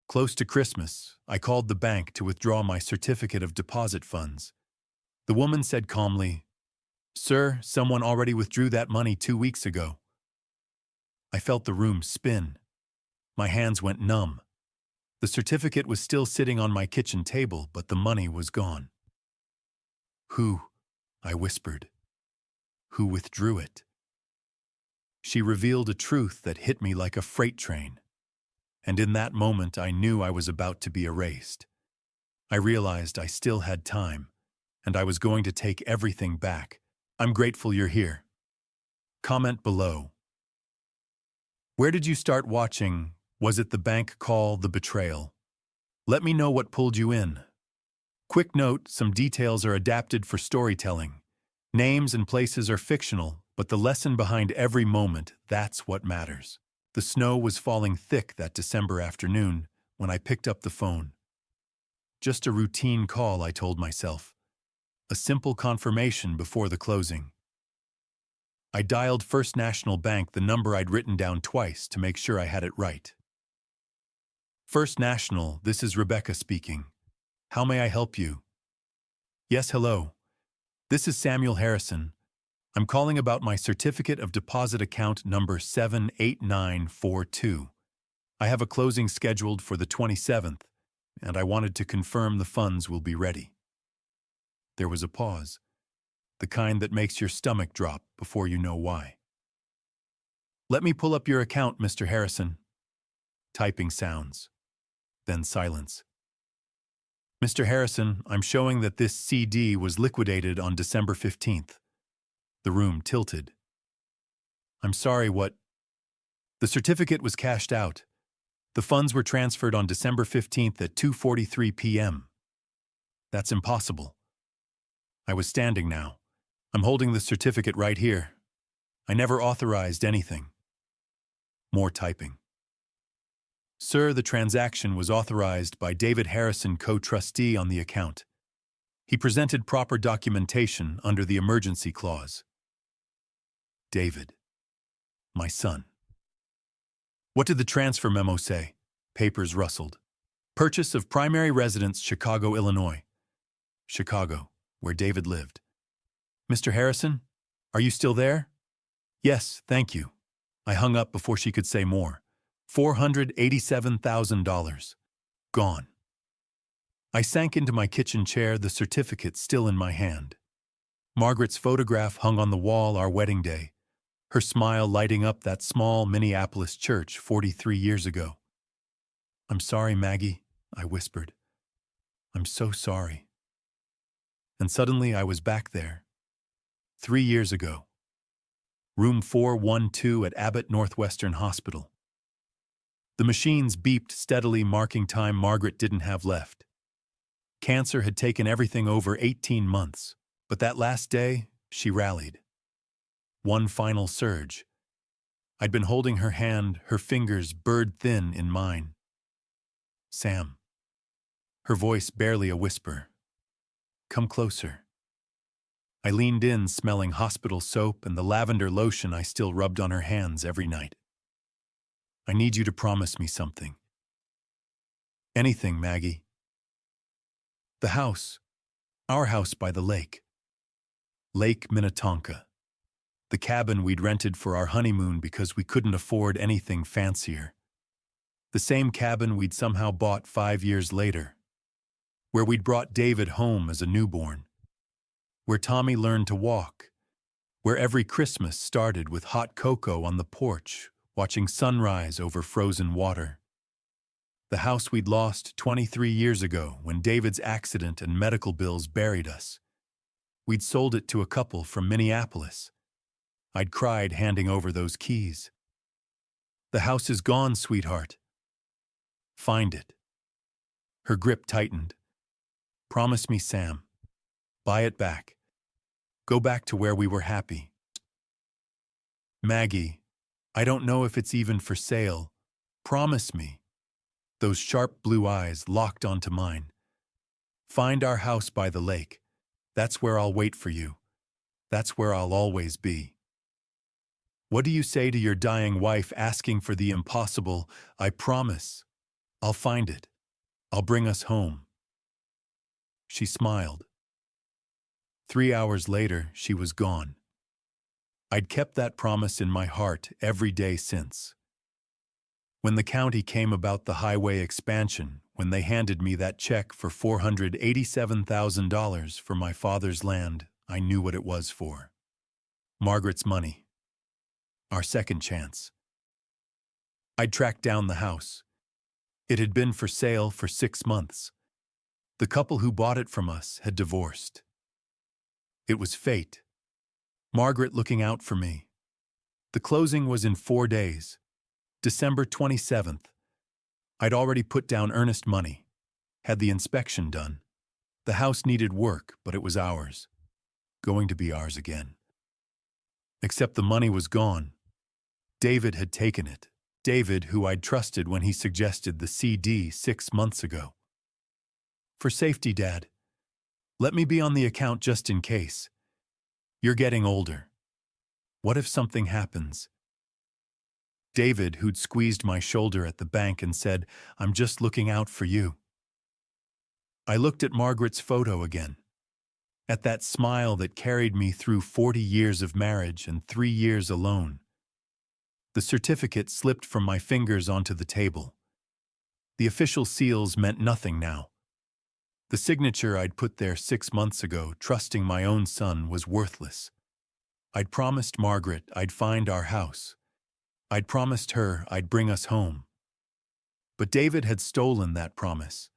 Close to Christmas, I called the bank to withdraw my certificate of deposit funds. The woman said calmly, "Sir, someone already withdrew that money 2 weeks ago." I felt the room spin. My hands went numb. The certificate was still sitting on my kitchen table, but the money was gone. "Who?" I whispered. "Who withdrew it?" She revealed a truth that hit me like a freight train. And in that moment, I knew I was about to be erased. I realized I still had time, and I was going to take everything back. I'm grateful you're here. Comment below. Where did you start watching? Was it the bank call, the betrayal? Let me know what pulled you in. Quick note, some details are adapted for storytelling. Names and places are fictional, but the lesson behind every moment, that's what matters. The snow was falling thick that December afternoon when I picked up the phone. Just a routine call, I told myself. A simple confirmation before the closing. I dialed First National Bank, the number I'd written down twice to make sure I had it right. First National, this is Rebecca speaking. How may I help you? Yes, hello. This is Samuel Harrison. I'm calling about my certificate of deposit account number 78942. I have a closing scheduled for the 27th, and I wanted to confirm the funds will be ready. There was a pause, the kind that makes your stomach drop before you know why. Let me pull up your account, Mr. Harrison. Typing sounds, then silence. Mr. Harrison, I'm showing that this CD was liquidated on December 15th. The room tilted. I'm sorry, what? The certificate was cashed out. The funds were transferred on December 15th at 2:43 p.m. That's impossible. I was standing now. I'm holding the certificate right here. I never authorized anything. More typing. Sir, the transaction was authorized by David Harrison, co-trustee on the account. He presented proper documentation under the emergency clause. David. My son. What did the transfer memo say? Papers rustled. Purchase of primary residence, Chicago, Illinois. Chicago, where David lived. Mr. Harrison, are you still there? Yes, thank you. I hung up before she could say more. $487,000. Gone. I sank into my kitchen chair, the certificate still in my hand. Margaret's photograph hung on the wall our wedding day, her smile lighting up that small Minneapolis church 43 years ago. I'm sorry, Maggie, I whispered. I'm so sorry. And suddenly I was back there. 3 years ago. Room 412 at Abbott Northwestern Hospital. The machines beeped steadily, marking time Margaret didn't have left. Cancer had taken everything over 18 months, but that last day, she rallied. One final surge. I'd been holding her hand, her fingers bird-thin in mine. Sam. Her voice barely a whisper. Come closer. I leaned in, smelling hospital soap and the lavender lotion I still rubbed on her hands every night. I need you to promise me something. Anything, Maggie. The house. Our house by the lake. Lake Minnetonka. The cabin we'd rented for our honeymoon because we couldn't afford anything fancier. The same cabin we'd somehow bought 5 years later. Where we'd brought David home as a newborn. Where Tommy learned to walk. Where every Christmas started with hot cocoa on the porch, watching sunrise over frozen water. The house we'd lost 23 years ago when David's accident and medical bills buried us. We'd sold it to a couple from Minneapolis. I'd cried handing over those keys. The house is gone, sweetheart. Find it. Her grip tightened. Promise me, Sam. Buy it back. Go back to where we were happy. Maggie, I don't know if it's even for sale. Promise me. Those sharp blue eyes locked onto mine. Find our house by the lake. That's where I'll wait for you. That's where I'll always be. What do you say to your dying wife asking for the impossible? I promise. I'll find it. I'll bring us home. She smiled. 3 hours later, she was gone. I'd kept that promise in my heart every day since. When the county came about the highway expansion, when they handed me that check for $487,000 for my father's land, I knew what it was for. Margaret's money. Our second chance. I'd tracked down the house. It had been for sale for 6 months. The couple who bought it from us had divorced. It was fate. Margaret looking out for me. The closing was in 4 days. December 27th. I'd already put down earnest money, had the inspection done. The house needed work, but it was ours. Going to be ours again. Except the money was gone. David had taken it. David, who I'd trusted when he suggested the CD 6 months ago. For safety, Dad. Let me be on the account just in case. You're getting older. What if something happens? David, who'd squeezed my shoulder at the bank and said, I'm just looking out for you. I looked at Margaret's photo again. At that smile that carried me through 40 years of marriage and 3 years alone. The certificate slipped from my fingers onto the table. The official seals meant nothing now. The signature I'd put there 6 months ago, trusting my own son, was worthless. I'd promised Margaret I'd find our house. I'd promised her I'd bring us home. But David had stolen that promise.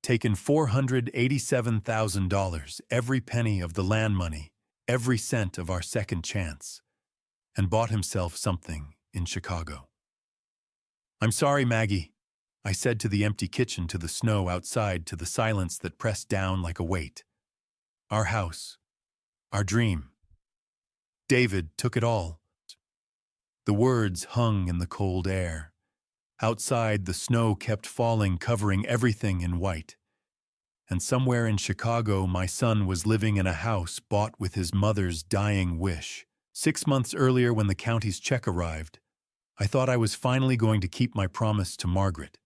Taken $487,000, every penny of the land money, every cent of our second chance, and bought himself something in Chicago. I'm sorry, Maggie, I said to the empty kitchen, to the snow outside, to the silence that pressed down like a weight. Our house, our dream. David took it all. The words hung in the cold air. Outside, the snow kept falling, covering everything in white. And somewhere in Chicago, my son was living in a house bought with his mother's dying wish. 6 months earlier, when the county's check arrived, I thought I was finally going to keep my promise to Margaret.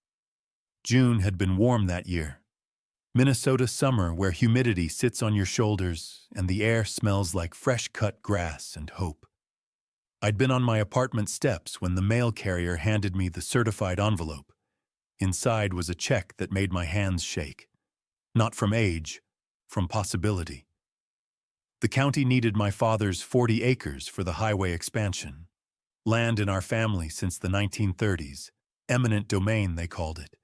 June had been warm that year. Minnesota summer, where humidity sits on your shoulders and the air smells like fresh-cut grass and hope. I'd been on my apartment steps when the mail carrier handed me the certified envelope. Inside was a check that made my hands shake. Not from age, from possibility. The county needed my father's 40 acres for the highway expansion. Land in our family since the 1930s. Eminent domain, they called it.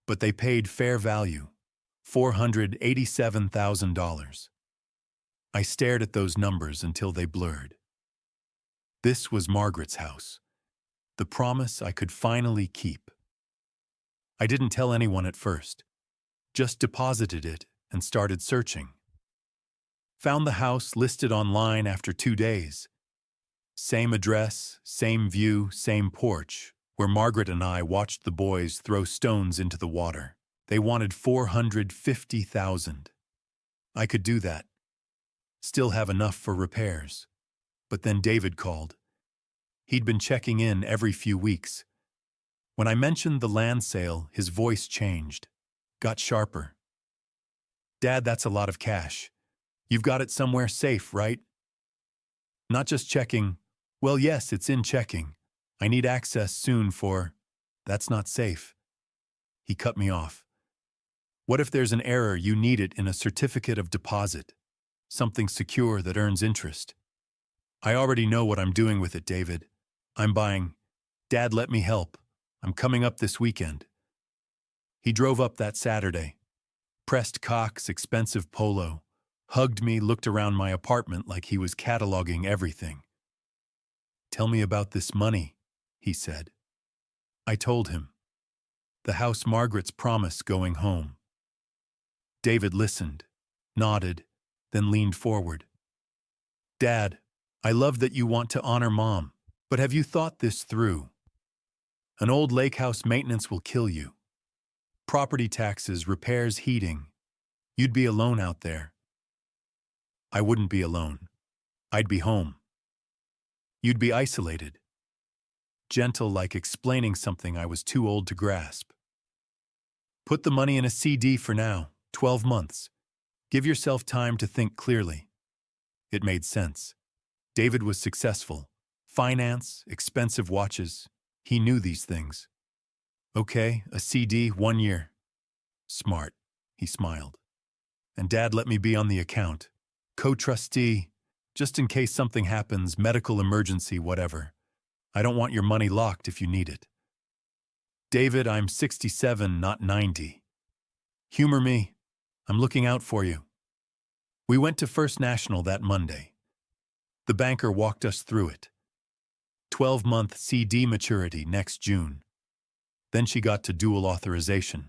But they paid fair value, $487,000. I stared at those numbers until they blurred. This was Margaret's house, the promise I could finally keep. I didn't tell anyone at first, just deposited it and started searching. Found the house listed online after 2 days. Same address, same view, same porch, where Margaret and I watched the boys throw stones into the water. They wanted $450,000. I could do that. Still have enough for repairs. But then David called. He'd been checking in every few weeks. When I mentioned the land sale, his voice changed, got sharper. Dad, that's a lot of cash. You've got it somewhere safe, right? Not just checking. Well, yes, it's in checking. I need access soon for... That's not safe. He cut me off. What if there's an error? You need it in a certificate of deposit. Something secure that earns interest. I already know what I'm doing with it, David. I'm buying. Dad, let me help. I'm coming up this weekend. He drove up that Saturday. Pressed Cox, expensive polo. Hugged me, looked around my apartment like he was cataloging everything. Tell me about this money, he said. I told him. The house, Margaret's promise, going home. David listened, nodded, then leaned forward. Dad, I love that you want to honor Mom, but have you thought this through? An old lake house maintenance will kill you. Property taxes, repairs, heating. You'd be alone out there. I wouldn't be alone. I'd be home. You'd be isolated. gentle like explaining something I was too old to grasp. Put the money in a CD for now, 12 months. Give yourself time to think clearly. It made sense. David was successful. Finance, expensive watches. He knew these things. Okay, a CD, 1 year. Smart, he smiled. And Dad let me be on the account. Co-trustee, just in case something happens, medical emergency, whatever. I don't want your money locked if you need it. David, I'm 67, not 90. Humor me. I'm looking out for you. We went to First National that Monday. The banker walked us through it. 12-month CD maturity next June. Then she got to dual authorization.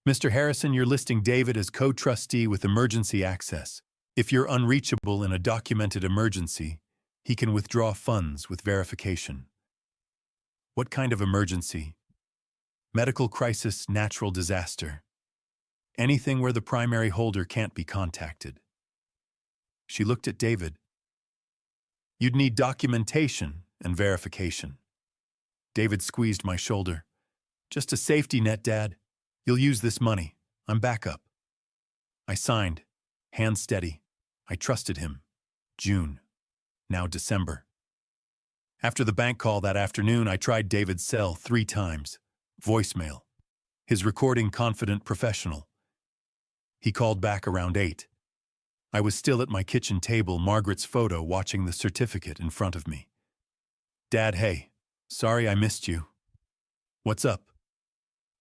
Mr. Harrison, you're listing David as co-trustee with emergency access. If you're unreachable in a documented emergency, he can withdraw funds with verification. What kind of emergency? Medical crisis, natural disaster. Anything where the primary holder can't be contacted. She looked at David. You'd need documentation and verification. David squeezed my shoulder. Just a safety net, Dad. You'll use this money. I'm backup. I signed, hand steady. I trusted him. June. Now December. After the bank call that afternoon, I tried David's cell 3 times. Voicemail. His recording confident professional. He called back around 8. I was still at my kitchen table, Margaret's photo watching the certificate in front of me. Dad, hey. Sorry I missed you. What's up?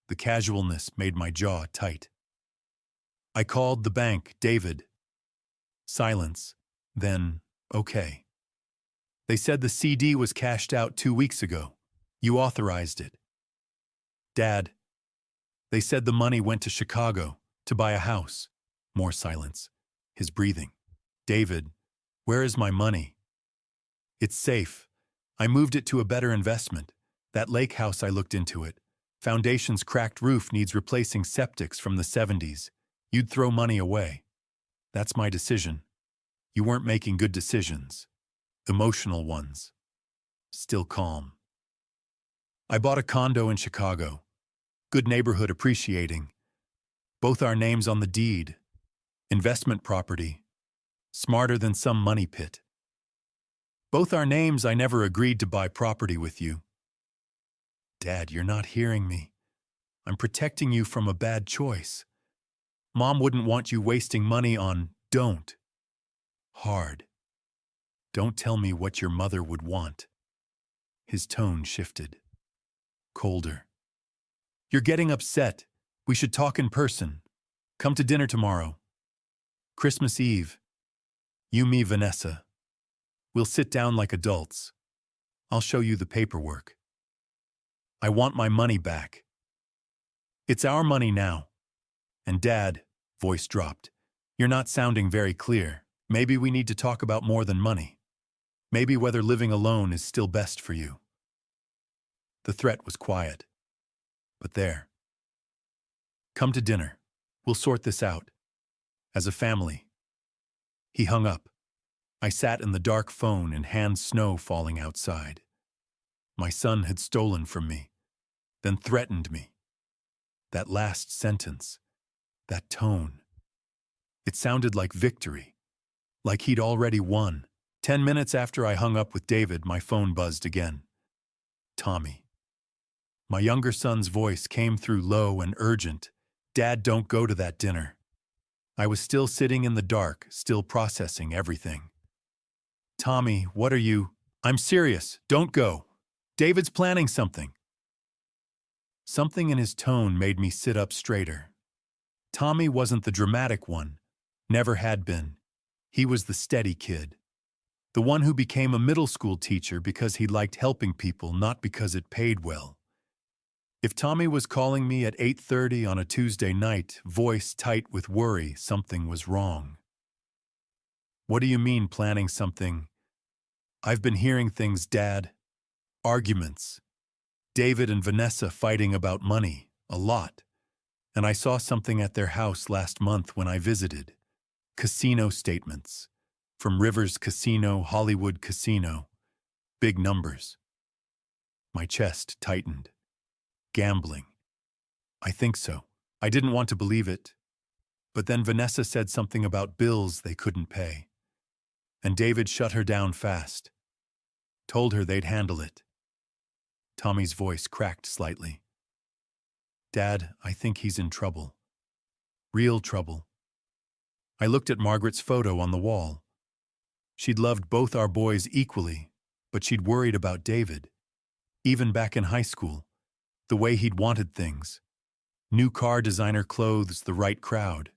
The casualness made my jaw tight. I called the bank, David. Silence. Then, okay. They said the CD was cashed out 2 weeks ago. You authorized it. Dad. They said the money went to Chicago to buy a house. More silence. His breathing. David, where is my money? It's safe. I moved it to a better investment. That lake house, I looked into it. Foundation's cracked roof needs replacing septics from the 70s. You'd throw money away. That's my decision. You weren't making good decisions. Emotional ones. Still calm. I bought a condo in Chicago. Good neighborhood, appreciating. Both our names on the deed. Investment property. Smarter than some money pit. Both our names. I never agreed to buy property with you. Dad, you're not hearing me. I'm protecting you from a bad choice. Mom wouldn't want you wasting money on don't. Hard. Don't tell me what your mother would want. His tone shifted. Colder. You're getting upset. We should talk in person. Come to dinner tomorrow. Christmas Eve. You, me, Vanessa. We'll sit down like adults. I'll show you the paperwork. I want my money back. It's our money now. And Dad, voice dropped. You're not sounding very clear. Maybe we need to talk about more than money. Maybe whether living alone is still best for you. The threat was quiet. But there. Come to dinner. We'll sort this out. As a family. He hung up. I sat in the dark phone and hand snow falling outside. My son had stolen from me, then threatened me. That last sentence, that tone. It sounded like victory, like he'd already won. 10 minutes after I hung up with David, my phone buzzed again. Tommy. My younger son's voice came through low and urgent. Dad, don't go to that dinner. I was still sitting in the dark, still processing everything. Tommy, what are you? I'm serious. Don't go. David's planning something. Something in his tone made me sit up straighter. Tommy wasn't the dramatic one. Never had been. He was the steady kid. The one who became a middle school teacher because he liked helping people, not because it paid well. If Tommy was calling me at 8:30 on a Tuesday night, voice tight with worry, something was wrong. What do you mean planning something? I've been hearing things, Dad. Arguments. David and Vanessa fighting about money, a lot. And I saw something at their house last month when I visited. Casino statements. From Rivers Casino, Hollywood Casino. Big numbers. My chest tightened. Gambling. I think so. I didn't want to believe it. But then Vanessa said something about bills they couldn't pay. And David shut her down fast. Told her they'd handle it. Tommy's voice cracked slightly. Dad, I think he's in trouble. Real trouble. I looked at Margaret's photo on the wall. She'd loved both our boys equally, but she'd worried about David. Even back in high school, the way he'd wanted things. New car, designer clothes, the right crowd.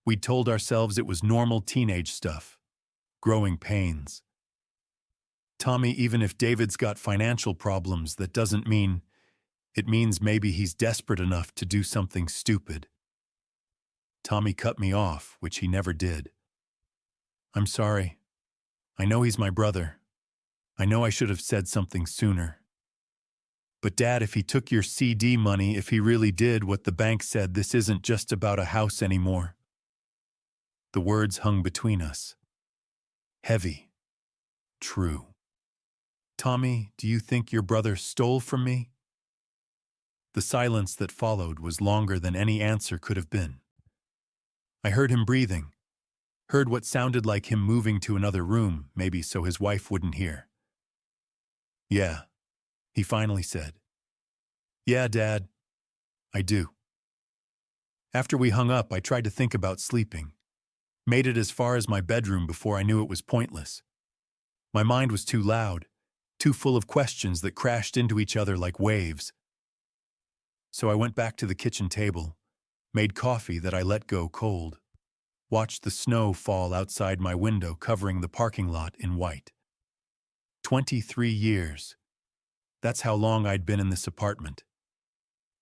We'd told ourselves it was normal teenage stuff. Growing pains. Tommy, even if David's got financial problems, that doesn't mean... It means maybe he's desperate enough to do something stupid. Tommy cut me off, which he never did. I'm sorry. I know he's my brother. I know I should have said something sooner. But Dad, if he took your CD money, if he really did what the bank said, this isn't just about a house anymore. The words hung between us. Heavy. True. Tommy, do you think your brother stole from me? The silence that followed was longer than any answer could have been. I heard him breathing, heard what sounded like him moving to another room, maybe so his wife wouldn't hear. Yeah, he finally said. Yeah, Dad, I do. After we hung up, I tried to think about sleeping. Made it as far as my bedroom before I knew it was pointless. My mind was too loud, too full of questions that crashed into each other like waves. So I went back to the kitchen table, made coffee that I let go cold, watched the snow fall outside my window covering the parking lot in white. 23 years. That's how long I'd been in this apartment.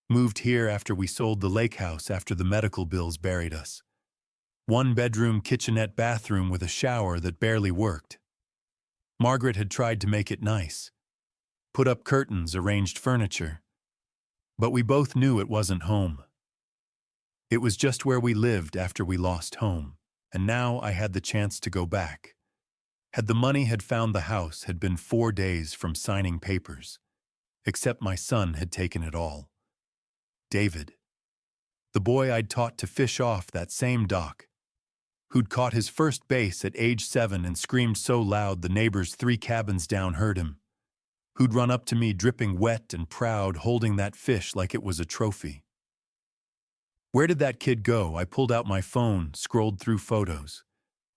Moved here after we sold the lake house after the medical bills buried us. 1-bedroom kitchenette bathroom with a shower that barely worked. Margaret had tried to make it nice. Put up curtains, arranged furniture. But we both knew it wasn't home. It was just where we lived after we lost home, and now I had the chance to go back. Had the money had found the house had been 4 days from signing papers. Except my son had taken it all. David. The boy I'd taught to fish off that same dock. Who'd caught his first bass at age 7 and screamed so loud the neighbors 3 cabins down heard him. Who'd run up to me dripping wet and proud, holding that fish like it was a trophy. Where did that kid go? I pulled out my phone, scrolled through photos.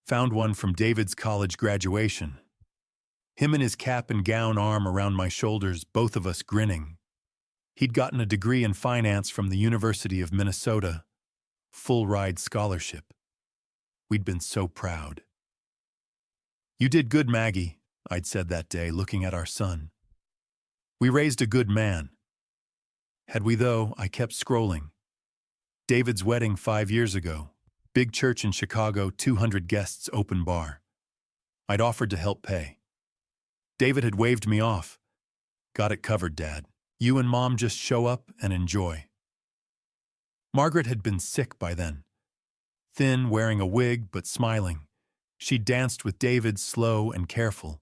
Found one from David's college graduation. Him in his cap and gown, arm around my shoulders, both of us grinning. He'd gotten a degree in finance from the University of Minnesota. Full-ride scholarship. We'd been so proud. You did good, Maggie, I'd said that day, looking at our son. We raised a good man. Had we, though? I kept scrolling. David's wedding 5 years ago. Big church in Chicago, 200 guests, open bar. I'd offered to help pay. David had waved me off. Got it covered, Dad. You and Mom just show up and enjoy. Margaret had been sick by then. Thin, wearing a wig, but smiling. She'd danced with David, slow and careful.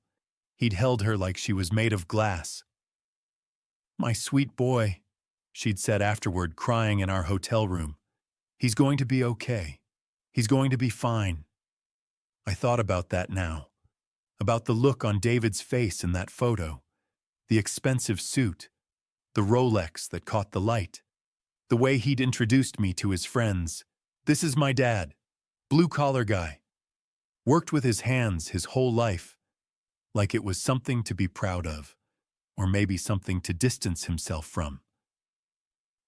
He'd held her like she was made of glass. My sweet boy, she'd said afterward, crying in our hotel room. He's going to be okay. He's going to be fine. I thought about that now. About the look on David's face in that photo. The expensive suit. The Rolex that caught the light. The way he'd introduced me to his friends. This is my dad. Blue-collar guy. Worked with his hands his whole life. Like it was something to be proud of. Or maybe something to distance himself from.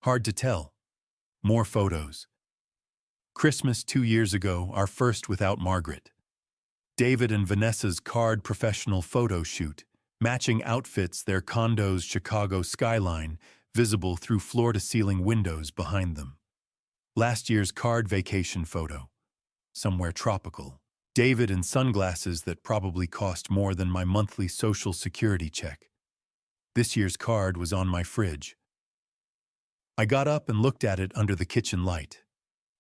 Hard to tell. More photos. Christmas 2 years ago, our first without Margaret. David and Vanessa's card professional photo shoot, matching outfits, their condo's Chicago skyline, visible through floor-to-ceiling windows behind them. Last year's card vacation photo, somewhere tropical. David in sunglasses that probably cost more than my monthly Social Security check. This year's card was on my fridge. I got up and looked at it under the kitchen light.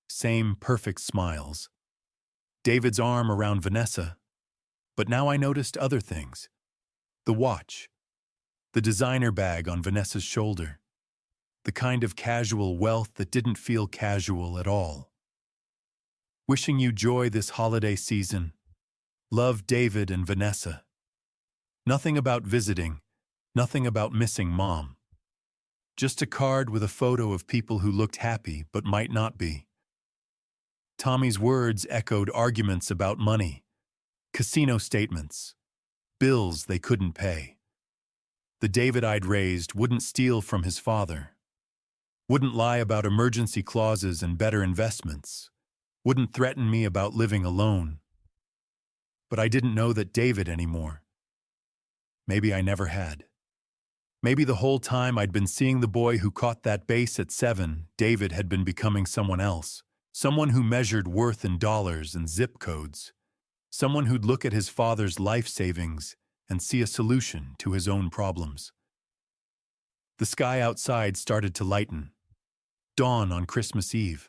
Same perfect smiles. David's arm around Vanessa. But now I noticed other things. The watch. The designer bag on Vanessa's shoulder. The kind of casual wealth that didn't feel casual at all. Wishing you joy this holiday season. Love, David and Vanessa. Nothing about visiting, nothing about missing Mom. Just a card with a photo of people who looked happy but might not be. Tommy's words echoed arguments about money, casino statements, bills they couldn't pay. The David I'd raised wouldn't steal from his father, wouldn't lie about emergency clauses and better investments, wouldn't threaten me about living alone. But I didn't know that David anymore. Maybe I never had. Maybe the whole time I'd been seeing the boy who caught that base at 7, David had been becoming someone else, someone who measured worth in dollars and zip codes, someone who'd look at his father's life savings and see a solution to his own problems. The sky outside started to lighten. Dawn on Christmas Eve.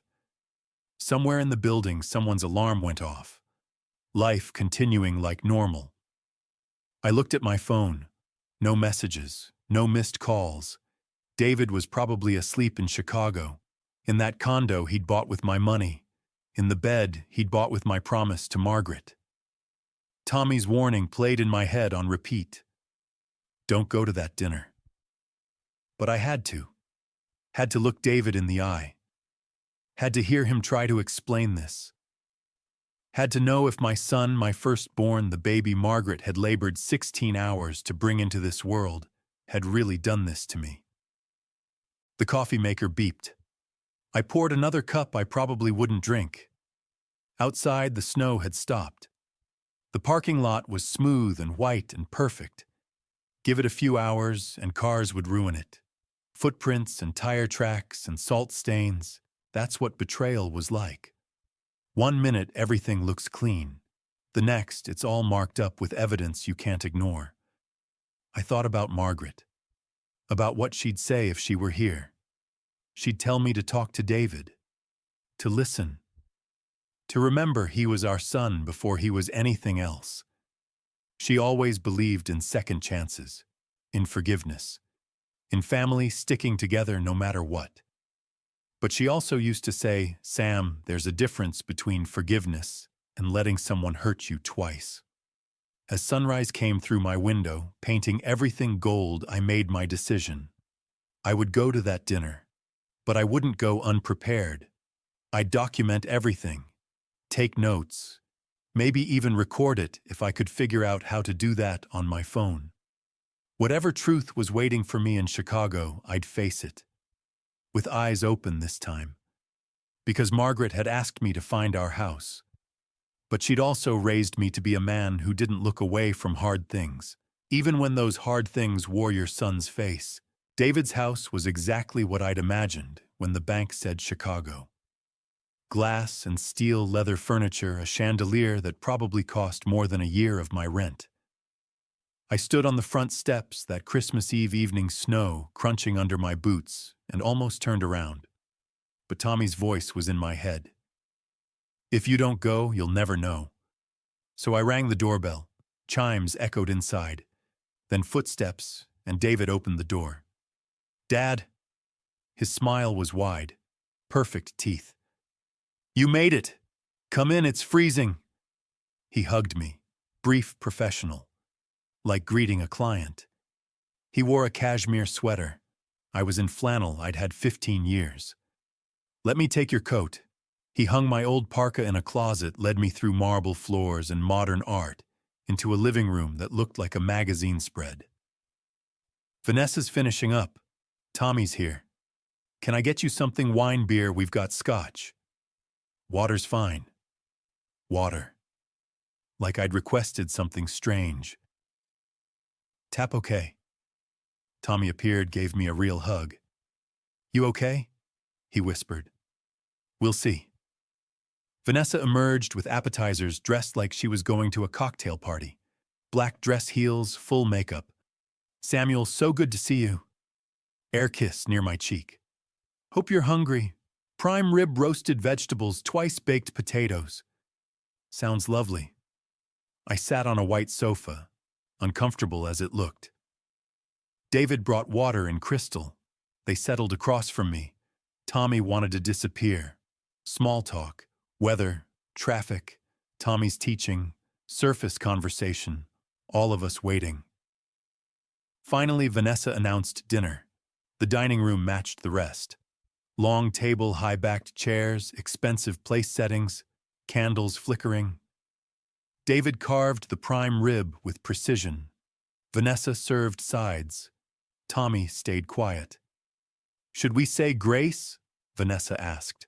Somewhere in the building, someone's alarm went off. Life continuing like normal. I looked at my phone. No messages, no missed calls. David was probably asleep in Chicago, in that condo he'd bought with my money, in the bed he'd bought with my promise to Margaret. Tommy's warning played in my head on repeat. Don't go to that dinner. But I had to. Had to look David in the eye. Had to hear him try to explain this. Had to know if my son, my firstborn, the baby Margaret had labored 16 hours to bring into this world, had really done this to me. The coffee maker beeped. I poured another cup I probably wouldn't drink. Outside, the snow had stopped. The parking lot was smooth and white and perfect. Give it a few hours and cars would ruin it. Footprints and tire tracks and salt stains, that's what betrayal was like. 1 minute everything looks clean. The next it's all marked up with evidence you can't ignore. I thought about Margaret. About what she'd say if she were here. She'd tell me to talk to David. To listen. To remember he was our son before he was anything else. She always believed in second chances, in forgiveness, in family sticking together no matter what. But she also used to say, Sam, there's a difference between forgiveness and letting someone hurt you twice. As sunrise came through my window, painting everything gold, I made my decision. I would go to that dinner, but I wouldn't go unprepared. I'd document everything, take notes, maybe even record it if I could figure out how to do that on my phone. Whatever truth was waiting for me in Chicago, I'd face it. With eyes open this time. Because Margaret had asked me to find our house. But she'd also raised me to be a man who didn't look away from hard things, even when those hard things wore your son's face. David's house was exactly what I'd imagined when the bank said Chicago. Glass and steel leather furniture, a chandelier that probably cost more than a year of my rent. I stood on the front steps, that Christmas Eve evening snow crunching under my boots, and almost turned around. But Tommy's voice was in my head. If you don't go, you'll never know. So I rang the doorbell. Chimes echoed inside. Then footsteps, and David opened the door. Dad. His smile was wide. Perfect teeth. You made it. Come in, it's freezing. He hugged me, brief, professional, like greeting a client. He wore a cashmere sweater. I was in flannel I'd had 15 years. Let me take your coat. He hung my old parka in a closet, led me through marble floors and modern art, into a living room that looked like a magazine spread. Vanessa's finishing up. Tommy's here. Can I get you something wine beer? We've got scotch. Water's fine. Water. Like I'd requested something strange. Tap okay. Tommy appeared, gave me a real hug. You okay? He whispered. We'll see. Vanessa emerged with appetizers, dressed like she was going to a cocktail party. Black dress heels, full makeup. Samuel, so good to see you. Air kiss near my cheek. Hope you're hungry. Prime rib roasted vegetables, twice baked potatoes. Sounds lovely. I sat on a white sofa, uncomfortable as it looked. David brought water and Crystal. They settled across from me. Tommy wanted to disappear. Small talk, weather, traffic, Tommy's teaching, surface conversation, all of us waiting. Finally, Vanessa announced dinner. The dining room matched the rest. Long table, high-backed chairs, expensive place settings, candles flickering. David carved the prime rib with precision. Vanessa served sides. Tommy stayed quiet. "Should we say grace?" Vanessa asked.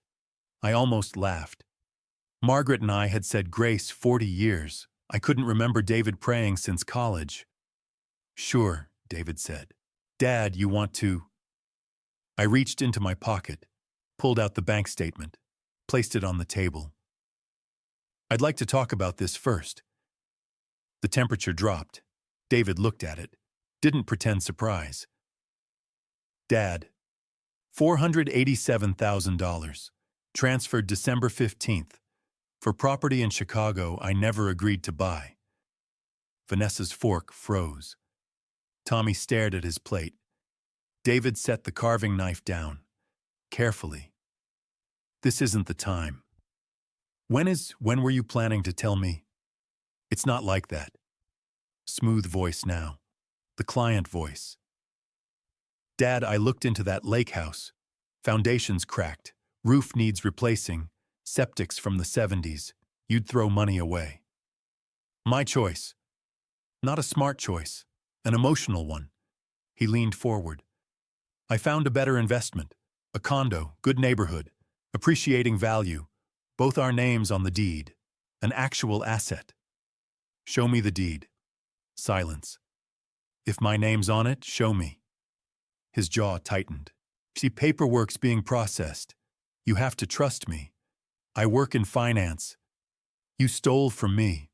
I almost laughed. Margaret and I had said grace 40 years. I couldn't remember David praying since college. "Sure," David said. "Dad, you want to?" I reached into my pocket, pulled out the bank statement, placed it on the table. "I'd like to talk about this first." The temperature dropped. David looked at it, didn't pretend surprise. "Dad, $487,000, transferred December 15th, for property in Chicago I never agreed to buy." Vanessa's fork froze. Tommy stared at his plate. David set the carving knife down, carefully. "This isn't the time." When were you planning to tell me?" "It's not like that." Smooth voice now. The client voice. "Dad, I looked into that lake house. Foundation's cracked, roof needs replacing, septic's from the 70s. You'd throw money away." "My choice." "Not a smart choice, an emotional one." He leaned forward. "I found a better investment. A condo, good neighborhood, appreciating value. Both our names on the deed. An actual asset." "Show me the deed." Silence. "If my name's on it, show me." His jaw tightened. "See, paperwork's being processed. You have to trust me. I work in finance. You stole from me.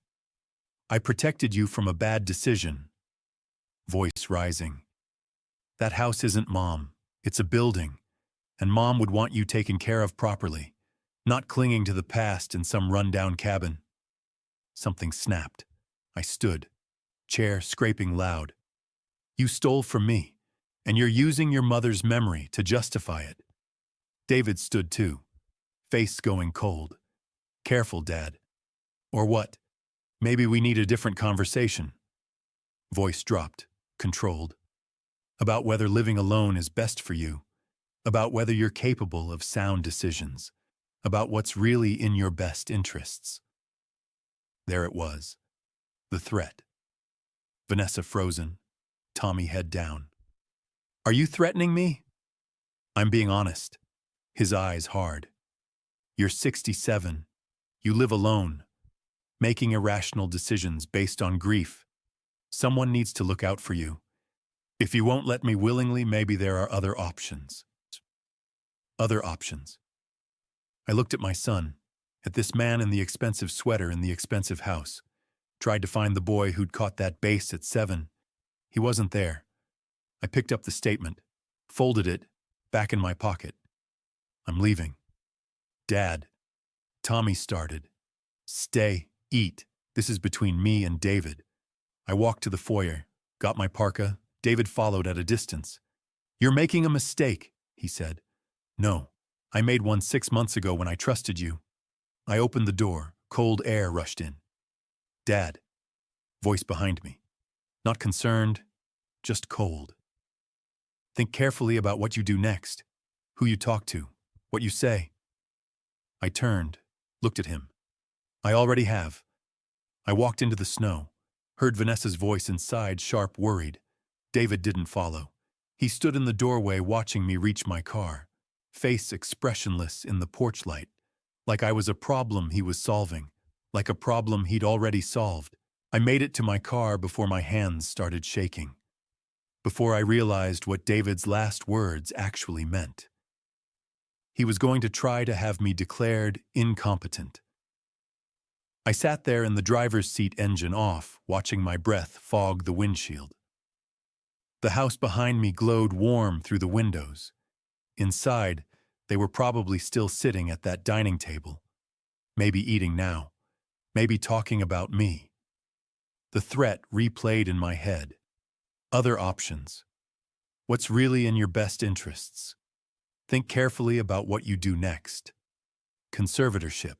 I protected you from a bad decision." Voice rising. "That house isn't Mom. It's a building. And Mom would want you taken care of properly, not clinging to the past in some rundown cabin." Something snapped. I stood, chair scraping loud. "You stole from me, and you're using your mother's memory to justify it." David stood too, face going cold. "Careful, Dad." "Or what? Maybe we need a different conversation." Voice dropped, controlled. "About whether living alone is best for you. About whether you're capable of sound decisions. About what's really in your best interests." There it was. The threat. Vanessa frozen. Tommy head down. "Are you threatening me?" "I'm being honest." His eyes hard. "You're 67. You live alone. Making irrational decisions based on grief. Someone needs to look out for you. If you won't let me willingly, maybe there are other options." Other options. I looked at my son, at this man in the expensive sweater in the expensive house. Tried to find the boy who'd caught that bass at 7. He wasn't there. I picked up the statement, folded it, back in my pocket. "I'm leaving." "Dad." Tommy started. "Stay, eat. This is between me and David." I walked to the foyer, got my parka. David followed at a distance. "You're making a mistake," he said. "No, I made one 6 months ago when I trusted you." I opened the door. Cold air rushed in. "Dad." Voice behind me. Not concerned, just cold. "Think carefully about what you do next, who you talk to, what you say." I turned, looked at him. "I already have." I walked into the snow, heard Vanessa's voice inside, sharp, worried. David didn't follow. He stood in the doorway watching me reach my car, face expressionless in the porch light, like I was a problem he was solving, like a problem he'd already solved. I made it to my car before my hands started shaking, before I realized what David's last words actually meant. He was going to try to have me declared incompetent. I sat there in the driver's seat, engine off, watching my breath fog the windshield. The house behind me glowed warm through the windows. Inside, they were probably still sitting at that dining table, maybe eating now, maybe talking about me. The threat replayed in my head. Other options. What's really in your best interests? Think carefully about what you do next. Conservatorship.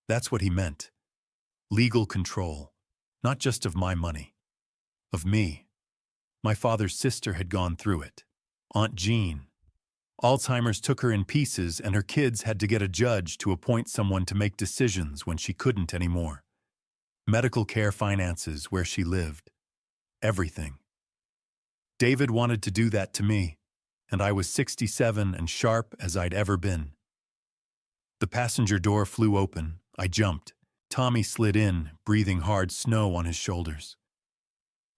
That's what he meant. Legal control. Not just of my money. Of me. My father's sister had gone through it. Aunt Jean. Alzheimer's took her in pieces, and her kids had to get a judge to appoint someone to make decisions when she couldn't anymore. Medical care, finances, where she lived. Everything. David wanted to do that to me, and I was 67 and sharp as I'd ever been. The passenger door flew open. I jumped. Tommy slid in, breathing hard snow on his shoulders.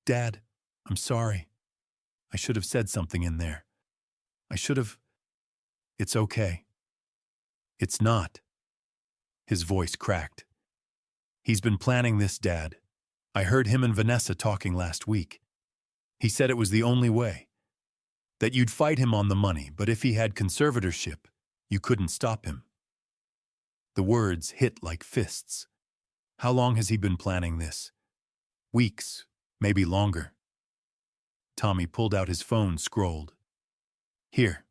"Dad, I'm sorry. I should have said something in there. I should have." "It's okay." "It's not." His voice cracked. "He's been planning this, Dad. I heard him and Vanessa talking last week. He said it was the only way. That you'd fight him on the money, but if he had conservatorship, you couldn't stop him." The words hit like fists. How long has he been planning this? Weeks, maybe longer. Tommy pulled out his phone, scrolled. "Here,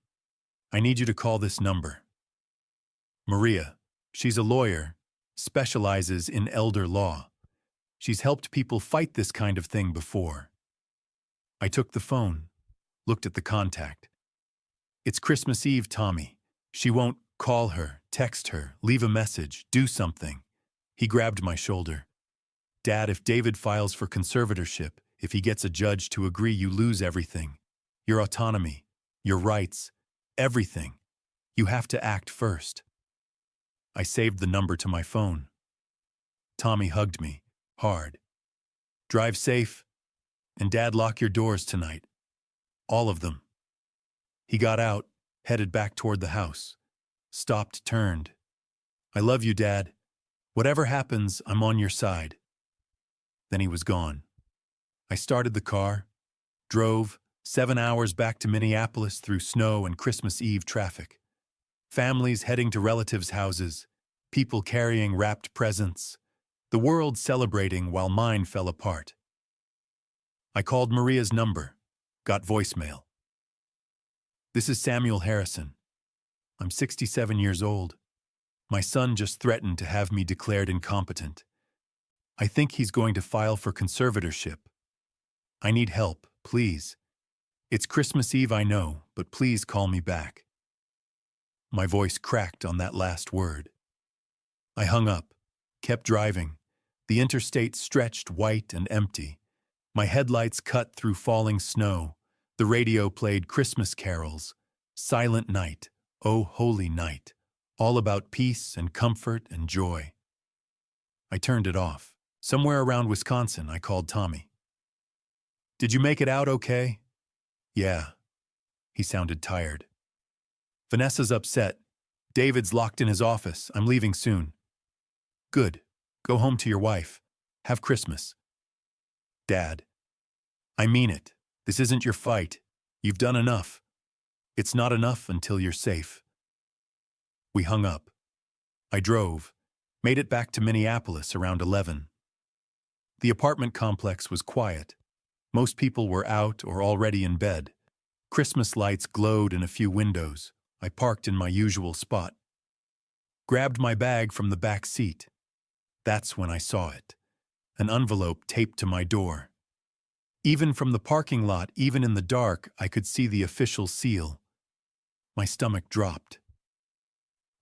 I need you to call this number. Maria, she's a lawyer, specializes in elder law. She's helped people fight this kind of thing before." I took the phone, looked at the contact. "It's Christmas Eve, Tommy. She won't. Call her, text her, leave a message, do something." He grabbed my shoulder. "Dad, if David files for conservatorship, if he gets a judge to agree, you lose everything. Your autonomy, your rights, everything. You have to act first." I saved the number to my phone. Tommy hugged me, hard. "Drive safe, and Dad, lock your doors tonight. All of them." He got out, headed back toward the house. Stopped, turned. "I love you, Dad. Whatever happens, I'm on your side." Then he was gone. I started the car, drove 7 hours back to Minneapolis through snow and Christmas Eve traffic. Families heading to relatives' houses, people carrying wrapped presents, the world celebrating while mine fell apart. I called Maria's number, got voicemail. "This is Samuel Harrison. I'm 67 years old. My son just threatened to have me declared incompetent. I think he's going to file for conservatorship. I need help, please. It's Christmas Eve, I know, but please call me back." My voice cracked on that last word. I hung up, kept driving. The interstate stretched white and empty. My headlights cut through falling snow. The radio played Christmas carols. Silent night, oh holy night, all about peace and comfort and joy. I turned it off. Somewhere around Wisconsin, I called Tommy. "Did you make it out okay?" "Yeah." He sounded tired. "Vanessa's upset. David's locked in his office. I'm leaving soon." "Good. Go home to your wife. Have Christmas." "Dad, I mean it. This isn't your fight. You've done enough. It's not enough until you're safe." We hung up. I drove, made it back to Minneapolis around 11. The apartment complex was quiet. Most people were out or already in bed. Christmas lights glowed in a few windows. I parked in my usual spot. Grabbed my bag from the back seat. That's when I saw it. An envelope taped to my door. Even from the parking lot, even in the dark, I could see the official seal. My stomach dropped.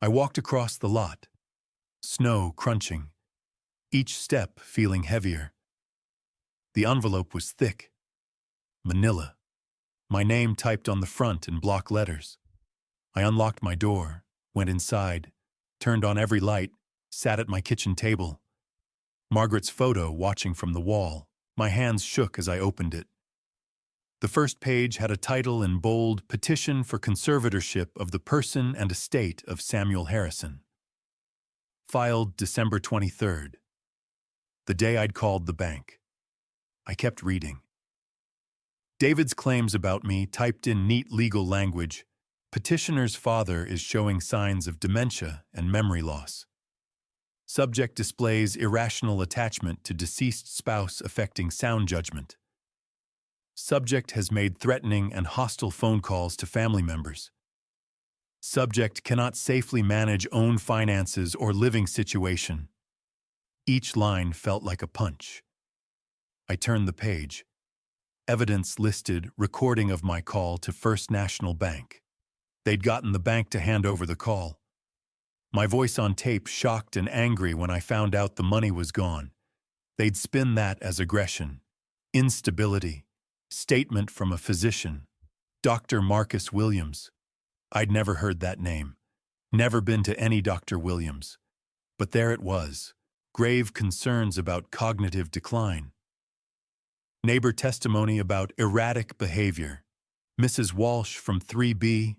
I walked across the lot. Snow crunching. Each step feeling heavier. The envelope was thick. Manila. My name typed on the front in block letters. I unlocked my door, went inside, turned on every light, sat at my kitchen table. Margaret's photo watching from the wall. My hands shook as I opened it. The first page had a title in bold, "Petition for conservatorship of the person and estate of Samuel Harrison." Filed December 23rd. The day I'd called the bank. I kept reading. David's claims about me, typed in neat legal language. Petitioner's father is showing signs of dementia and memory loss. Subject displays irrational attachment to deceased spouse affecting sound judgment. Subject has made threatening and hostile phone calls to family members. Subject cannot safely manage own finances or living situation. Each line felt like a punch. I turned the page. Evidence listed recording of my call to First National Bank. They'd gotten the bank to hand over the call. My voice on tape shocked and angry when I found out the money was gone. They'd spin that as aggression, instability, statement from a physician, Dr. Marcus Williams. I'd never heard that name, never been to any Dr. Williams. But there it was, grave concerns about cognitive decline. Neighbor testimony about erratic behavior. Mrs. Walsh from 3B,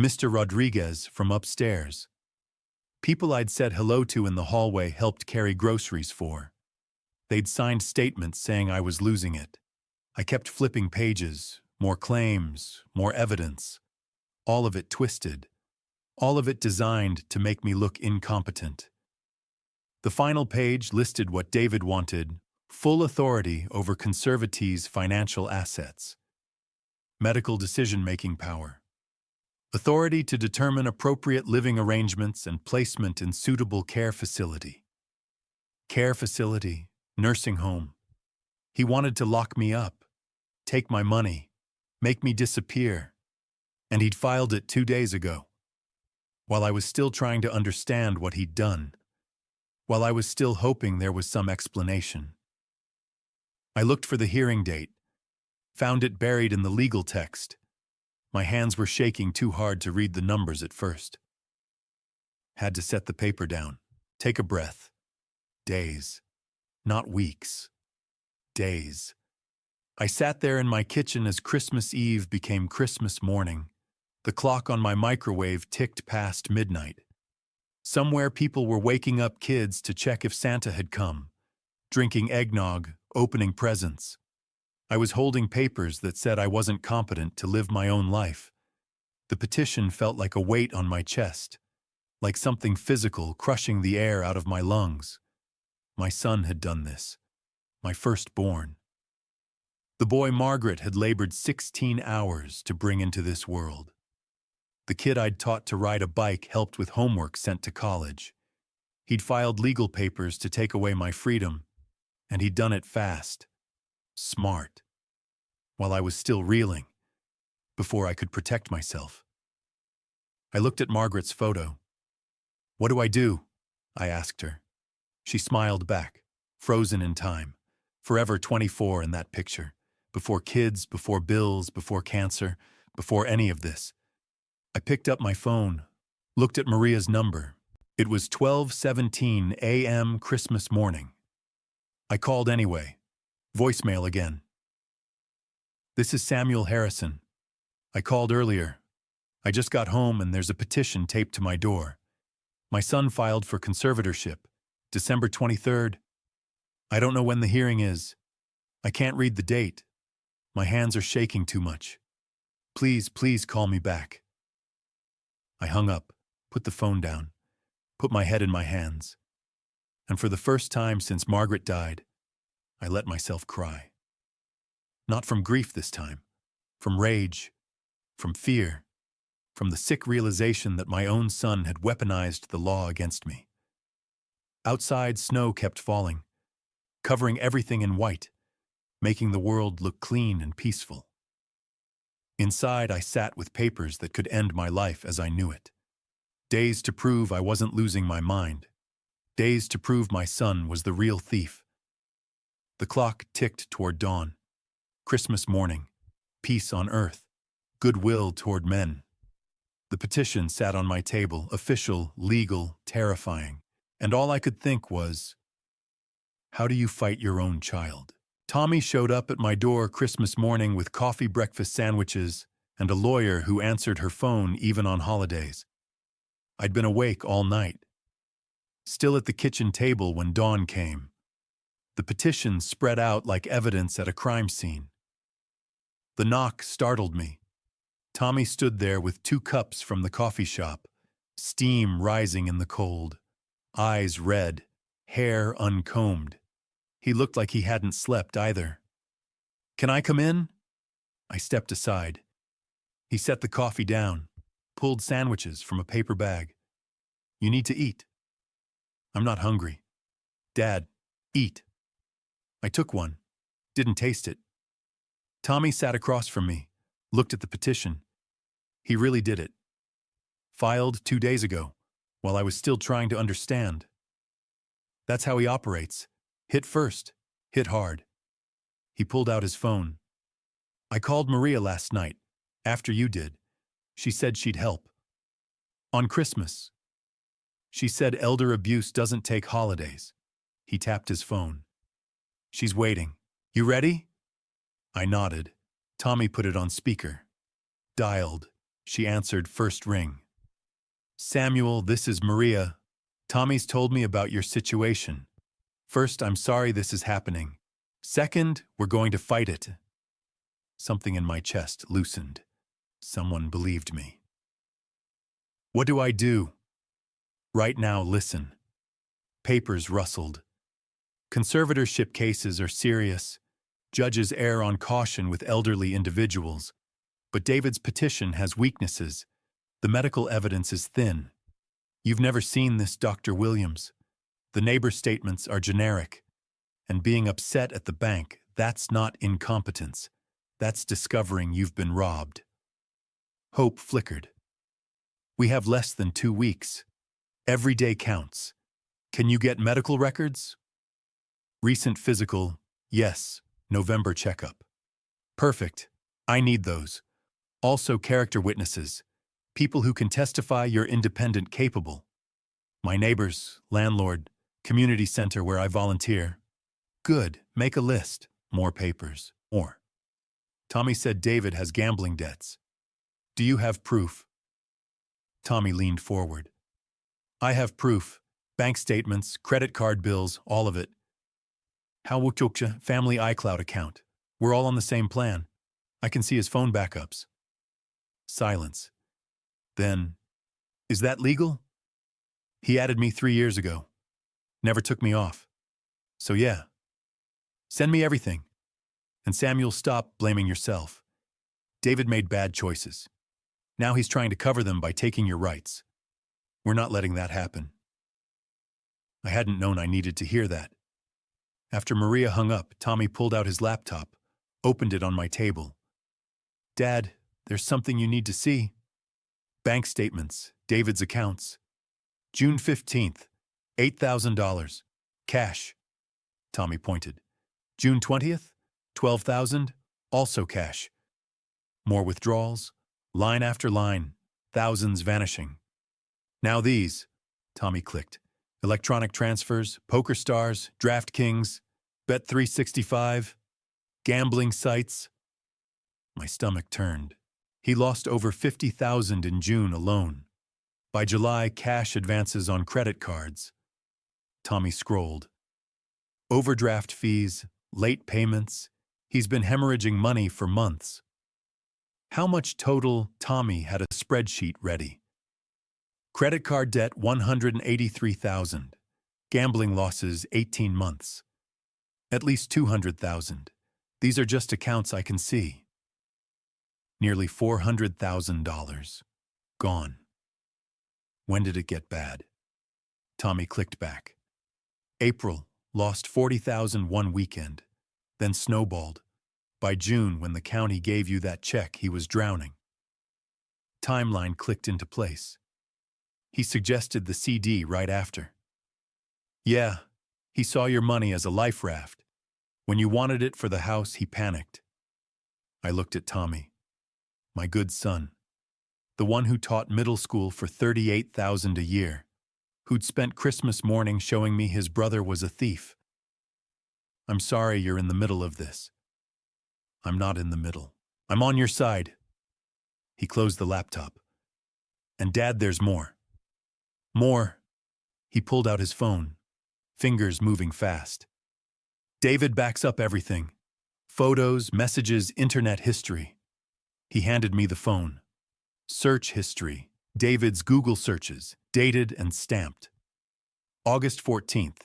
Mr. Rodriguez from upstairs. People I'd said hello to in the hallway helped carry groceries for. They'd signed statements saying I was losing it. I kept flipping pages, more claims, more evidence. All of it twisted. All of it designed to make me look incompetent. The final page listed what David wanted: full authority over Conservatee's financial assets, medical decision-making power, authority to determine appropriate living arrangements and placement in suitable care facility, nursing home. He wanted to lock me up, take my money, make me disappear, and he'd filed it 2 days ago, while I was still trying to understand what he'd done, while I was still hoping there was some explanation. I looked for the hearing date, found it buried in the legal text. My hands were shaking too hard to read the numbers at first. Had to set the paper down, take a breath. Days, not weeks. Days. I sat there in my kitchen as Christmas Eve became Christmas morning. The clock on my microwave ticked past midnight. Somewhere people were waking up kids to check if Santa had come, drinking eggnog, opening presents. I was holding papers that said I wasn't competent to live my own life. The petition felt like a weight on my chest, like something physical crushing the air out of my lungs. My son had done this, my firstborn. The boy Margaret had labored 16 hours to bring into this world. The kid I'd taught to ride a bike helped with homework sent to college. He'd filed legal papers to take away my freedom, and he'd done it fast, smart, while I was still reeling, before I could protect myself. I looked at Margaret's photo. "What do I do?" I asked her. She smiled back, frozen in time, forever 24 in that picture, before kids, before bills, before cancer, before any of this. I picked up my phone, looked at Maria's number. It was 12:17 a.m. Christmas morning. I called anyway. Voicemail again. "This is Samuel Harrison. I called earlier. I just got home and there's a petition taped to my door. My son filed for conservatorship, December 23rd. I don't know when the hearing is. I can't read the date. My hands are shaking too much. Please call me back." I hung up, put the phone down, put my head in my hands. And for the first time since Margaret died, I let myself cry. Not from grief this time, from rage, from fear, from the sick realization that my own son had weaponized the law against me. Outside, snow kept falling, covering everything in white, making the world look clean and peaceful. Inside, I sat with papers that could end my life as I knew it. Days to prove I wasn't losing my mind. Days to prove my son was the real thief. The clock ticked toward dawn. Christmas morning. Peace on earth. Goodwill toward men. The petition sat on my table, official, legal, terrifying. And all I could think was, how do you fight your own child? Tommy showed up at my door Christmas morning with coffee breakfast sandwiches and a lawyer who answered her phone even on holidays. I'd been awake all night, still at the kitchen table when dawn came. The petition spread out like evidence at a crime scene. The knock startled me. Tommy stood there with 2 cups from the coffee shop, steam rising in the cold, eyes red, hair uncombed. He looked like he hadn't slept either. "Can I come in?" I stepped aside. He set the coffee down, pulled sandwiches from a paper bag. You need to eat. I'm not hungry. Dad, eat. I took one. Didn't taste it. Tommy sat across from me, looked at the petition. He really did it. Filed 2 days ago, while I was still trying to understand. That's how he operates. Hit first, hit hard. He pulled out his phone. I called Maria last night, after you did. She said she'd help. On Christmas. She said elder abuse doesn't take holidays. He tapped his phone. She's waiting. You ready? I nodded. Tommy put it on speaker. Dialed. She answered first ring. Samuel, this is Maria. Tommy's told me about your situation. First, I'm sorry this is happening. Second, we're going to fight it. Something in my chest loosened. Someone believed me. What do I do? Right now, listen. Papers rustled. Conservatorship cases are serious. Judges err on caution with elderly individuals. But David's petition has weaknesses. The medical evidence is thin. You've never seen this, Dr. Williams. The neighbor statements are generic. And being upset at the bank, that's not incompetence. That's discovering you've been robbed. Hope flickered. We have less than 2 weeks. Every day counts. Can you get medical records? Recent physical, yes. November checkup. Perfect. I need those. Also character witnesses. People who can testify you're independent capable. My neighbors, landlord, community center where I volunteer. Good. Make a list. More papers. More. Tommy said David has gambling debts. Do you have proof? Tommy leaned forward. I have proof. Bank statements, credit card bills, all of it. How Wukchukcha, family iCloud account. We're all on the same plan. I can see his phone backups. Silence. Then, is that legal? He added me 3 years ago. Never took me off. So yeah. Send me everything. And Samuel, stop blaming yourself. David made bad choices. Now he's trying to cover them by taking your rights. We're not letting that happen. I hadn't known I needed to hear that. After Maria hung up, Tommy pulled out his laptop, opened it on my table. Dad, there's something you need to see. Bank statements, David's accounts. June 15th, $8,000. Cash. Tommy pointed. June 20th, $12,000. Also cash. More withdrawals, line after line, thousands vanishing. Now these, Tommy clicked. Electronic transfers, Poker Stars, DraftKings, Bet365, gambling sites. My stomach turned. He lost over $50,000 in June alone. By July, cash advances on credit cards. Tommy scrolled. Overdraft fees, late payments. He's been hemorrhaging money for months. How much total? Tommy had a spreadsheet ready. Credit card debt, $183,000. Gambling losses, 18 months. At least $200,000. These are just accounts I can see. Nearly $400,000. Gone. When did it get bad? Tommy clicked back. April, lost $40,000 one weekend. Then snowballed. By June, when the county gave you that check, he was drowning. Timeline clicked into place. He suggested the CD right after. Yeah, he saw your money as a life raft. When you wanted it for the house, he panicked. I looked at Tommy. My good son. The one who taught middle school for $38,000 a year. Who'd spent Christmas morning showing me his brother was a thief. I'm sorry you're in the middle of this. I'm not in the middle. I'm on your side. He closed the laptop. And Dad, there's more. More. He pulled out his phone, fingers moving fast. David backs up everything. Photos, messages, internet history. He handed me the phone. Search history. David's Google searches, dated and stamped. August 14th.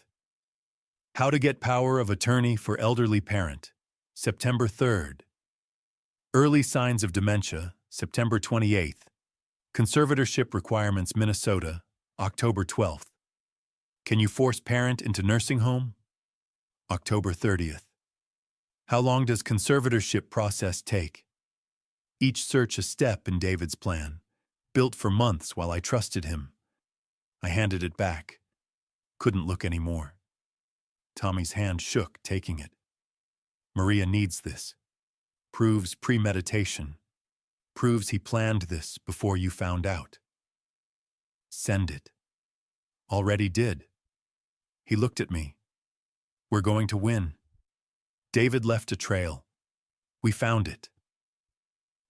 How to get power of attorney for elderly parent. September 3rd. Early signs of dementia, September 28th. Conservatorship requirements, Minnesota, October 12th. Can you force parent into nursing home? October 30th. How long does conservatorship process take? Each search a step in David's plan, built for months while I trusted him. I handed it back. Couldn't look anymore. Tommy's hand shook, taking it. Maria needs this. Proves premeditation. Proves he planned this before you found out. Send it. Already did. He looked at me. We're going to win. David left a trail. We found it.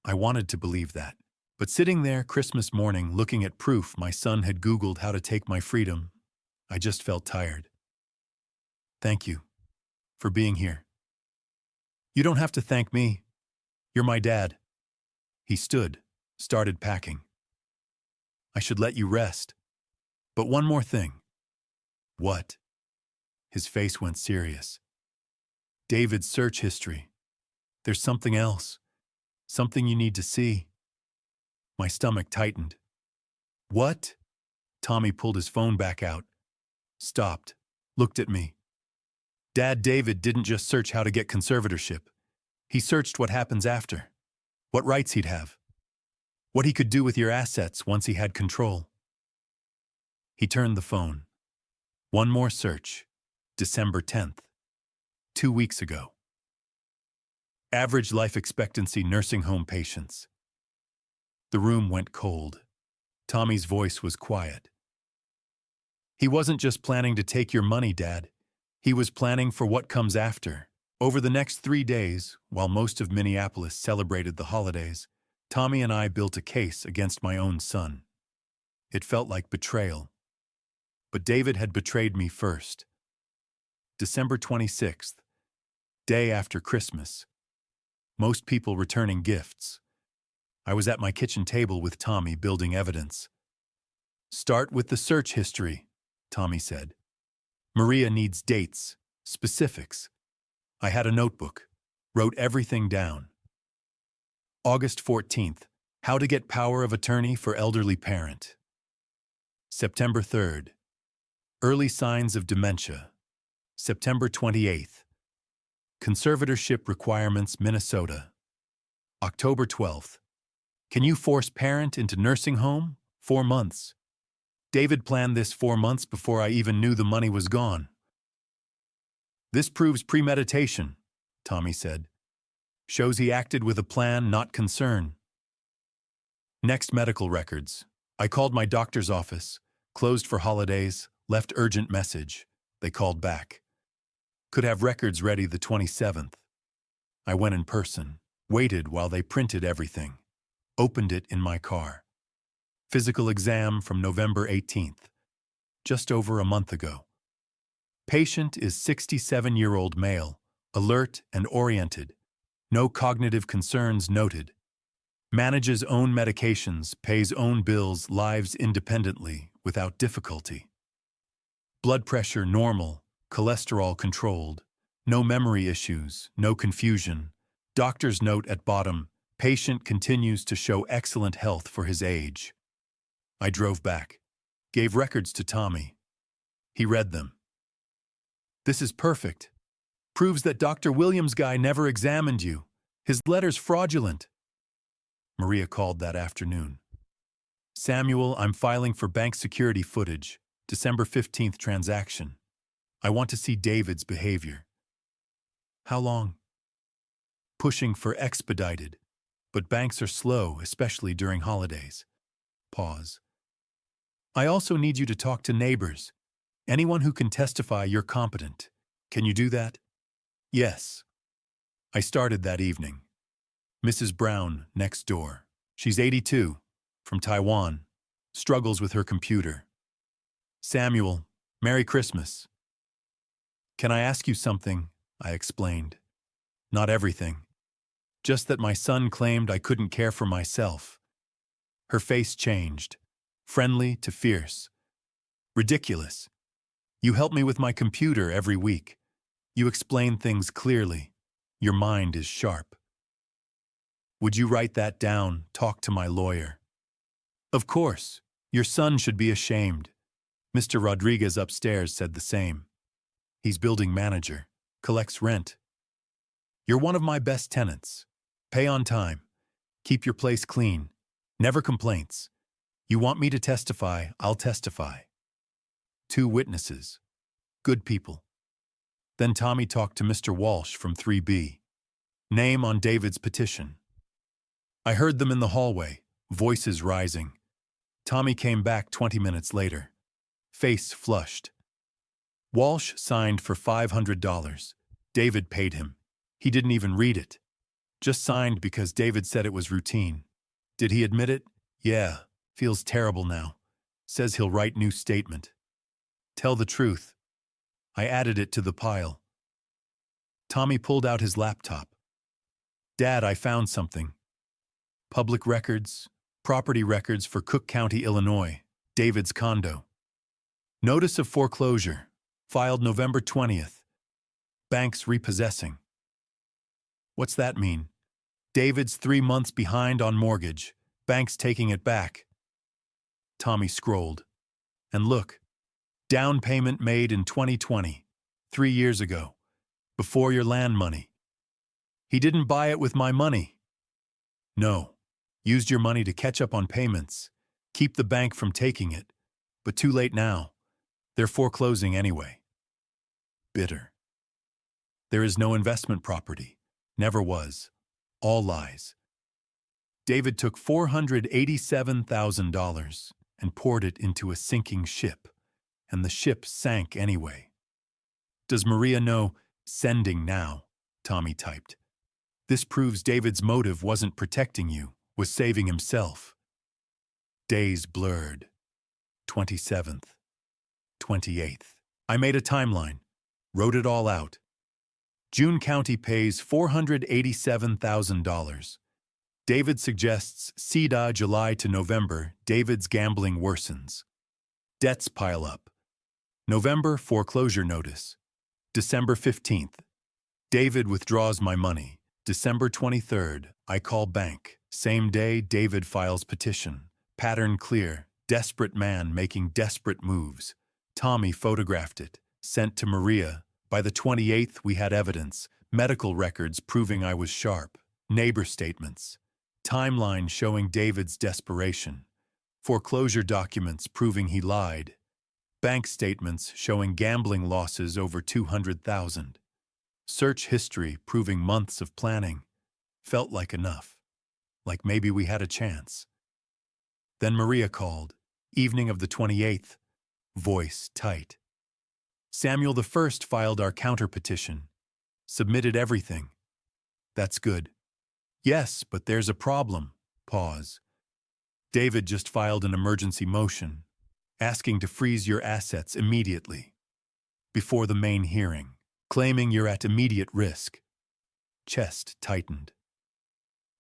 I wanted to believe that. But sitting there Christmas morning looking at proof my son had Googled how to take my freedom, I just felt tired. Thank you for being here. You don't have to thank me. You're my dad. He stood, started packing. I should let you rest. But one more thing. What? His face went serious. David's search history. There's something else. Something you need to see. My stomach tightened. What? Tommy pulled his phone back out. Stopped. Looked at me. Dad, David didn't just search how to get conservatorship. He searched what happens after. What rights he'd have. What he could do with your assets once he had control. He turned the phone. One more search. December 10th. 2 weeks ago. Average life expectancy nursing home patients. The room went cold. Tommy's voice was quiet. He wasn't just planning to take your money, Dad. He was planning for what comes after. Over the next 3 days, while most of Minneapolis celebrated the holidays, Tommy and I built a case against my own son. It felt like betrayal. But David had betrayed me first. December 26th, day after Christmas. Most people returning gifts. I was at my kitchen table with Tommy building evidence. Start with the search history, Tommy said. Maria needs dates, specifics. I had a notebook, wrote everything down. August 14th, how to get power of attorney for elderly parent. September 3rd, early signs of dementia. September 28th, conservatorship requirements, Minnesota. October 12th, can you force parent into nursing home? 4 months. David planned this 4 months before I even knew the money was gone. This proves premeditation, Tommy said. Shows he acted with a plan, not concern. Next, medical records. I called my doctor's office, closed for holidays, left urgent message. They called back. Could have records ready the 27th. I went in person, waited while they printed everything. Opened it in my car. Physical exam from November 18th, just over a month ago. Patient is 67-year-old male, alert and oriented. No cognitive concerns noted. Manages own medications, pays own bills, lives independently, without difficulty. Blood pressure normal, cholesterol controlled. No memory issues, no confusion. Doctor's note at bottom, patient continues to show excellent health for his age. I drove back. Gave records to Tommy. He read them. This is perfect. Proves that Dr. Williams' guy never examined you. His letter's fraudulent. Maria called that afternoon. Samuel, I'm filing for bank security footage. December 15th transaction. I want to see David's behavior. How long? Pushing for expedited. But banks are slow, especially during holidays. Pause. I also need you to talk to neighbors. Anyone who can testify you're competent. Can you do that? Yes. I started that evening. Mrs. Brown, next door. She's 82, from Taiwan. Struggles with her computer. Samuel, Merry Christmas. Can I ask you something? I explained. Not everything. Just that my son claimed I couldn't care for myself. Her face changed. Friendly to fierce. Ridiculous. You help me with my computer every week. You explain things clearly. Your mind is sharp. Would you write that down? Talk to my lawyer. Of course. Your son should be ashamed. Mr. Rodriguez upstairs said the same. He's building manager, collects rent. You're one of my best tenants. Pay on time. Keep your place clean. Never complaints. You want me to testify, I'll testify. 2 witnesses. Good people. Then Tommy talked to Mr. Walsh from 3B. Name on David's petition. I heard them in the hallway, voices rising. Tommy came back 20 minutes later. Face flushed. Walsh signed for $500. David paid him. He didn't even read it. Just signed because David said it was routine. Did he admit it? Yeah. Feels terrible now. Says he'll write new statement. Tell the truth. I added it to the pile. Tommy pulled out his laptop. Dad, I found something. Public records, property records for Cook County, Illinois, David's condo. Notice of foreclosure, filed November 20th. Banks repossessing. What's that mean? David's 3 months behind on mortgage, banks taking it back. Tommy scrolled. And look, down payment made in 2020, 3 years ago, before your land money. He didn't buy it with my money. No. Used your money to catch up on payments, keep the bank from taking it, but too late now. They're foreclosing anyway. Bitter. There is no investment property. Never was. All lies. David took $487,000 and poured it into a sinking ship, and the ship sank anyway. Does Maria know? Sending now, Tommy typed. This proves David's motive wasn't protecting you. Was saving himself. Days blurred. 27th. 28th. I made a timeline. Wrote it all out. June County pays $487,000. David suggests CEDA July to November. David's gambling worsens. Debts pile up. November foreclosure notice. December 15th. David withdraws my money. December 23rd. I call bank. Same day, David files petition. Pattern clear. Desperate man making desperate moves. Tommy photographed it. Sent to Maria. By the 28th, we had evidence. Medical records proving I was sharp. Neighbor statements. Timeline showing David's desperation. Foreclosure documents proving he lied. Bank statements showing gambling losses over $200,000. Search history proving months of planning. Felt like enough. Like maybe we had a chance. Then Maria called. Evening of the 28th. Voice tight. Samuel I filed our counter-petition. Submitted everything. That's good. Yes, but there's a problem. Pause. David just filed an emergency motion, asking to freeze your assets immediately. Before the main hearing, claiming you're at immediate risk. Chest tightened.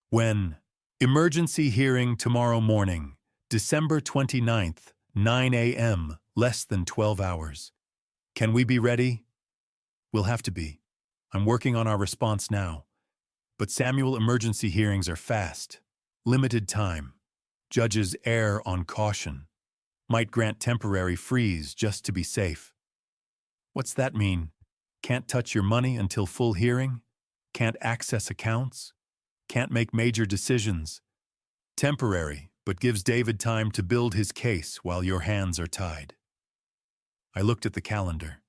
When? Emergency hearing tomorrow morning, December 29th, 9 a.m., less than 12 hours. Can we be ready? We'll have to be. I'm working on our response now. But Samuel, emergency hearings are fast. Limited time. Judges err on caution. Might grant temporary freeze just to be safe. What's that mean? Can't touch your money until full hearing? Can't access accounts? Can't make major decisions. Temporary, but gives David time to build his case while your hands are tied. I looked at the calendar.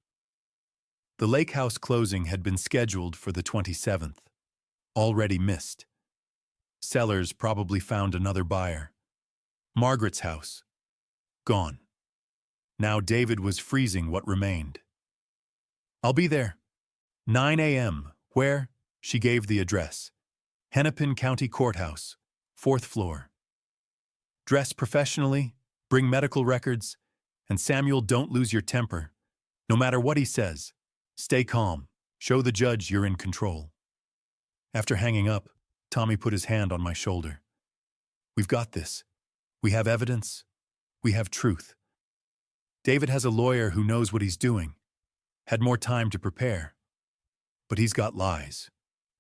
The lake house closing had been scheduled for the 27th. Already missed. Sellers probably found another buyer. Margaret's house. Gone. Now David was freezing what remained. I'll be there. 9 a.m. Where? She gave the address. Hennepin County Courthouse, 4th floor. Dress professionally, bring medical records, and Samuel, don't lose your temper. No matter what he says, stay calm. Show the judge you're in control. After hanging up, Tommy put his hand on my shoulder. We've got this. We have evidence. We have truth. David has a lawyer who knows what he's doing. Had more time to prepare. But he's got lies.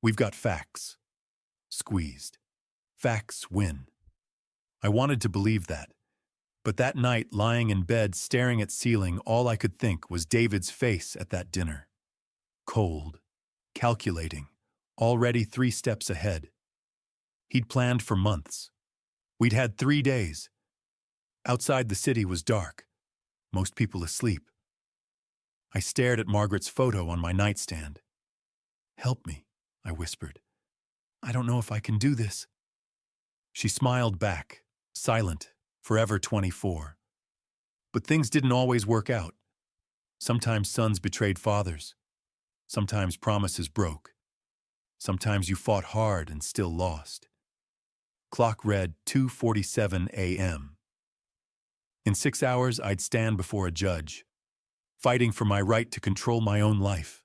We've got facts. Squeezed. Facts win. I wanted to believe that. But that night, lying in bed, staring at ceiling, all I could think was David's face at that dinner. Cold, calculating, already 3 steps ahead. He'd planned for months. We'd had 3 days. Outside the city was dark, most people asleep. I stared at Margaret's photo on my nightstand. "Help me," I whispered. "I don't know if I can do this." She smiled back, silent, forever 24. But things didn't always work out. Sometimes sons betrayed fathers. Sometimes promises broke. Sometimes you fought hard and still lost. Clock read 2:47 a.m. In 6 hours, I'd stand before a judge, fighting for my right to control my own life,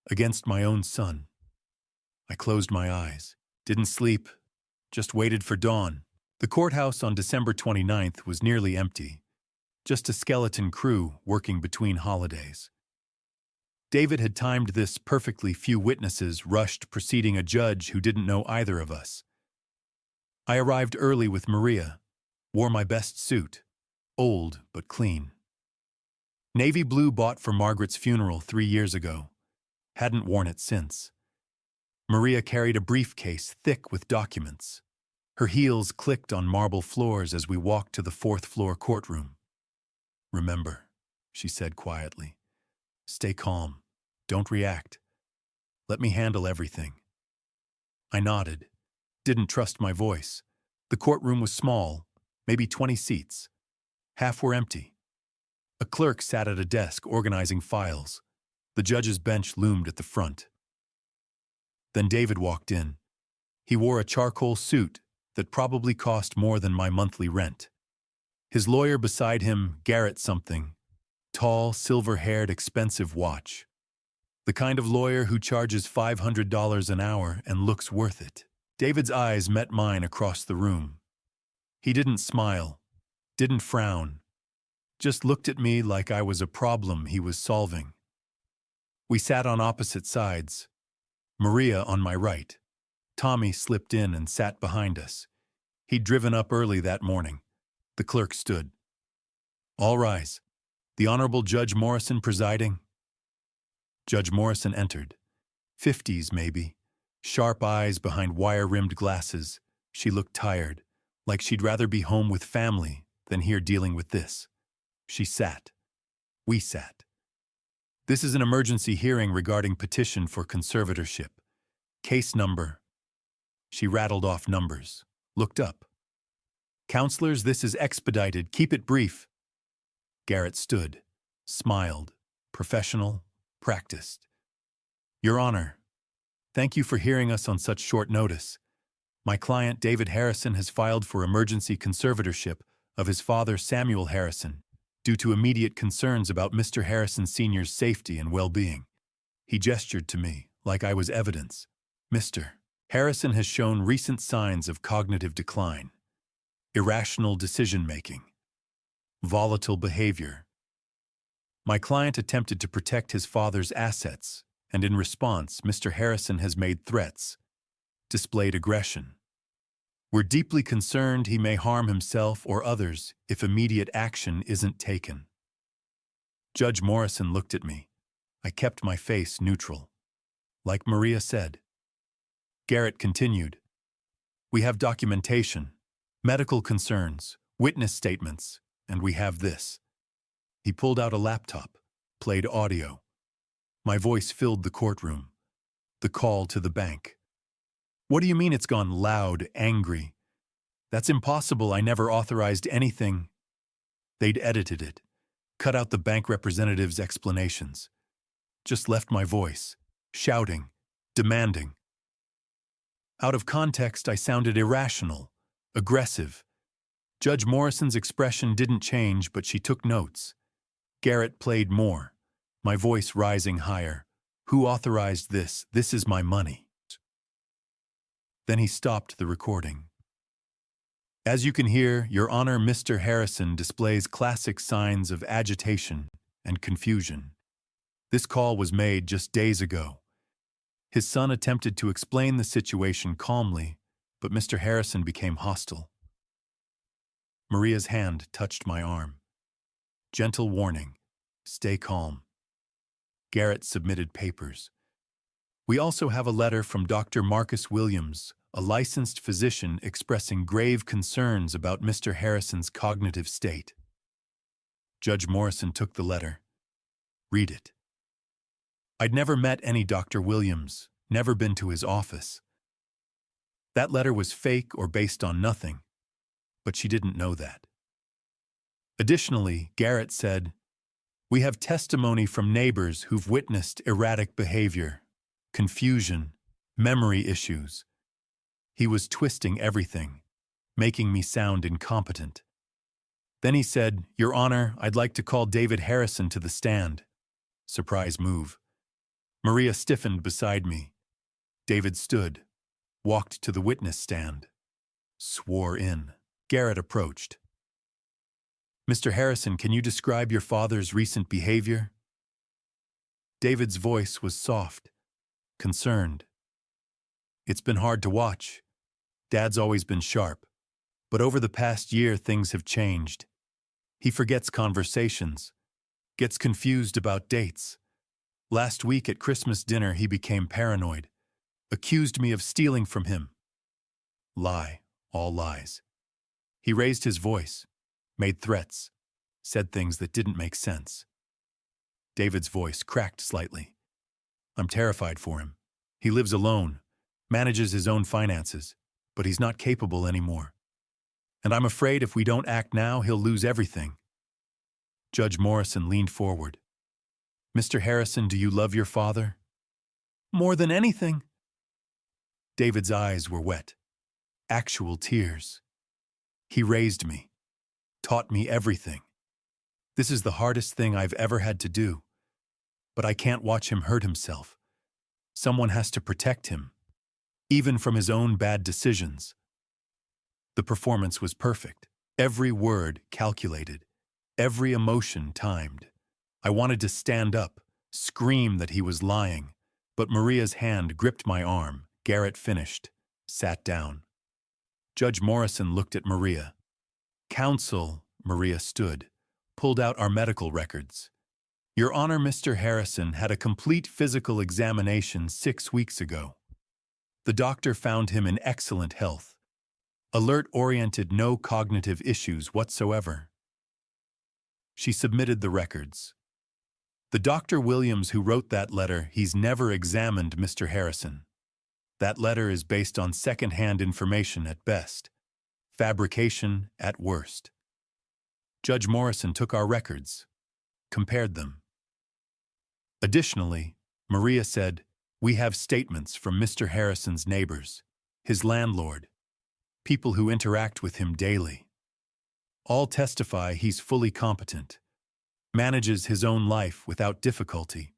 against my own son. I closed my eyes, didn't sleep, just waited for dawn. The courthouse on December 29th was nearly empty, just a skeleton crew working between holidays. David had timed this perfectly. Few witnesses rushed preceding a judge who didn't know either of us. I arrived early with Maria, wore my best suit, old but clean. Navy blue, bought for Margaret's funeral 3 years ago. Hadn't worn it since. Maria carried a briefcase thick with documents. Her heels clicked on marble floors as we walked to the 4th-floor courtroom. "Remember," she said quietly. "Stay calm. Don't react. Let me handle everything." I nodded. Didn't trust my voice. The courtroom was small, maybe 20 seats. Half were empty. A clerk sat at a desk organizing files. The judge's bench loomed at the front. Then David walked in. He wore a charcoal suit that probably cost more than my monthly rent. His lawyer beside him, Garrett something, tall, silver-haired, expensive watch. The kind of lawyer who charges $500 an hour and looks worth it. David's eyes met mine across the room. He didn't smile, didn't frown, just looked at me like I was a problem he was solving. We sat on opposite sides, Maria on my right. Tommy slipped in and sat behind us. He'd driven up early that morning. The clerk stood. "All rise. The Honorable Judge Morrison presiding." Judge Morrison entered. 50s maybe. Sharp eyes behind wire-rimmed glasses. She looked tired, like she'd rather be home with family than here dealing with this. She sat. We sat. "This is an emergency hearing regarding petition for conservatorship. Case number." She rattled off numbers. Looked up. "Counselors, this is expedited. Keep it brief." Garrett stood, smiled, professional, practiced. "Your Honor, thank you for hearing us on such short notice. My client, David Harrison, has filed for emergency conservatorship of his father, Samuel Harrison, due to immediate concerns about Mr. Harrison Sr.'s safety and well-being." He gestured to me, like I was evidence. "Mr. Harrison has shown recent signs of cognitive decline, irrational decision-making, volatile behavior. My client attempted to protect his father's assets, and in response, Mr. Harrison has made threats, displayed aggression. We're deeply concerned he may harm himself or others if immediate action isn't taken." Judge Morrison looked at me. I kept my face neutral. Like Maria said. Garrett continued. "We have documentation, medical concerns, witness statements, and we have this." He pulled out a laptop, played audio. My voice filled the courtroom. The call to the bank. "What do you mean it's gone loud, angry? That's impossible. I never authorized anything." They'd edited it, cut out the bank representative's explanations. Just left my voice, shouting, demanding. Out of context, I sounded irrational, aggressive. Judge Morrison's expression didn't change, but she took notes. Garrett played more, my voice rising higher. "Who authorized this? This is my money." Then he stopped the recording. "As you can hear, Your Honor, Mr. Harrison displays classic signs of agitation and confusion. This call was made just days ago. His son attempted to explain the situation calmly, but Mr. Harrison became hostile. Maria's hand touched my arm. Gentle warning, stay calm. Garrett submitted papers. We also have a letter from Dr. Marcus Williams, a licensed physician expressing grave concerns about Mr. Harrison's cognitive state. Judge Morrison took the letter. Read it. I'd never met any Dr. Williams, never been to his office. That letter was fake or based on nothing, but she didn't know that. Additionally, Garrett said, we have testimony from neighbors who've witnessed erratic behavior, confusion, memory issues. He was twisting everything, making me sound incompetent. Then he said, Your Honor, I'd like to call David Harrison to the stand. Surprise move. Maria stiffened beside me. David stood, walked to the witness stand, swore in. Garrett approached. Mr. Harrison, can you describe your father's recent behavior? David's voice was soft, concerned. It's been hard to watch. Dad's always been sharp, but over the past year things have changed. He forgets conversations, gets confused about dates. Last week at Christmas dinner he became paranoid, accused me of stealing from him. Lie, all lies. He raised his voice, made threats, said things that didn't make sense. David's voice cracked slightly. I'm terrified for him. He lives alone, manages his own finances, but he's not capable anymore. And I'm afraid if we don't act now, he'll lose everything. Judge Morrison leaned forward. Mr. Harrison, do you love your father? More than anything. David's eyes were wet. Actual tears. He raised me, taught me everything. This is the hardest thing I've ever had to do. But I can't watch him hurt himself. Someone has to protect him, even from his own bad decisions. The performance was perfect. Every word calculated, every emotion timed. I wanted to stand up, scream that he was lying, but Maria's hand gripped my arm. Garrett finished, sat down. Judge Morrison looked at Maria. Counsel, Maria stood, pulled out our medical records. Your Honor, Mr. Harrison had a complete physical examination 6 weeks ago. The doctor found him in excellent health. Alert-oriented, no cognitive issues whatsoever. She submitted the records. The Dr. Williams who wrote that letter, he's never examined Mr. Harrison. That letter is based on second-hand information at best, fabrication at worst. Judge Morrison took our records, compared them. Additionally, Maria said, we have statements from Mr. Harrison's neighbors, his landlord, people who interact with him daily. All testify he's fully competent, manages his own life without difficulty.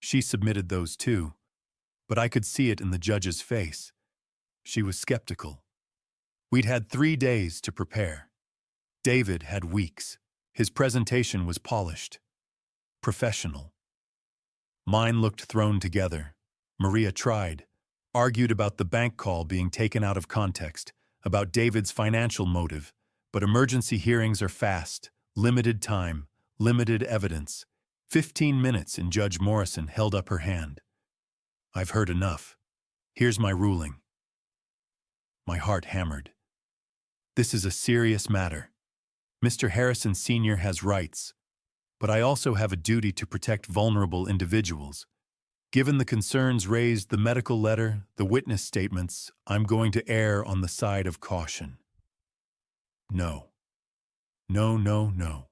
She submitted those too, but I could see it in the judge's face. She was skeptical. We'd had 3 days to prepare. David had weeks. His presentation was polished, professional. Mine looked thrown together. Maria tried, argued about the bank call being taken out of context, about David's financial motive, but emergency hearings are fast, limited time, limited evidence. 15 minutes and Judge Morrison held up her hand. I've heard enough. Here's my ruling. My heart hammered. This is a serious matter. Mr. Harrison Sr. has rights, but I also have a duty to protect vulnerable individuals. Given the concerns raised, the medical letter, the witness statements, I'm going to err on the side of caution. No. No, no, no.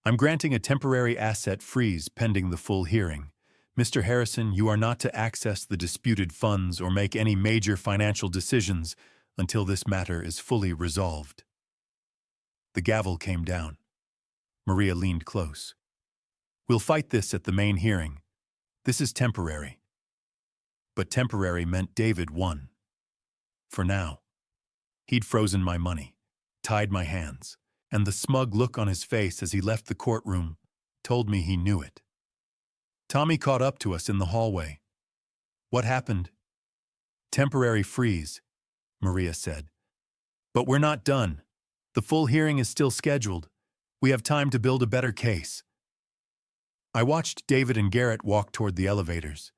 I'm granting a temporary asset freeze pending the full hearing. Mr. Harrison, you are not to access the disputed funds or make any major financial decisions until this matter is fully resolved. The gavel came down. Maria leaned close. We'll fight this at the main hearing. This is temporary. But temporary meant David won. For now. He'd frozen my money, tied my hands, and the smug look on his face as he left the courtroom told me he knew it. Tommy caught up to us in the hallway. What happened? Temporary freeze, Maria said. But we're not done. The full hearing is still scheduled. We have time to build a better case. I watched David and Garrett walk toward the elevators.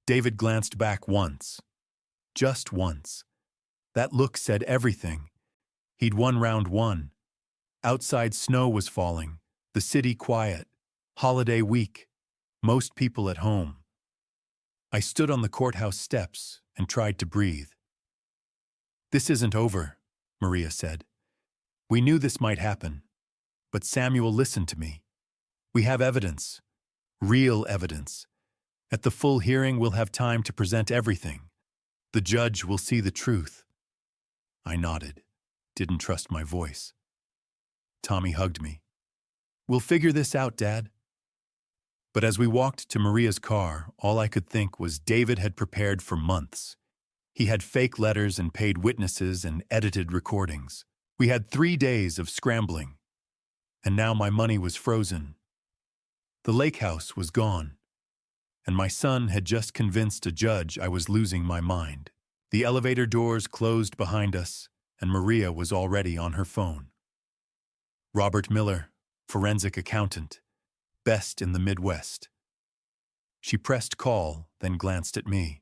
David glanced back once. Just once. That look said everything. He'd won round one. Outside snow was falling, the city quiet, holiday week, most people at home. I stood on the courthouse steps and tried to breathe. This isn't over, Maria said. We knew this might happen, but Samuel listened to me. We have evidence, real evidence. At the full hearing, we'll have time to present everything. The judge will see the truth. I nodded, didn't trust my voice. Tommy hugged me. We'll figure this out, Dad. But as we walked to Maria's car, all I could think was David had prepared for months. He had fake letters and paid witnesses and edited recordings. We had 3 days of scrambling. And now my money was frozen. The lake house was gone. And my son had just convinced a judge I was losing my mind. The elevator doors closed behind us, and Maria was already on her phone. Robert Miller, forensic accountant, best in the Midwest. She pressed call, then glanced at me.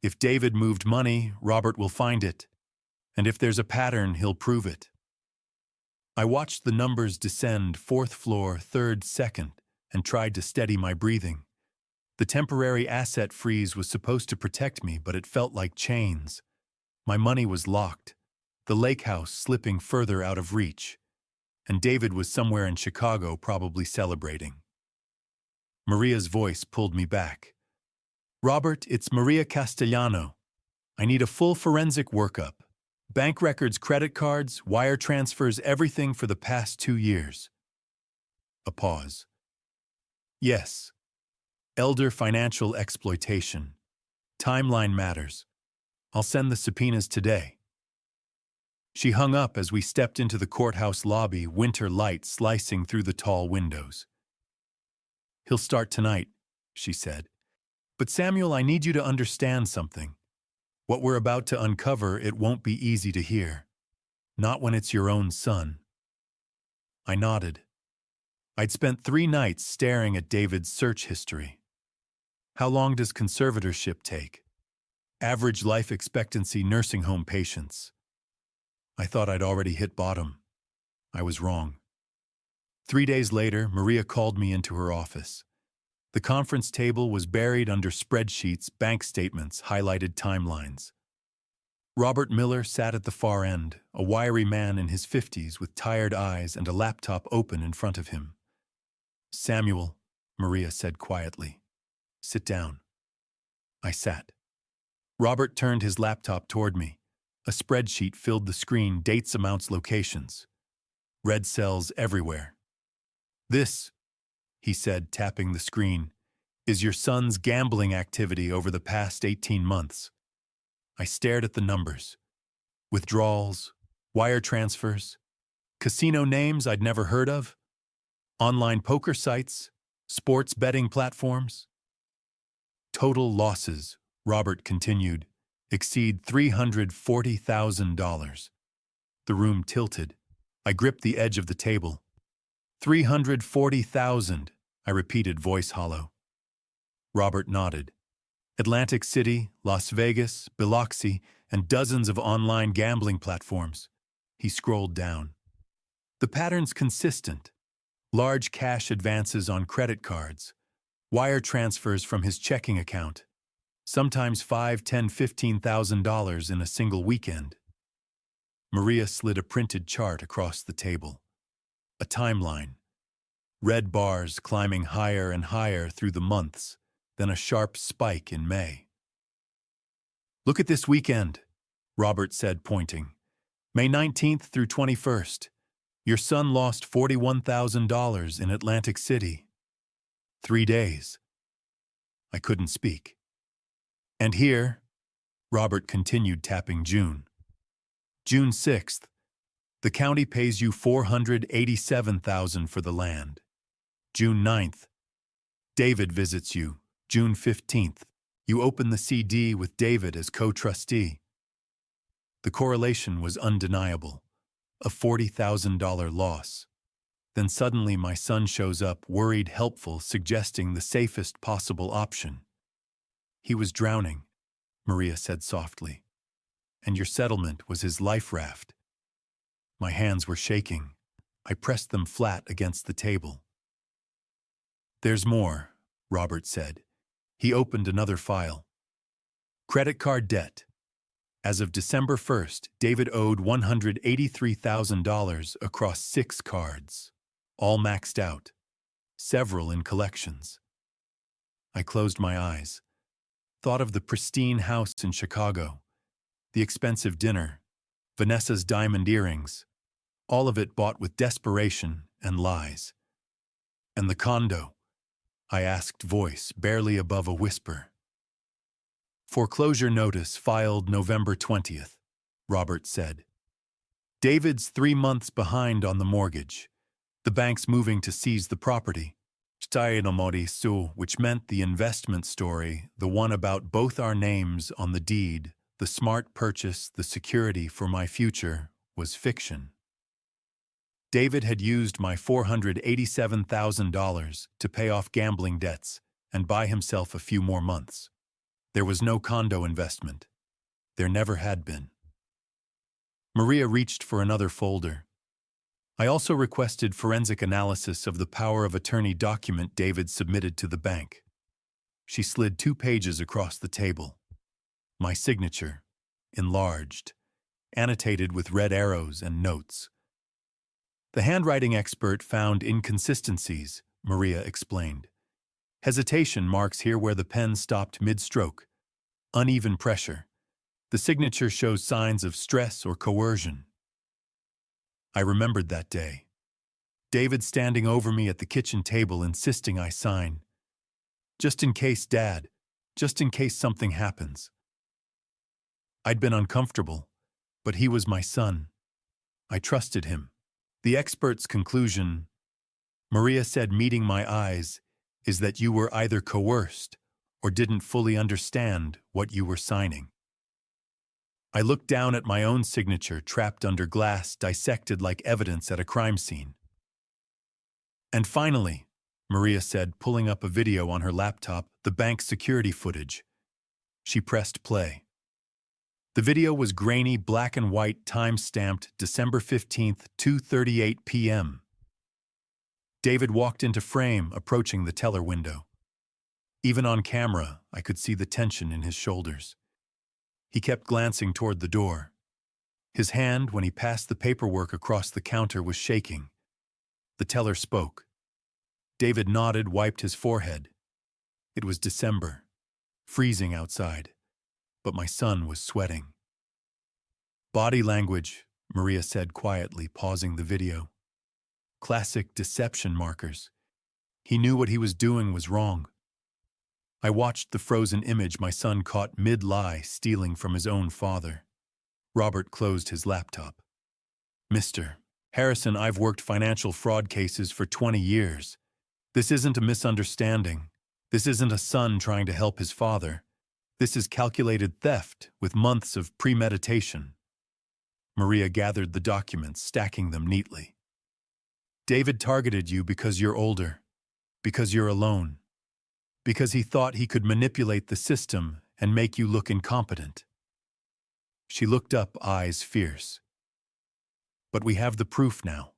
If David moved money, Robert will find it. And if there's a pattern, he'll prove it. I watched the numbers descend 4th floor, 3rd, 2nd, and tried to steady my breathing. The temporary asset freeze was supposed to protect me, but it felt like chains. My money was locked, the lake house slipping further out of reach, and David was somewhere in Chicago probably celebrating. Maria's voice pulled me back. Robert, it's Maria Castellano. I need a full forensic workup. Bank records, credit cards, wire transfers, everything for the past 2 years. A pause. Yes. Elder financial exploitation. Timeline matters. I'll send the subpoenas today. She hung up as we stepped into the courthouse lobby, winter light slicing through the tall windows. He'll start tonight, she said. But Samuel, I need you to understand something. What we're about to uncover, it won't be easy to hear. Not when it's your own son. I nodded. I'd spent 3 nights staring at David's search history. How long does conservatorship take? Average life expectancy nursing home patients. I thought I'd already hit bottom. I was wrong. 3 days later, Maria called me into her office. The conference table was buried under spreadsheets, bank statements, highlighted timelines. Robert Miller sat at the far end, a wiry man in his 50s with tired eyes and a laptop open in front of him. Samuel, Maria said quietly. Sit down. I sat. Robert turned his laptop toward me. A spreadsheet filled the screen, dates, amounts, locations. Red cells everywhere. This, he said, tapping the screen, is your son's gambling activity over the past 18 months. I stared at the numbers. Withdrawals, wire transfers, casino names I'd never heard of, online poker sites, sports betting platforms. Total losses, Robert continued, exceed $340,000. The room tilted. I gripped the edge of the table. 340,000, I repeated, voice hollow. Robert nodded. Atlantic City, Las Vegas, Biloxi, and dozens of online gambling platforms. He scrolled down. The pattern's consistent. Large cash advances on credit cards, wire transfers from his checking account, sometimes $5,000, $10,000, $15,000 in a single weekend. Maria slid a printed chart across the table. A timeline. Red bars climbing higher and higher through the months, then a sharp spike in May. Look at this weekend, Robert said, pointing. May 19th through 21st. Your son lost $41,000 in Atlantic City. 3 days. I couldn't speak. And here, Robert continued, tapping June. June 6th. The county pays you $487,000 for the land. June 9th. David visits you, June 15th. You open the CD with David as co-trustee. The correlation was undeniable, a $40,000 loss. Then suddenly my son shows up, worried, helpful, suggesting the safest possible option. He was drowning, Maria said softly, and your settlement was his life raft. My hands were shaking. I pressed them flat against the table. There's more, Robert said. He opened another file. Credit card debt. As of December 1st, David owed $183,000 across 6 cards, all maxed out, several in collections. I closed my eyes, thought of the pristine house in Chicago, the expensive dinner, Vanessa's diamond earrings, all of it bought with desperation and lies. And the condo, I asked, voice barely above a whisper. Foreclosure notice filed November 20th, Robert said. David's 3 months behind on the mortgage. The bank's moving to seize the property. Which meant the investment story, the one about both our names on the deed, the smart purchase, the security for my future, was fiction. David had used my $487,000 to pay off gambling debts and buy himself a few more months. There was no condo investment. There never had been. Maria reached for another folder. I also requested forensic analysis of the power of attorney document David submitted to the bank. She slid 2 pages across the table. My signature, enlarged, annotated with red arrows and notes. The handwriting expert found inconsistencies, Maria explained. Hesitation marks here where the pen stopped mid-stroke. Uneven pressure. The signature shows signs of stress or coercion. I remembered that day. David standing over me at the kitchen table insisting I sign. Just in case, Dad. Just in case something happens. I'd been uncomfortable, but he was my son. I trusted him. The expert's conclusion, Maria said, meeting my eyes, is that you were either coerced or didn't fully understand what you were signing. I looked down at my own signature, trapped under glass, dissected like evidence at a crime scene. And finally, Maria said, pulling up a video on her laptop, the bank's security footage. She pressed play. The video was grainy, black and white, time-stamped December 15th, 2:38 p.m. David walked into frame, approaching the teller window. Even on camera, I could see the tension in his shoulders. He kept glancing toward the door. His hand, when he passed the paperwork across the counter, was shaking. The teller spoke. David nodded, wiped his forehead. It was December, freezing outside, but my son was sweating. Body language, Maria said quietly, pausing the video. Classic deception markers. He knew what he was doing was wrong. I watched the frozen image my son caught mid-lie, stealing from his own father. Robert closed his laptop. Mr. Harrison, I've worked financial fraud cases for 20 years. This isn't a misunderstanding. This isn't a son trying to help his father. This is calculated theft with months of premeditation. Maria gathered the documents, stacking them neatly. David targeted you because you're older, because you're alone, because he thought he could manipulate the system and make you look incompetent. She looked up, eyes fierce. But we have the proof now.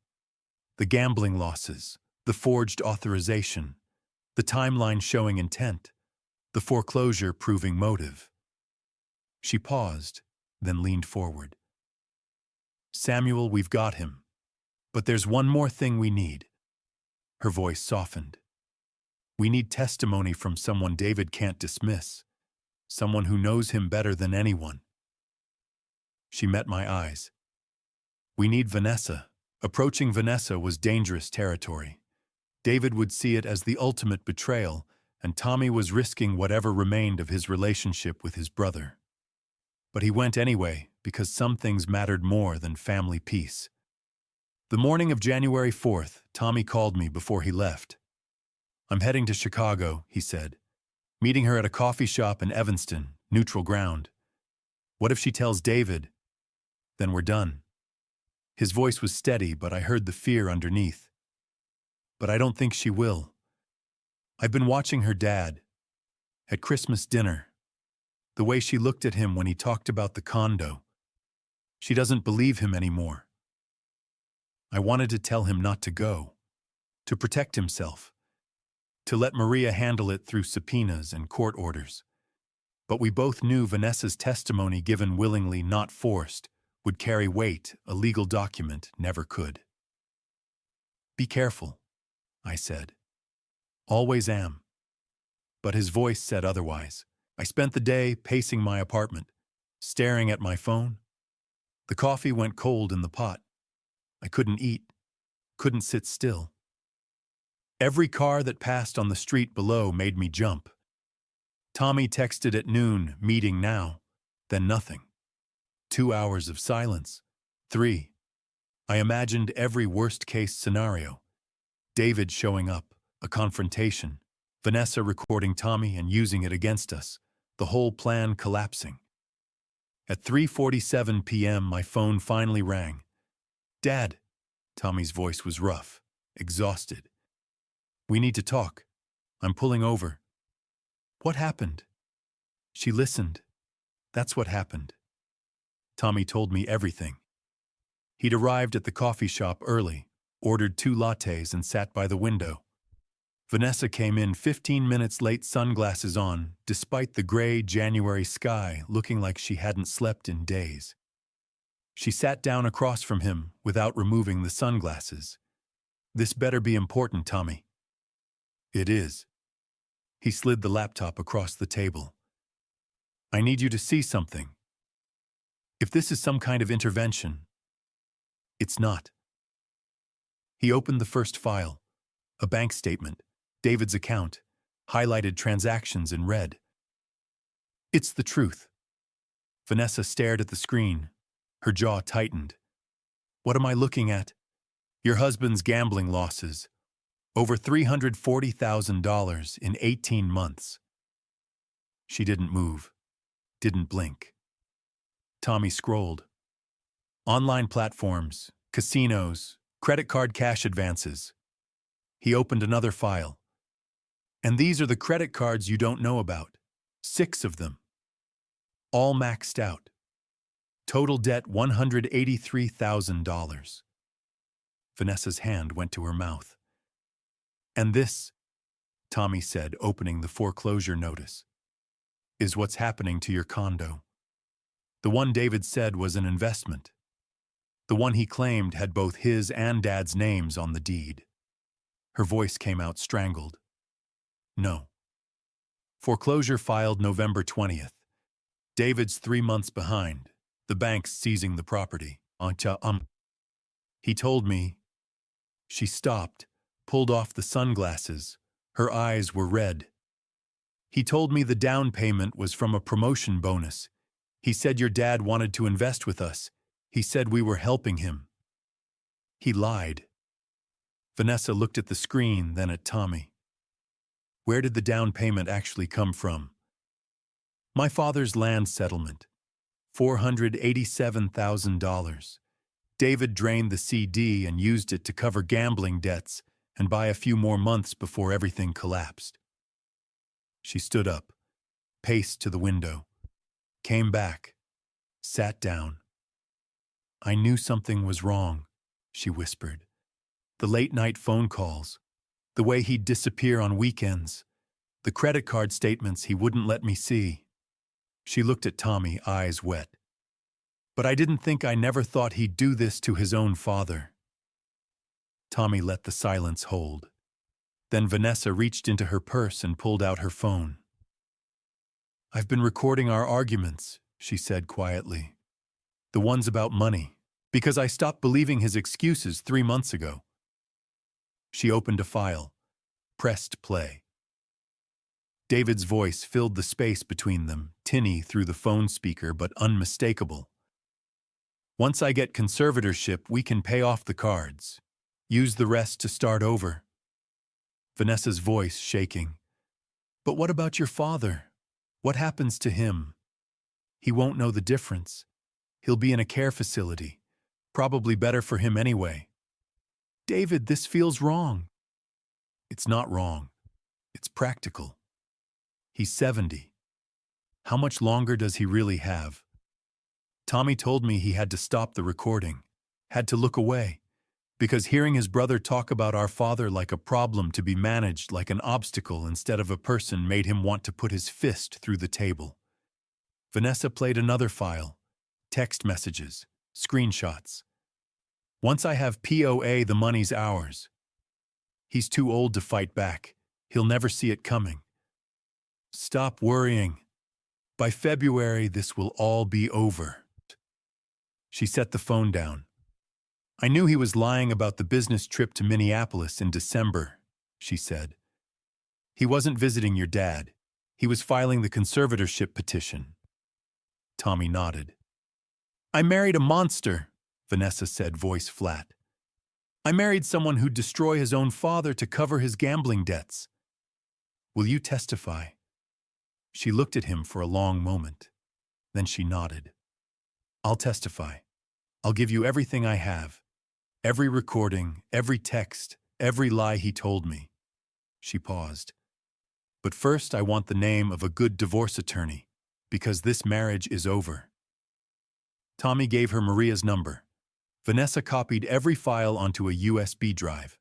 The gambling losses, the forged authorization, the timeline showing intent, the foreclosure proving motive. She paused, then leaned forward. Samuel, we've got him. But there's one more thing we need. Her voice softened. We need testimony from someone David can't dismiss, someone who knows him better than anyone. She met my eyes. We need Vanessa. Approaching Vanessa was dangerous territory. David would see it as the ultimate betrayal, and Tommy was risking whatever remained of his relationship with his brother. But he went anyway, because some things mattered more than family peace. The morning of January 4th, Tommy called me before he left. I'm heading to Chicago, he said. Meeting her at a coffee shop in Evanston, neutral ground. What if she tells David? Then we're done. His voice was steady, but I heard the fear underneath. But I don't think she will. I've been watching her dad. At Christmas dinner. The way she looked at him when he talked about the condo. She doesn't believe him anymore. I wanted to tell him not to go. To protect himself. To let Maria handle it through subpoenas and court orders. But we both knew Vanessa's testimony, given willingly, not forced, would carry weight a legal document never could. Be careful, I said. Always am. But his voice said otherwise. I spent the day pacing my apartment, staring at my phone. The coffee went cold in the pot. I couldn't eat, couldn't sit still. Every car that passed on the street below made me jump. Tommy texted at noon, meeting now, then nothing. 2 hours of silence. 3. I imagined every worst-case scenario. David showing up, a confrontation, Vanessa recording Tommy and using it against us, the whole plan collapsing. At 3:47 p.m., my phone finally rang. Dad. Tommy's voice was rough, exhausted. We need to talk. I'm pulling over. What happened? She listened. That's what happened. Tommy told me everything. He'd arrived at the coffee shop early, ordered 2 lattes and sat by the window. Vanessa came in 15 minutes late, sunglasses on, despite the gray January sky looking like she hadn't slept in days. She sat down across from him without removing the sunglasses. This better be important, Tommy. It is. He slid the laptop across the table. I need you to see something. If this is some kind of intervention, it's not. He opened the first file, a bank statement, David's account, highlighted transactions in red. It's the truth. Vanessa stared at the screen, her jaw tightened. What am I looking at? Your husband's gambling losses. Over $340,000 in 18 months. She didn't move, didn't blink. Tommy scrolled. Online platforms, casinos, credit card cash advances. He opened another file. And these are the credit cards you don't know about. 6 of them. All maxed out. Total debt $183,000. Vanessa's hand went to her mouth. And this, Tommy said, opening the foreclosure notice, is what's happening to your condo. The one David said was an investment. The one he claimed had both his and Dad's names on the deed. Her voice came out strangled. No. Foreclosure filed November 20th. David's 3 months behind. The bank's seizing the property. He told me. She stopped, pulled off the sunglasses. Her eyes were red. He told me the down payment was from a promotion bonus. He said your dad wanted to invest with us. He said we were helping him. He lied. Vanessa looked at the screen, then at Tommy. Where did the down payment actually come from? My father's land settlement. $487,000. David drained the CD and used it to cover gambling debts and buy a few more months before everything collapsed. She stood up, paced to the window, came back, sat down. I knew something was wrong, she whispered. The late-night phone calls, the way he'd disappear on weekends, the credit card statements he wouldn't let me see. She looked at Tommy, eyes wet. But I never thought he'd do this to his own father. Tommy let the silence hold. Then Vanessa reached into her purse and pulled out her phone. I've been recording our arguments, she said quietly. The ones about money, because I stopped believing his excuses 3 months ago. She opened a file, pressed play. David's voice filled the space between them, tinny through the phone speaker but unmistakable. Once I get conservatorship, we can pay off the cards. Use the rest to start over. Vanessa's voice shaking. But what about your father? What happens to him? He won't know the difference. He'll be in a care facility. Probably better for him anyway. David, this feels wrong. It's not wrong. It's practical. He's 70. How much longer does he really have? Tommy told me he had to stop the recording, had to look away, because hearing his brother talk about our father like a problem to be managed, like an obstacle instead of a person, made him want to put his fist through the table. Vanessa played another file, text messages, screenshots. Once I have POA, the money's ours. He's too old to fight back. He'll never see it coming. Stop worrying. By February, this will all be over. She set the phone down. I knew he was lying about the business trip to Minneapolis in December, she said. He wasn't visiting your dad. He was filing the conservatorship petition. Tommy nodded. I married a monster, Vanessa said, voice flat. I married someone who'd destroy his own father to cover his gambling debts. Will you testify? She looked at him for a long moment. Then she nodded. I'll testify. I'll give you everything I have. Every recording, every text, every lie he told me. She paused. But first I want the name of a good divorce attorney, because this marriage is over. Tommy gave her Maria's number. Vanessa copied every file onto a USB drive.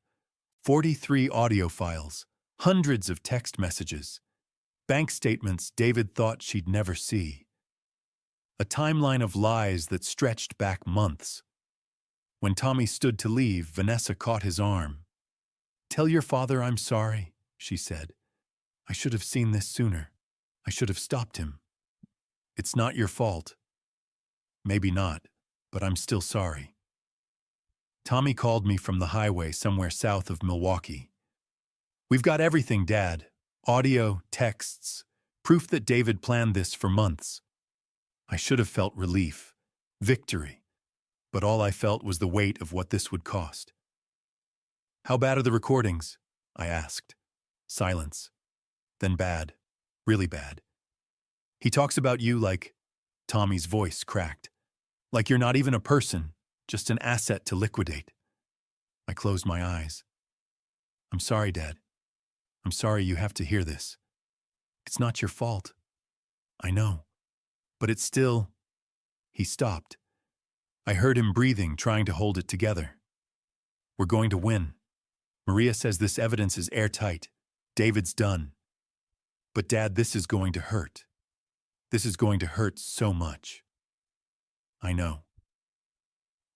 43 audio files, hundreds of text messages, bank statements David thought she'd never see. A timeline of lies that stretched back months. When Tommy stood to leave, Vanessa caught his arm. Tell your father I'm sorry, she said. I should have seen this sooner. I should have stopped him. It's not your fault. Maybe not, but I'm still sorry. Tommy called me from the highway somewhere south of Milwaukee. We've got everything, Dad. Audio, texts, proof that David planned this for months. I should have felt relief, victory, but all I felt was the weight of what this would cost. How bad are the recordings? I asked. Silence. Then bad. Really bad. He talks about you like... Tommy's voice cracked. Like you're not even a person, just an asset to liquidate. I closed my eyes. I'm sorry, Dad. I'm sorry you have to hear this. It's not your fault. I know. But it's still... He stopped. I heard him breathing, trying to hold it together. We're going to win. Maria says this evidence is airtight. David's done. But Dad, this is going to hurt. This is going to hurt so much. I know.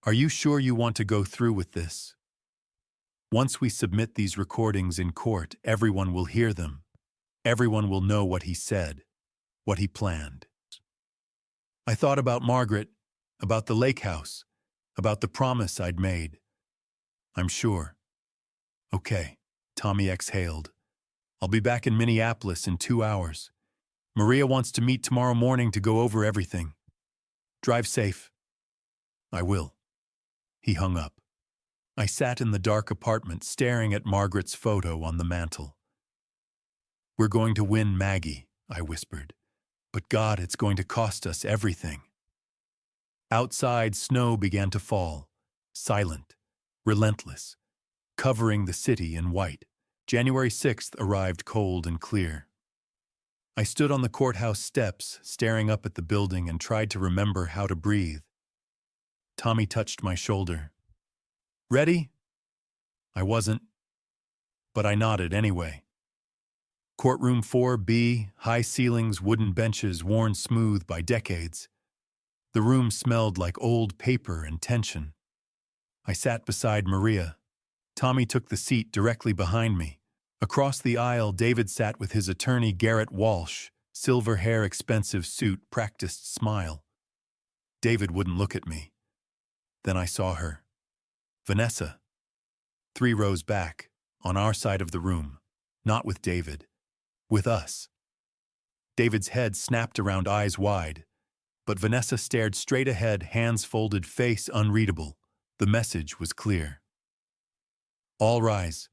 Are you sure you want to go through with this? Once we submit these recordings in court, everyone will hear them. Everyone will know what he said, what he planned. I thought about Margaret, about the lake house, about the promise I'd made. I'm sure. Okay, Tommy exhaled. I'll be back in Minneapolis in 2 hours. Maria wants to meet tomorrow morning to go over everything. Drive safe. I will. He hung up. I sat in the dark apartment staring at Margaret's photo on the mantel. We're going to win, Maggie, I whispered. But God, it's going to cost us everything. Outside, snow began to fall, silent, relentless, covering the city in white. January 6th arrived cold and clear. I stood on the courthouse steps, staring up at the building, and tried to remember how to breathe. Tommy touched my shoulder. Ready? I wasn't, but I nodded anyway. Courtroom 4B, high ceilings, wooden benches worn smooth by decades. The room smelled like old paper and tension. I sat beside Maria. Tommy took the seat directly behind me. Across the aisle, David sat with his attorney, Garrett Walsh, silver hair, expensive suit, practiced smile. David wouldn't look at me. Then I saw her. Vanessa. 3 rows back, on our side of the room, not with David. With us. David's head snapped around, eyes wide, but Vanessa stared straight ahead, hands folded, face unreadable. The message was clear. All rise.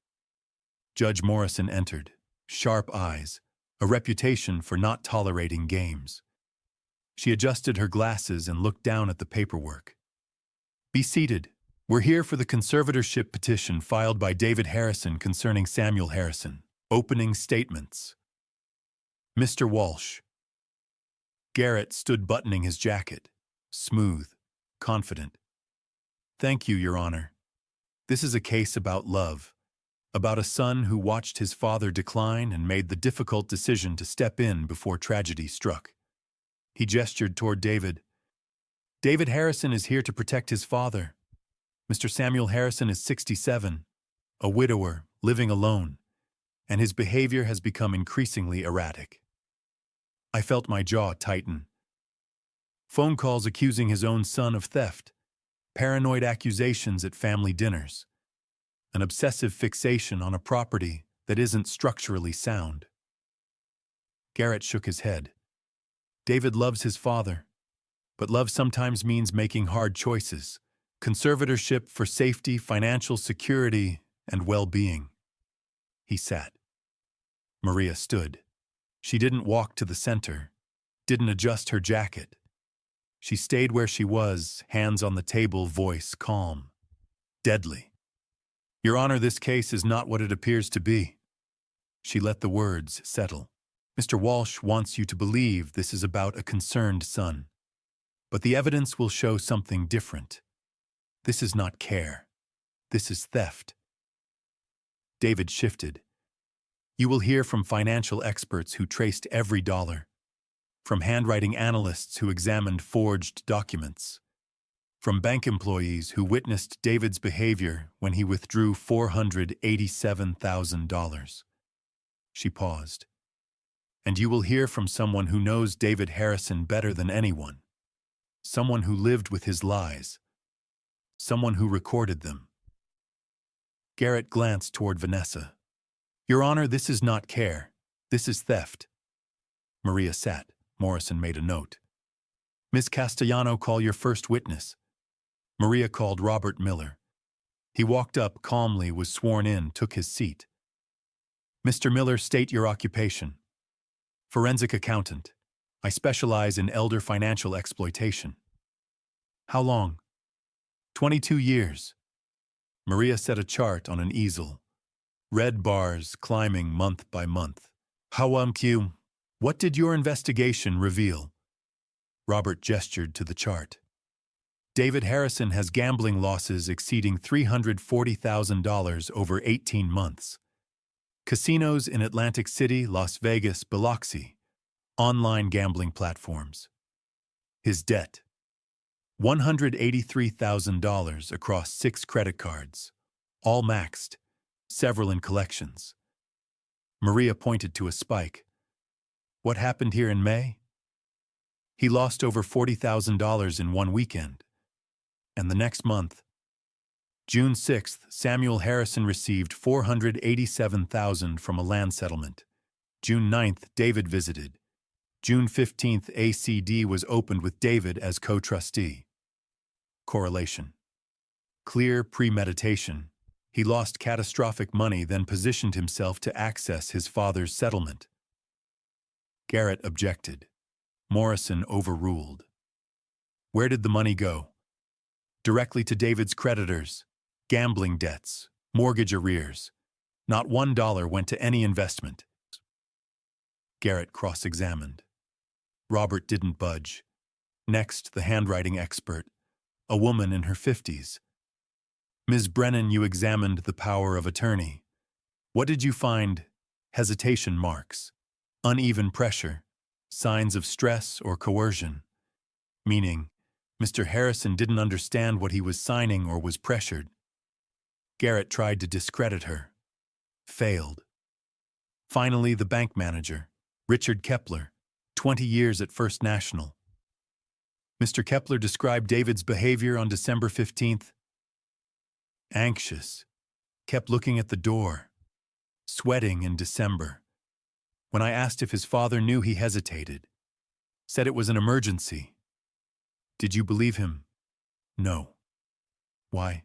Judge Morrison entered, sharp eyes, a reputation for not tolerating games. She adjusted her glasses and looked down at the paperwork. "Be seated. We're here for the conservatorship petition filed by David Harrison concerning Samuel Harrison. Opening statements." Mr. Walsh. Garrett stood buttoning his jacket, smooth, confident. "Thank you, Your Honor. This is a case about love, about a son who watched his father decline and made the difficult decision to step in before tragedy struck." He gestured toward David. "David Harrison is here to protect his father. Mr. Samuel Harrison is 67, a widower, living alone, and his behavior has become increasingly erratic." I felt my jaw tighten. Phone calls accusing his own son of theft, paranoid accusations at family dinners, an obsessive fixation on a property that isn't structurally sound. Garrett shook his head. David loves his father, but love sometimes means making hard choices. Conservatorship for safety, financial security, and well-being. He sat. Maria stood. She didn't walk to the center, didn't adjust her jacket. She stayed where she was, hands on the table, voice calm, deadly. "Your Honor, this case is not what it appears to be." She let the words settle. "Mr. Walsh wants you to believe this is about a concerned son. But the evidence will show something different. This is not care. This is theft." David shifted. "You will hear from financial experts who traced every dollar, from handwriting analysts who examined forged documents, from bank employees who witnessed David's behavior when he withdrew $487,000. She paused. "And you will hear from someone who knows David Harrison better than anyone, someone who lived with his lies, someone who recorded them." Garrett glanced toward Vanessa. "Your Honor, this is not care. This is theft." Maria sat. Morrison made a note. "Ms. Castellano, call your first witness." Maria called Robert Miller. He walked up calmly, was sworn in, took his seat. "Mr. Miller, state your occupation." "Forensic accountant. I specialize in elder financial exploitation." "How long?" 22 years. Maria set a chart on an easel. Red bars climbing month by month. What did your investigation reveal?" Robert gestured to the chart. "David Harrison has gambling losses exceeding $340,000 over 18 months. Casinos in Atlantic City, Las Vegas, Biloxi. Online gambling platforms. His debt. $183,000 across 6 credit cards. All maxed. Several in collections." Maria pointed to a spike. "What happened here in May?" "He lost over $40,000 in one weekend. And the next month, June 6th, Samuel Harrison received $487,000 from a land settlement. June 9th, David visited. June 15th, ACD was opened with David as co-trustee." Correlation. Clear premeditation. He lost catastrophic money, then positioned himself to access his father's settlement. Garrett objected. Morrison overruled. "Where did the money go?" "Directly to David's creditors, gambling debts, mortgage arrears. Not $1 went to any investment." Garrett cross-examined. Robert didn't budge. Next, the handwriting expert, a woman in her 50s. "Ms. Brennan, you examined the power of attorney. What did you find?" Hesitation marks. Uneven pressure. Signs of stress or coercion. Meaning, Mr. Harrison didn't understand what he was signing or was pressured. Garrett tried to discredit her. Failed. Finally, the bank manager, Richard Kepler, 20 years at First National. Mr. Kepler described David's behavior on December 15th. Anxious. Kept looking at the door. Sweating in December. When I asked if his father knew, he hesitated. Said it was an emergency. Did you believe him? No. Why?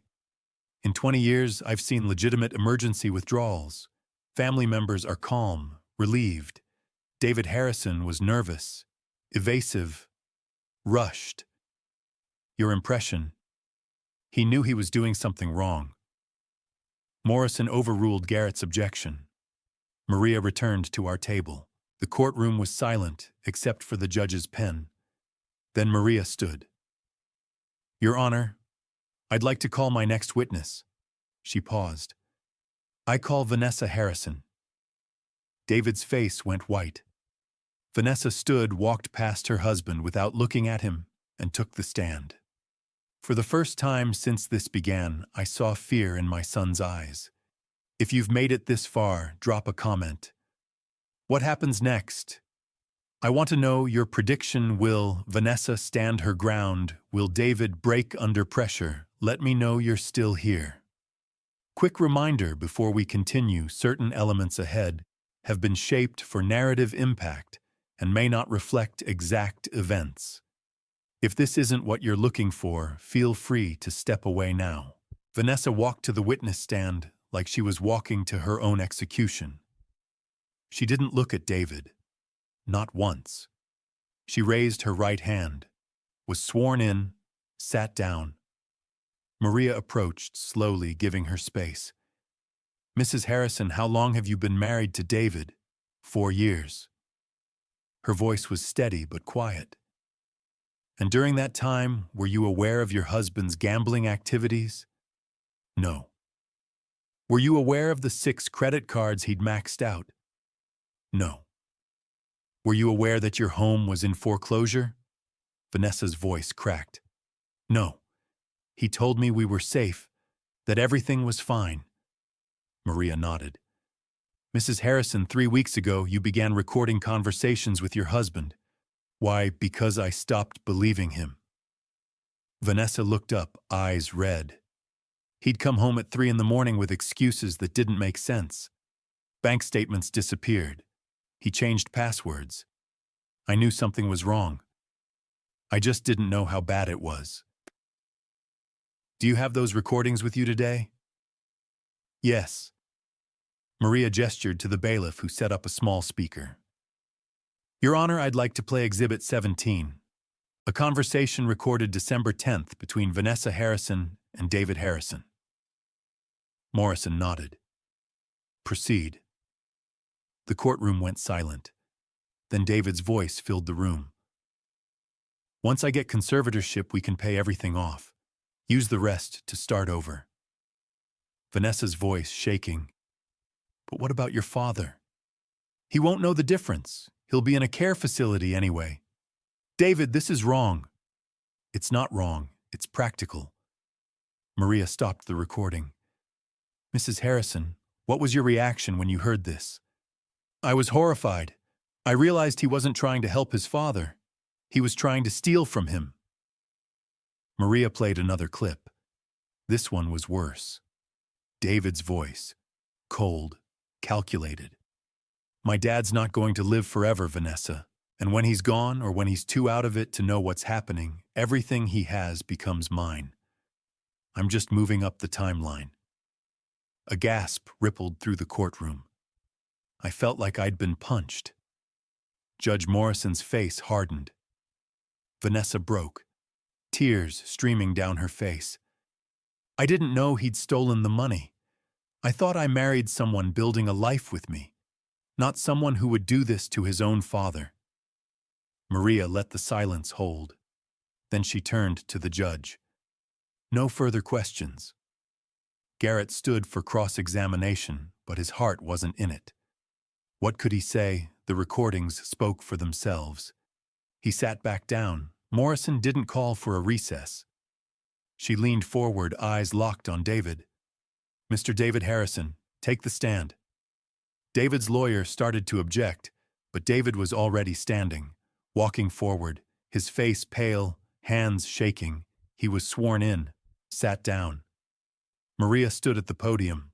In 20 years, I've seen legitimate emergency withdrawals. Family members are calm, relieved. David Harrison was nervous, evasive, rushed. Your impression? He knew he was doing something wrong. Morrison overruled Garrett's objection. Maria returned to our table. The courtroom was silent, except for the judge's pen. Then Maria stood. Your Honor, I'd like to call my next witness. She paused. I call Vanessa Harrison. David's face went white. Vanessa stood, walked past her husband without looking at him, and took the stand. For the first time since this began, I saw fear in my son's eyes. If you've made it this far, drop a comment. What happens next? I want to know your prediction. Will Vanessa stand her ground? Will David break under pressure? Let me know you're still here. Quick reminder before we continue, certain elements ahead have been shaped for narrative impact and may not reflect exact events. If this isn't what you're looking for, feel free to step away now. Vanessa walked to the witness stand like she was walking to her own execution. She didn't look at David. Not once. She raised her right hand, was sworn in, sat down. Maria approached, slowly giving her space. Mrs. Harrison, how long have you been married to David? 4 years. Her voice was steady but quiet. And during that time, were you aware of your husband's gambling activities? No. Were you aware of the 6 credit cards he'd maxed out? No. Were you aware that your home was in foreclosure? Vanessa's voice cracked. No. He told me we were safe, that everything was fine. Maria nodded. Mrs. Harrison, 3 weeks ago, you began recording conversations with your husband. Why? Because I stopped believing him. Vanessa looked up, eyes red. He'd come home at 3 a.m. with excuses that didn't make sense. Bank statements disappeared. He changed passwords. I knew something was wrong. I just didn't know how bad it was. Do you have those recordings with you today? Yes. Maria gestured to the bailiff, who set up a small speaker. Your Honor, I'd like to play Exhibit 17, a conversation recorded December 10th between Vanessa Harrison and David Harrison. Morrison nodded. Proceed. The courtroom went silent. Then David's voice filled the room. Once I get conservatorship, we can pay everything off. Use the rest to start over. Vanessa's voice shaking. But what about your father? He won't know the difference. He'll be in a care facility anyway. David, this is wrong. It's not wrong. It's practical. Maria stopped the recording. Mrs. Harrison, what was your reaction when you heard this? I was horrified. I realized he wasn't trying to help his father. He was trying to steal from him. Maria played another clip. This one was worse. David's voice, cold, calculated. My dad's not going to live forever, Vanessa. And when he's gone, or when he's too out of it to know what's happening, everything he has becomes mine. I'm just moving up the timeline. A gasp rippled through the courtroom. I felt like I'd been punched. Judge Morrison's face hardened. Vanessa broke, tears streaming down her face. I didn't know he'd stolen the money. I thought I married someone building a life with me, not someone who would do this to his own father. Maria let the silence hold. Then she turned to the judge. No further questions. Garrett stood for cross-examination, but his heart wasn't in it. What could he say? The recordings spoke for themselves. He sat back down. Morrison didn't call for a recess. She leaned forward, eyes locked on David. Mr. David Harrison, take the stand. David's lawyer started to object, but David was already standing, walking forward, his face pale, hands shaking. He was sworn in, sat down. Maria stood at the podium.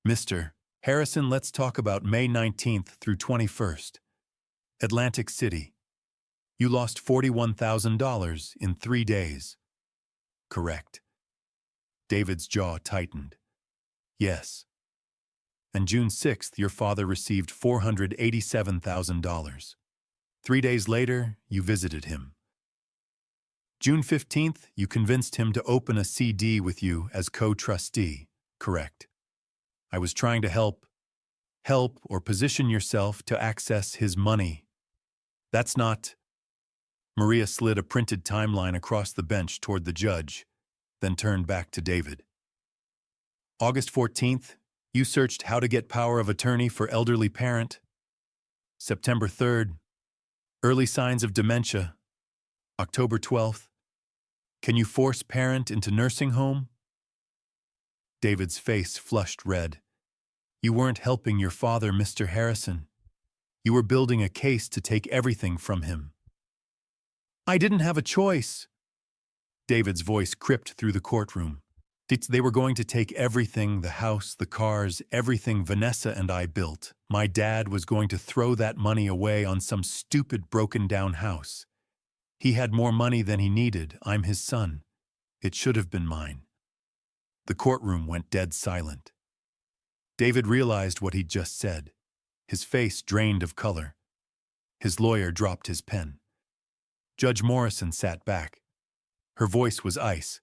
Mr. Harrison, let's talk about May 19th through 21st. Atlantic City. You lost $41,000 in 3 days. Correct. David's jaw tightened. Yes. And June 6th, your father received $487,000. 3 days later, you visited him. June 15th, you convinced him to open a CD with you as co-trustee. Correct. I was trying to help or position yourself to access his money. That's not... Maria slid a printed timeline across the bench toward the judge, then turned back to David. August 14th, you searched how to get power of attorney for elderly parent. September 3rd, early signs of dementia. October 12th, can you force parent into nursing home? David's face flushed red. You weren't helping your father, Mr. Harrison. You were building a case to take everything from him. I didn't have a choice. David's voice crept through the courtroom. They were going to take everything, the house, the cars, everything Vanessa and I built. My dad was going to throw that money away on some stupid broken-down house. He had more money than he needed. I'm his son. It should have been mine. The courtroom went dead silent. David realized what he'd just said. His face drained of color. His lawyer dropped his pen. Judge Morrison sat back. Her voice was ice.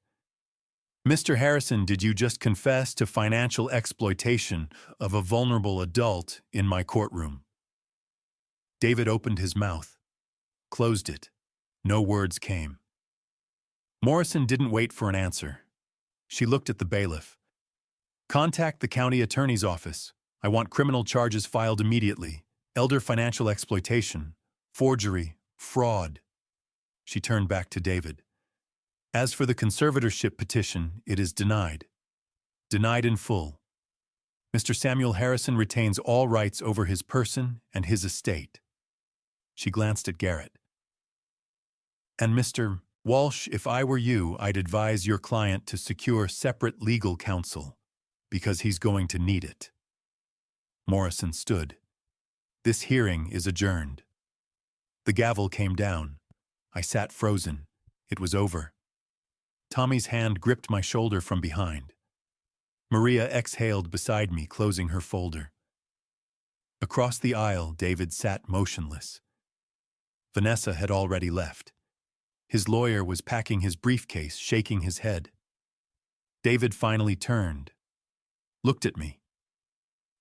Mr. Harrison, did you just confess to financial exploitation of a vulnerable adult in my courtroom? David opened his mouth, closed it. No words came. Morrison didn't wait for an answer. She looked at the bailiff. Contact the county attorney's office. I want criminal charges filed immediately. Elder financial exploitation, forgery, fraud. She turned back to David. As for the conservatorship petition, it is denied. Denied in full. Mr. Samuel Harrison retains all rights over his person and his estate. She glanced at Garrett. And Mr. Walsh, if I were you, I'd advise your client to secure separate legal counsel, because he's going to need it. Morrison stood. This hearing is adjourned. The gavel came down. I sat frozen. It was over. Tommy's hand gripped my shoulder from behind. Maria exhaled beside me, closing her folder. Across the aisle, David sat motionless. Vanessa had already left. His lawyer was packing his briefcase, shaking his head. David finally turned, looked at me.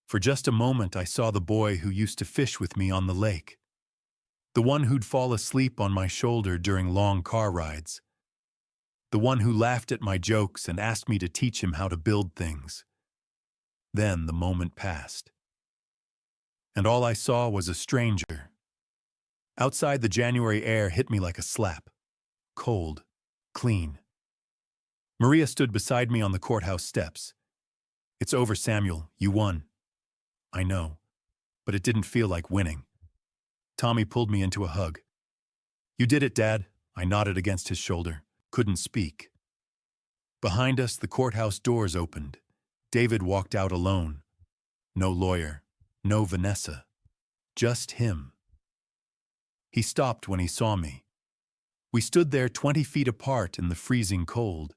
For just a moment, I saw the boy who used to fish with me on the lake. The one who'd fall asleep on my shoulder during long car rides. The one who laughed at my jokes and asked me to teach him how to build things. Then the moment passed. And all I saw was a stranger. Outside, the January air hit me like a slap. Cold, clean. Maria stood beside me on the courthouse steps. It's over, Samuel. You won. I know, but it didn't feel like winning. Tommy pulled me into a hug. You did it, Dad. I nodded against his shoulder. Couldn't speak. Behind us, the courthouse doors opened. David walked out alone. No lawyer, no Vanessa. Just him. He stopped when he saw me. We stood there 20 feet apart in the freezing cold.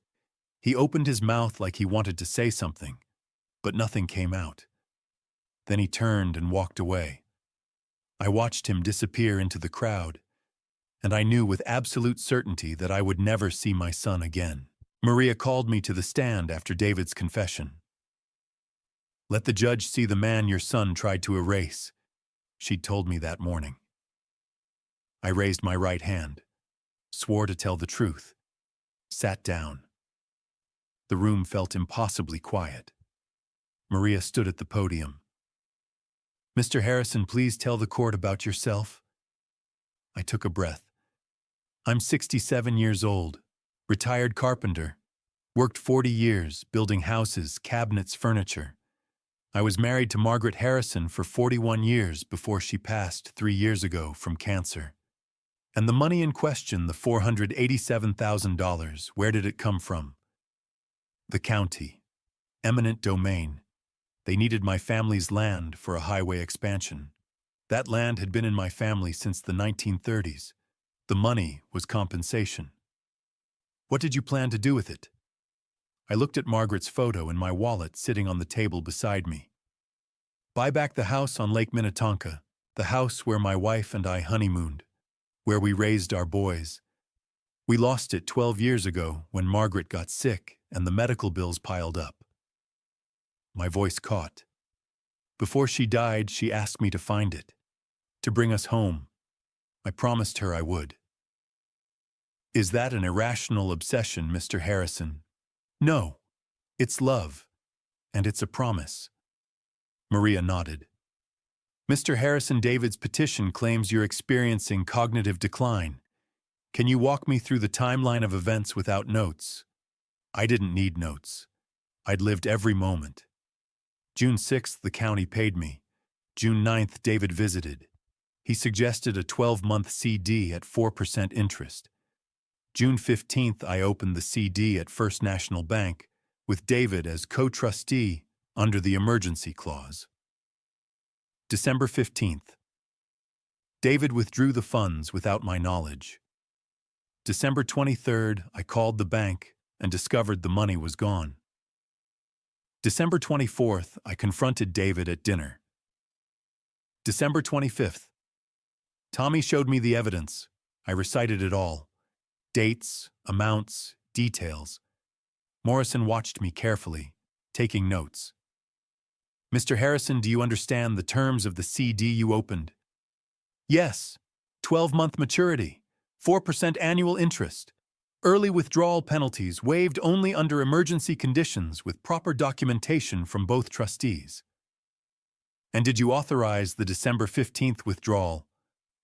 He opened his mouth like he wanted to say something, but nothing came out. Then he turned and walked away. I watched him disappear into the crowd, and I knew with absolute certainty that I would never see my son again. Maria called me to the stand after David's confession. Let the judge see the man your son tried to erase, she'd told me that morning. I raised my right hand, swore to tell the truth, sat down. The room felt impossibly quiet. Maria stood at the podium. Mr. Harrison, please tell the court about yourself. I took a breath. I'm 67 years old, retired carpenter, worked 40 years building houses, cabinets, furniture. I was married to Margaret Harrison for 41 years before she passed 3 years ago from cancer. And the money in question, the $487,000, where did it come from? The county. Eminent domain. They needed my family's land for a highway expansion. That land had been in my family since the 1930s. The money was compensation. What did you plan to do with it? I looked at Margaret's photo in my wallet sitting on the table beside me. Buy back the house on Lake Minnetonka, the house where my wife and I honeymooned, where we raised our boys. We lost it 12 years ago when Margaret got sick and the medical bills piled up. My voice caught. Before she died, she asked me to find it, to bring us home. I promised her I would. Is that an irrational obsession, Mr. Harrison? No, it's love, and it's a promise. Maria nodded. Mr. Harrison, David's petition claims you're experiencing cognitive decline. Can you walk me through the timeline of events without notes? I didn't need notes. I'd lived every moment. June 6th, the county paid me. June 9th, David visited. He suggested a 12-month CD at 4% interest. June 15th, I opened the CD at First National Bank, with David as co-trustee under the emergency clause. December 15th. David withdrew the funds without my knowledge. December 23rd, I called the bank and discovered the money was gone. December 24th, I confronted David at dinner. December 25th. Tommy showed me the evidence. I recited it all. Dates, amounts, details. Morrison watched me carefully, taking notes. Mr. Harrison, do you understand the terms of the CD you opened? Yes. 12-month maturity, 4% annual interest, early withdrawal penalties waived only under emergency conditions with proper documentation from both trustees. And did you authorize the December 15th withdrawal?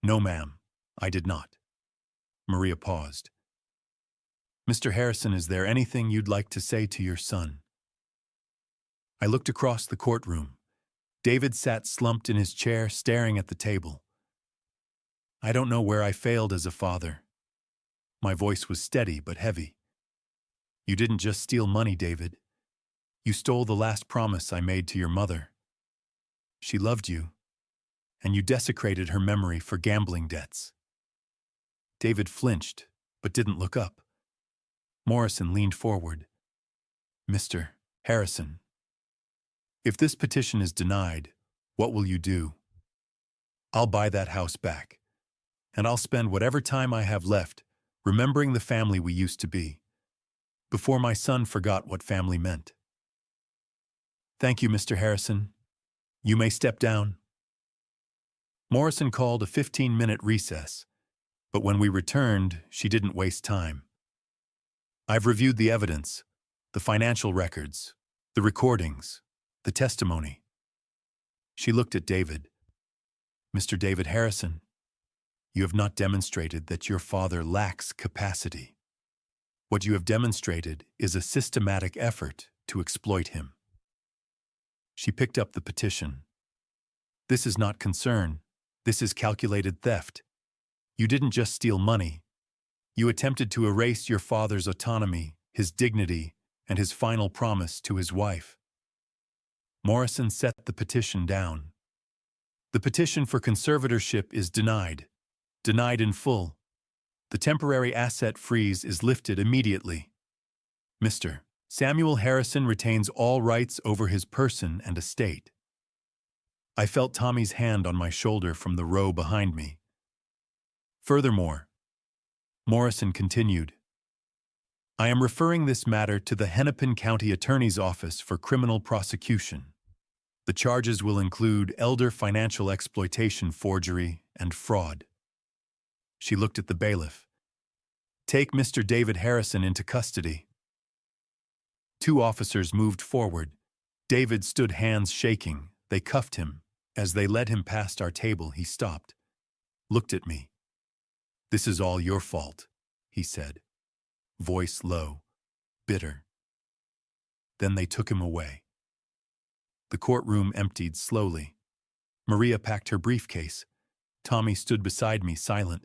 No, ma'am, I did not. Maria paused. Mr. Harrison, is there anything you'd like to say to your son? I looked across the courtroom. David sat slumped in his chair, staring at the table. I don't know where I failed as a father. My voice was steady but heavy. You didn't just steal money, David. You stole the last promise I made to your mother. She loved you, and you desecrated her memory for gambling debts. David flinched, but didn't look up. Morrison leaned forward. Mr. Harrison, if this petition is denied, what will you do? I'll buy that house back, and I'll spend whatever time I have left remembering the family we used to be, before my son forgot what family meant. Thank you, Mr. Harrison. You may step down. Morrison called a 15-minute recess, but when we returned, she didn't waste time. I've reviewed the evidence, the financial records, the recordings, the testimony. She looked at David. Mr. David Harrison, you have not demonstrated that your father lacks capacity. What you have demonstrated is a systematic effort to exploit him. She picked up the petition. This is not concern. This is calculated theft. You didn't just steal money. You attempted to erase your father's autonomy, his dignity, and his final promise to his wife. Morrison set the petition down. The petition for conservatorship is denied. Denied in full. The temporary asset freeze is lifted immediately. Mr. Samuel Harrison retains all rights over his person and estate. I felt Tommy's hand on my shoulder from the row behind me. Furthermore, Morrison continued, I am referring this matter to the Hennepin County Attorney's Office for criminal prosecution. The charges will include elder financial exploitation, forgery, and fraud. She looked at the bailiff. Take Mr. David Harrison into custody. 2 officers moved forward. David stood, hands shaking. They cuffed him. As they led him past our table, he stopped, looked at me. This is all your fault, he said, voice low, bitter. Then they took him away. The courtroom emptied slowly. Maria packed her briefcase. Tommy stood beside me, silent.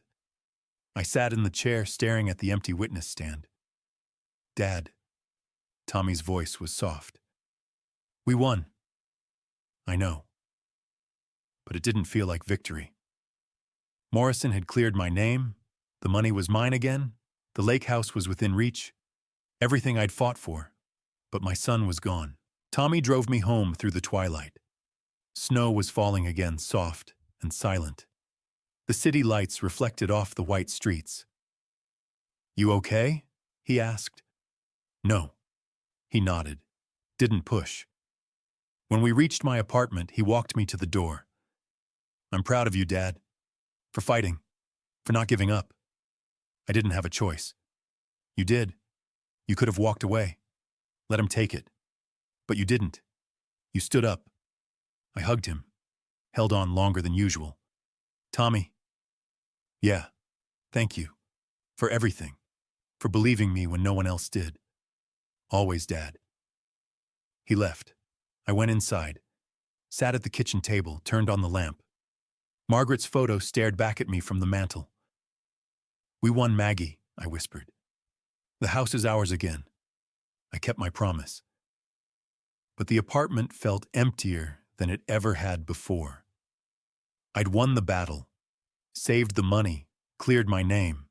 I sat in the chair, staring at the empty witness stand. Dad. Tommy's voice was soft. We won. I know. But it didn't feel like victory. Morrison had cleared my name. The money was mine again. The lake house was within reach. Everything I'd fought for. But my son was gone. Tommy drove me home through the twilight. Snow was falling again, soft and silent. The city lights reflected off the white streets. "You okay?" he asked. "No." He nodded. Didn't push. When we reached my apartment, he walked me to the door. "I'm proud of you, Dad. For fighting. For not giving up. I didn't have a choice. You did. You could have walked away. Let him take it. But you didn't. You stood up." I hugged him. Held on longer than usual. "Tommy." "Yeah. Thank you. For everything. For believing me when no one else did. Always, Dad." He left. I went inside. Sat at the kitchen table, turned on the lamp. Margaret's photo stared back at me from the mantel. "We won, Maggie," I whispered. "The house is ours again." I kept my promise. But the apartment felt emptier than it ever had before. I'd won the battle, saved the money, cleared my name.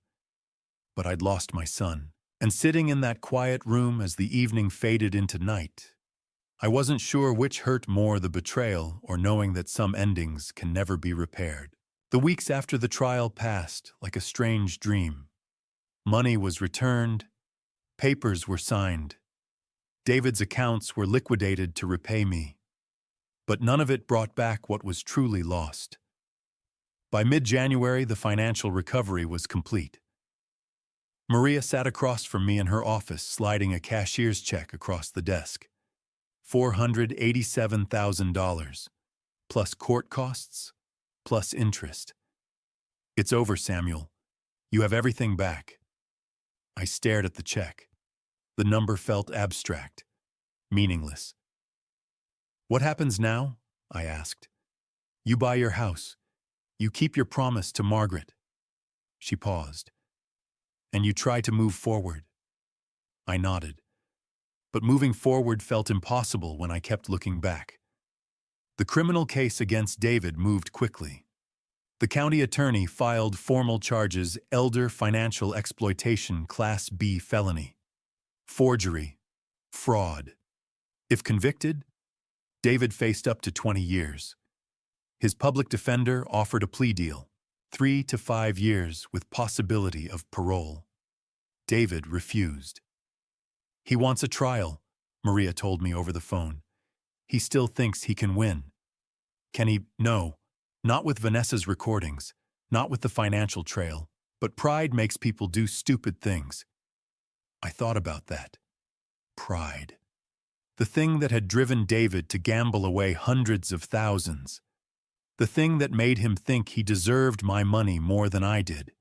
But I'd lost my son. And sitting in that quiet room as the evening faded into night, I wasn't sure which hurt more, the betrayal or knowing that some endings can never be repaired. The weeks after the trial passed like a strange dream. Money was returned, papers were signed. David's accounts were liquidated to repay me. But none of it brought back what was truly lost. By mid-January, the financial recovery was complete. Maria sat across from me in her office, sliding a cashier's check across the desk. $487,000, plus court costs, plus interest. "It's over, Samuel. You have everything back." I stared at the check. The number felt abstract, meaningless. "What happens now?" I asked. "You buy your house. You keep your promise to Margaret." She paused. "And you try to move forward." I nodded. But moving forward felt impossible when I kept looking back. The criminal case against David moved quickly. The county attorney filed formal charges: elder financial exploitation, Class B felony, forgery, fraud. If convicted, David faced up to 20 years. His public defender offered a plea deal, 3 to 5 years with possibility of parole. David refused. "He wants a trial," Maria told me over the phone. "He still thinks he can win." "Can he?" "No, not with Vanessa's recordings, not with the financial trail, but pride makes people do stupid things." I thought about that. Pride. The thing that had driven David to gamble away hundreds of thousands. The thing that made him think he deserved my money more than I did.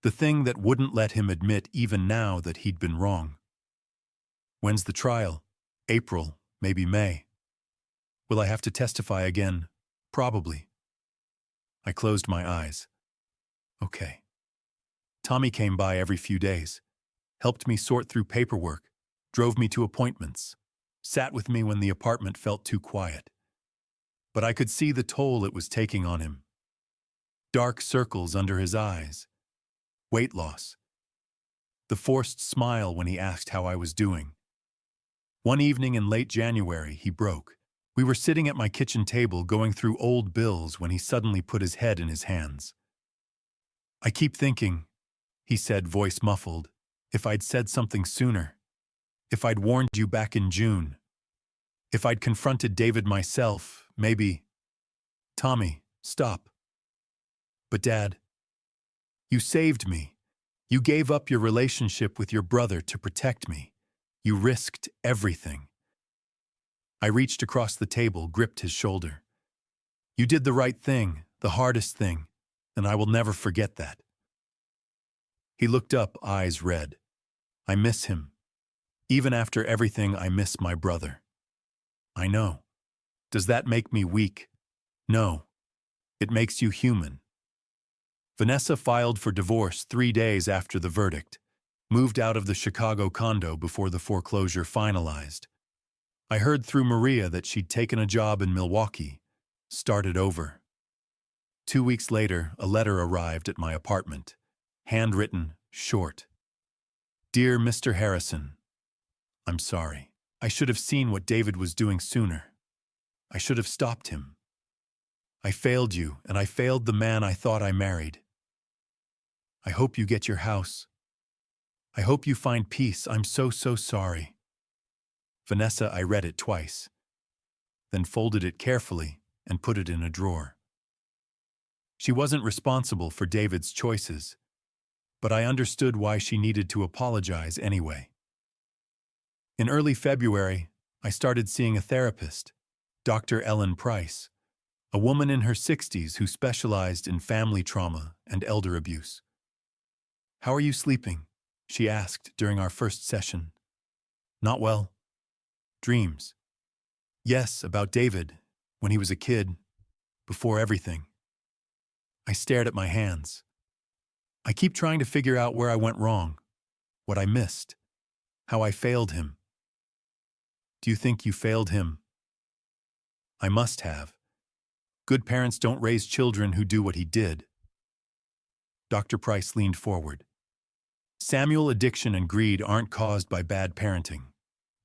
The thing that wouldn't let him admit even now that he'd been wrong. "When's the trial?" "April, maybe May." "Will I have to testify again?" "Probably." I closed my eyes. Okay. Tommy came by every few days, helped me sort through paperwork, drove me to appointments, sat with me when the apartment felt too quiet. But I could see the toll it was taking on him. Dark circles under his eyes. Weight loss. The forced smile when he asked how I was doing. One evening in late January, he broke. We were sitting at my kitchen table going through old bills when he suddenly put his head in his hands. "I keep thinking," he said, voice muffled, "if I'd said something sooner. If I'd warned you back in June. If I'd confronted David myself, maybe." "Tommy, stop." "But Dad, you saved me. You gave up your relationship with your brother to protect me. You risked everything." I reached across the table, gripped his shoulder. "You did the right thing, the hardest thing, and I will never forget that." He looked up, eyes red. "I miss him. Even after everything, I miss my brother." "I know. Does that make me weak?" "No. It makes you human." Vanessa filed for divorce 3 days after the verdict, moved out of the Chicago condo before the foreclosure finalized. I heard through Maria that she'd taken a job in Milwaukee, started over. 2 weeks later, a letter arrived at my apartment, handwritten, short. "Dear Mr. Harrison, I'm sorry. I should have seen what David was doing sooner. I should have stopped him. I failed you, and I failed the man I thought I married. I hope you get your house. I hope you find peace. I'm so sorry. Vanessa, I read it twice, then folded it carefully and put it in a drawer. She wasn't responsible for David's choices, but I understood why she needed to apologize anyway. In early February, I started seeing a therapist, Dr. Ellen Price, a woman in her 60s who specialized in family trauma and elder abuse. "How are you sleeping?" she asked during our first session. "Not well." "Dreams?" "Yes, about David, when he was a kid, before everything." I stared at my hands. I keep trying to figure out where I went wrong, what I missed, how I failed him. "Do you think you failed him?" "I must have. Good parents don't raise children who do what he did." Dr. Price leaned forward. "Samuel, addiction and greed aren't caused by bad parenting.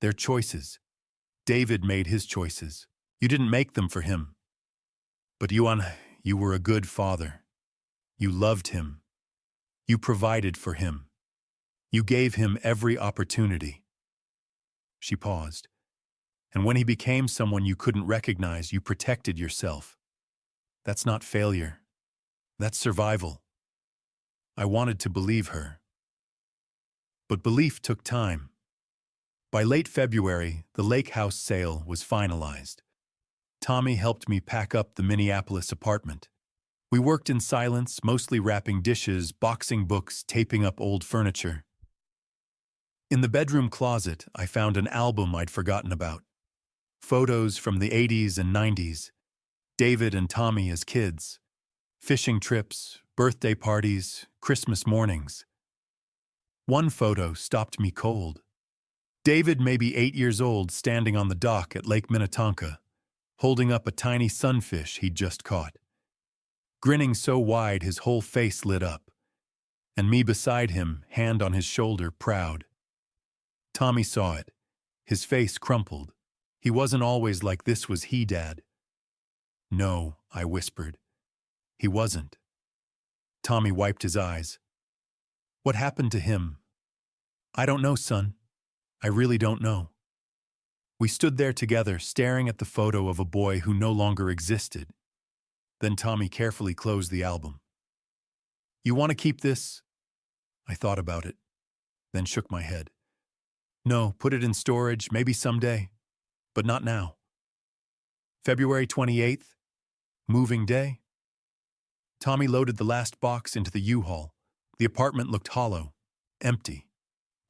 They're choices. David made his choices. You didn't make them for him. But you were a good father. You loved him. You provided for him. You gave him every opportunity." She paused. "And when he became someone you couldn't recognize, you protected yourself. That's not failure. That's survival." I wanted to believe her. But belief took time. By late February, the lake house sale was finalized. Tommy helped me pack up the Minneapolis apartment. We worked in silence, mostly wrapping dishes, boxing books, taping up old furniture. In the bedroom closet, I found an album I'd forgotten about. Photos from the 80s and 90s, David and Tommy as kids, fishing trips, birthday parties, Christmas mornings. One photo stopped me cold. David, maybe 8 years old, standing on the dock at Lake Minnetonka, holding up a tiny sunfish he'd just caught. Grinning so wide his whole face lit up, and me beside him, hand on his shoulder, proud. Tommy saw it. His face crumpled. He wasn't always like this, was he, Dad? "No," I whispered. "He wasn't." Tommy wiped his eyes. "What happened to him?" "I don't know, son. I really don't know." We stood there together, staring at the photo of a boy who no longer existed. Then Tommy carefully closed the album. "You want to keep this?" I thought about it, then shook my head. "No, put it in storage, maybe someday, but not now." February 28th, moving day. Tommy loaded the last box into the U-Haul. The apartment looked hollow, empty,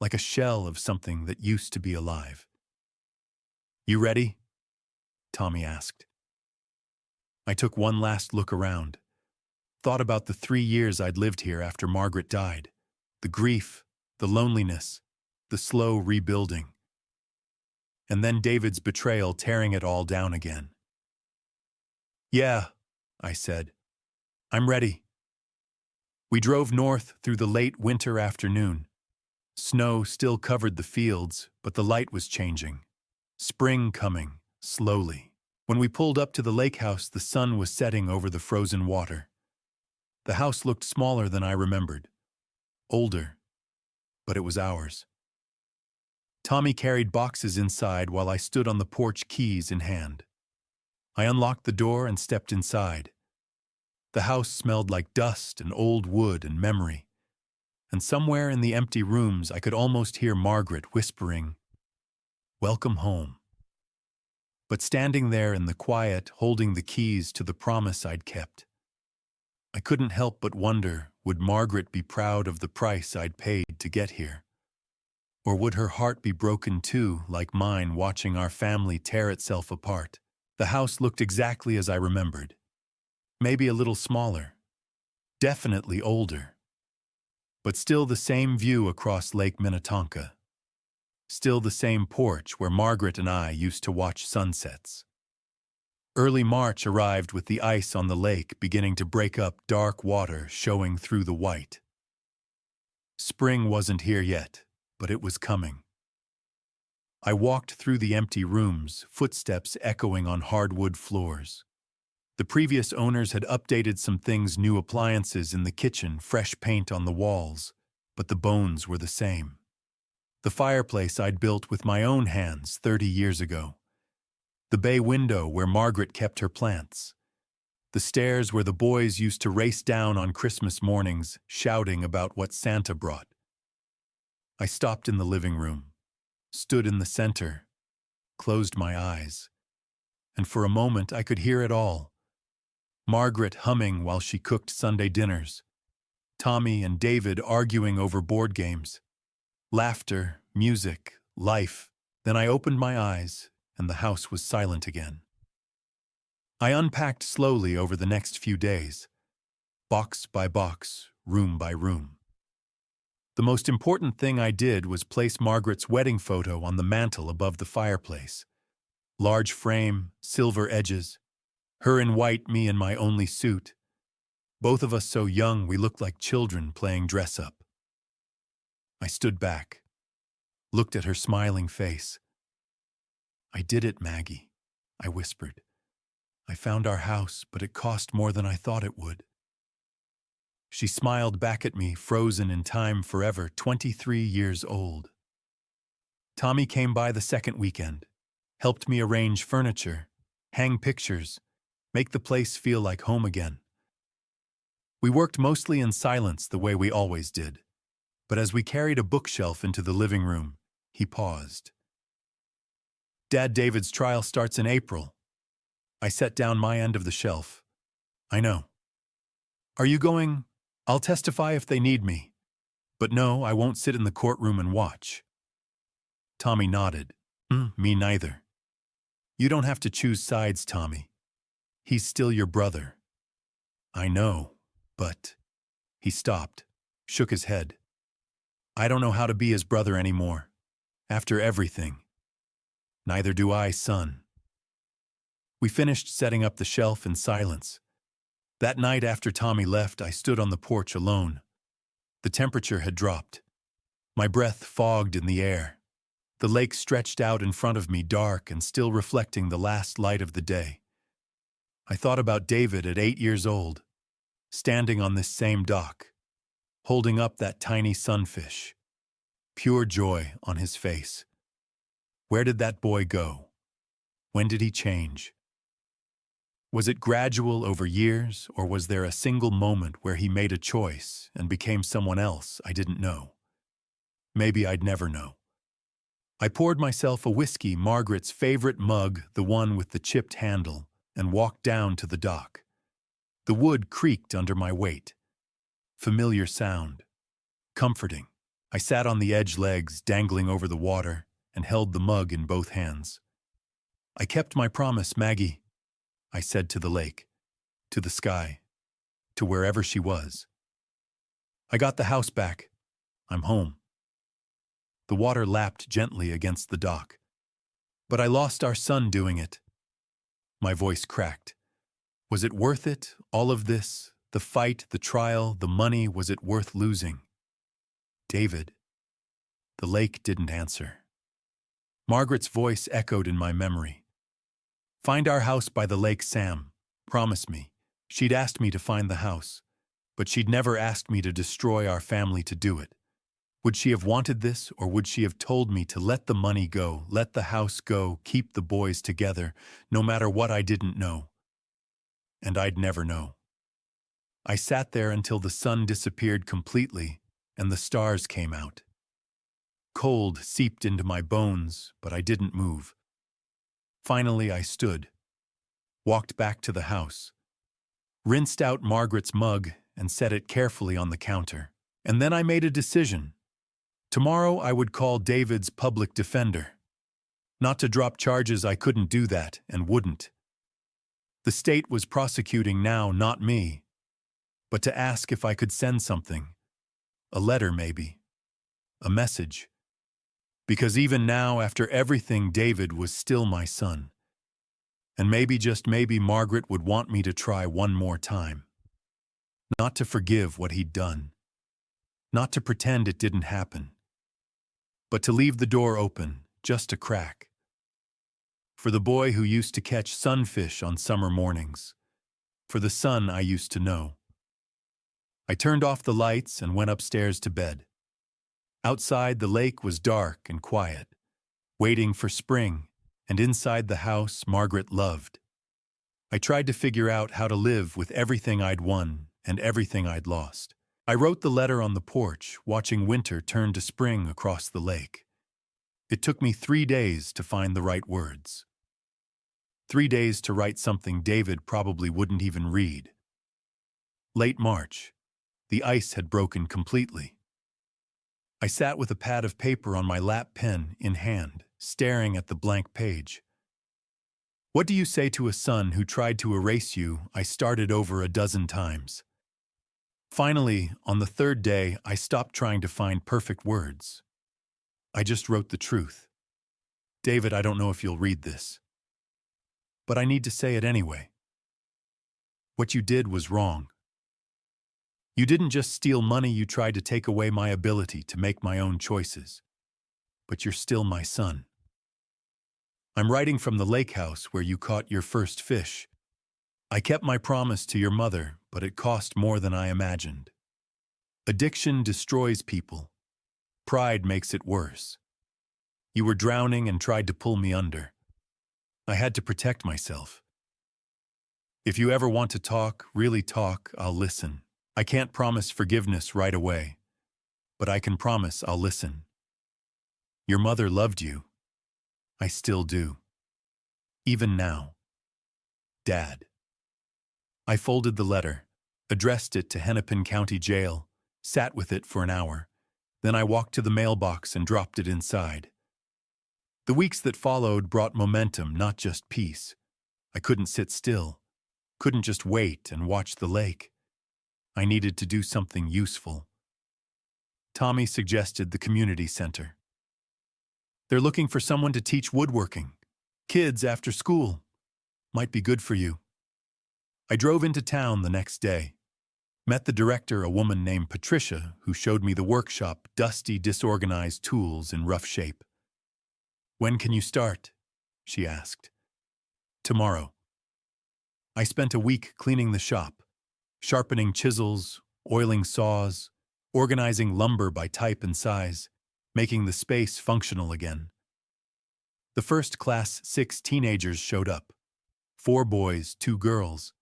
like a shell of something that used to be alive. "You ready?" Tommy asked. I took one last look around, thought about the 3 years I'd lived here after Margaret died, the grief, the loneliness, the slow rebuilding. And then David's betrayal, tearing it all down again. "Yeah," I said. "I'm ready." We drove north through the late winter afternoon. Snow still covered the fields, but the light was changing. Spring coming, slowly. When we pulled up to the lake house, the sun was setting over the frozen water. The house looked smaller than I remembered. Older, but it was ours. Tommy carried boxes inside while I stood on the porch, keys in hand. I unlocked the door and stepped inside. The house smelled like dust and old wood and memory. And somewhere in the empty rooms I could almost hear Margaret whispering, "Welcome home." But standing there in the quiet, holding the keys to the promise I'd kept, I couldn't help but wonder, would Margaret be proud of the price I'd paid to get here? Or would her heart be broken too, like mine, watching our family tear itself apart? The house looked exactly as I remembered. Maybe a little smaller. Definitely older. But still the same view across Lake Minnetonka. Still the same porch where Margaret and I used to watch sunsets. Early March arrived with the ice on the lake beginning to break up, dark water showing through the white. Spring wasn't here yet, but it was coming. I walked through the empty rooms, footsteps echoing on hardwood floors. The previous owners had updated some things, new appliances in the kitchen, fresh paint on the walls, but the bones were the same. The fireplace I'd built with my own hands 30 years ago. The bay window where Margaret kept her plants. The stairs where the boys used to race down on Christmas mornings, shouting about what Santa brought. I stopped in the living room, stood in the center, closed my eyes, and for a moment I could hear it all. Margaret humming while she cooked Sunday dinners. Tommy and David arguing over board games. Laughter, music, life. Then I opened my eyes, and the house was silent again. I unpacked slowly over the next few days, box by box, room by room. The most important thing I did was place Margaret's wedding photo on the mantel above the fireplace. Large frame, silver edges. Her in white, me in my only suit. Both of us so young we looked like children playing dress-up. I stood back, looked at her smiling face. "I did it, Maggie," I whispered. "I found our house, but it cost more than I thought it would." She smiled back at me, frozen in time forever, 23 years old. Tommy came by the second weekend, helped me arrange furniture, hang pictures, make the place feel like home again. We worked mostly in silence the way we always did, but as we carried a bookshelf into the living room, he paused. "Dad, David's trial starts in April." I set down my end of the shelf. "I know." "Are you going?" "I'll testify if they need me. But no, I won't sit in the courtroom and watch." Tommy nodded. Me neither." "You don't have to choose sides, Tommy. He's still your brother." "I know, but..." He stopped, shook his head. "I don't know how to be his brother anymore. After everything." "Neither do I, son." We finished setting up the shelf in silence. That night after Tommy left, I stood on the porch alone. The temperature had dropped. My breath fogged in the air. The lake stretched out in front of me, dark and still reflecting the last light of the day. I thought about David at 8 years old, standing on this same dock, holding up that tiny sunfish. Pure joy on his face. Where did that boy go? When did he change? Was it gradual over years, or was there a single moment where he made a choice and became someone else I didn't know? Maybe I'd never know. I poured myself a whiskey, Margaret's favorite mug, the one with the chipped handle, and walked down to the dock. The wood creaked under my weight. Familiar sound. Comforting. I sat on the edge legs, dangling over the water, and held the mug in both hands. "I kept my promise, Maggie," I said to the lake, to the sky, to wherever she was. "I got the house back. I'm home." The water lapped gently against the dock. "But I lost our son doing it." My voice cracked. Was it worth it, all of this? The fight, the trial, the money, was it worth losing? David. The lake didn't answer. Margaret's voice echoed in my memory. "Find our house by the lake, Sam. Promise me." She'd asked me to find the house, but she'd never asked me to destroy our family to do it. Would she have wanted this, or would she have told me to let the money go, let the house go, keep the boys together, no matter what I didn't know? And I'd never know. I sat there until the sun disappeared completely and the stars came out. Cold seeped into my bones, but I didn't move. Finally, I stood, walked back to the house, rinsed out Margaret's mug and set it carefully on the counter. And then I made a decision. Tomorrow I would call David's public defender. Not to drop charges, I couldn't do that and wouldn't. The state was prosecuting now, not me, but to ask if I could send something. A letter, maybe. A message. Because even now, after everything, David was still my son. And maybe, just maybe, Margaret would want me to try one more time. Not to forgive what he'd done. Not to pretend it didn't happen. But to leave the door open, just a crack. For the boy who used to catch sunfish on summer mornings. For the son I used to know. I turned off the lights and went upstairs to bed. Outside, the lake was dark and quiet, waiting for spring, and inside the house Margaret loved. I tried to figure out how to live with everything I'd won and everything I'd lost. I wrote the letter on the porch, watching winter turn to spring across the lake. It took me 3 days to find the right words. 3 days to write something David probably wouldn't even read. Late March. The ice had broken completely. I sat with a pad of paper on my lap, pen in hand, staring at the blank page. What do you say to a son who tried to erase you? I started over a dozen times. Finally, on the 3rd day, I stopped trying to find perfect words. I just wrote the truth. David, I don't know if you'll read this, but I need to say it anyway. What you did was wrong. You didn't just steal money, you tried to take away my ability to make my own choices. But you're still my son. I'm writing from the lake house where you caught your first fish. I kept my promise to your mother, but it cost more than I imagined. Addiction destroys people. Pride makes it worse. You were drowning and tried to pull me under. I had to protect myself. If you ever want to talk, really talk, I'll listen. I can't promise forgiveness right away, but I can promise I'll listen. Your mother loved you. I still do. Even now. Dad. I folded the letter, addressed it to Hennepin County Jail, sat with it for an hour. Then I walked to the mailbox and dropped it inside. The weeks that followed brought momentum, not just peace. I couldn't sit still, couldn't just wait and watch the lake. I needed to do something useful. Tommy suggested the community center. They're looking for someone to teach woodworking. Kids after school. Might be good for you. I drove into town the next day. Met the director, a woman named Patricia, who showed me the workshop, dusty, disorganized tools in rough shape. When can you start? She asked. Tomorrow. I spent a week cleaning the shop, sharpening chisels, oiling saws, organizing lumber by type and size, making the space functional again. The first Class 6 teenagers showed up. 4 boys, 2 girls,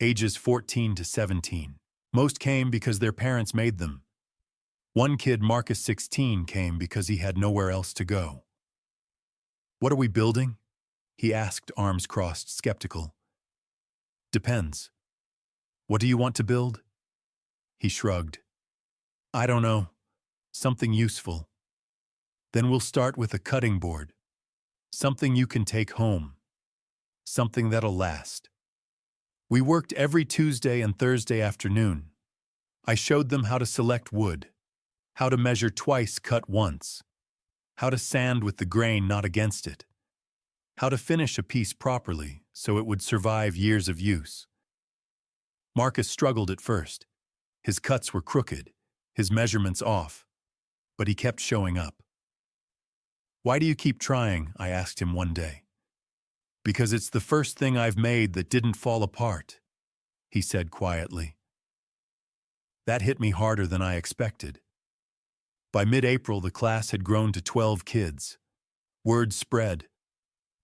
ages 14 to 17. Most came because their parents made them. One kid, Marcus 16, came because he had nowhere else to go. What are we building? He asked, arms crossed, skeptical. Depends. What do you want to build? He shrugged. I don't know. Something useful. Then we'll start with a cutting board. Something you can take home. Something that'll last. We worked every Tuesday and Thursday afternoon. I showed them how to select wood, how to measure twice, cut once, how to sand with the grain not against it, how to finish a piece properly so it would survive years of use. Marcus struggled at first. His cuts were crooked, his measurements off, but he kept showing up. Why do you keep trying? I asked him one day. Because it's the first thing I've made that didn't fall apart, he said quietly. That hit me harder than I expected. By mid-April, the class had grown to 12 kids. Word spread.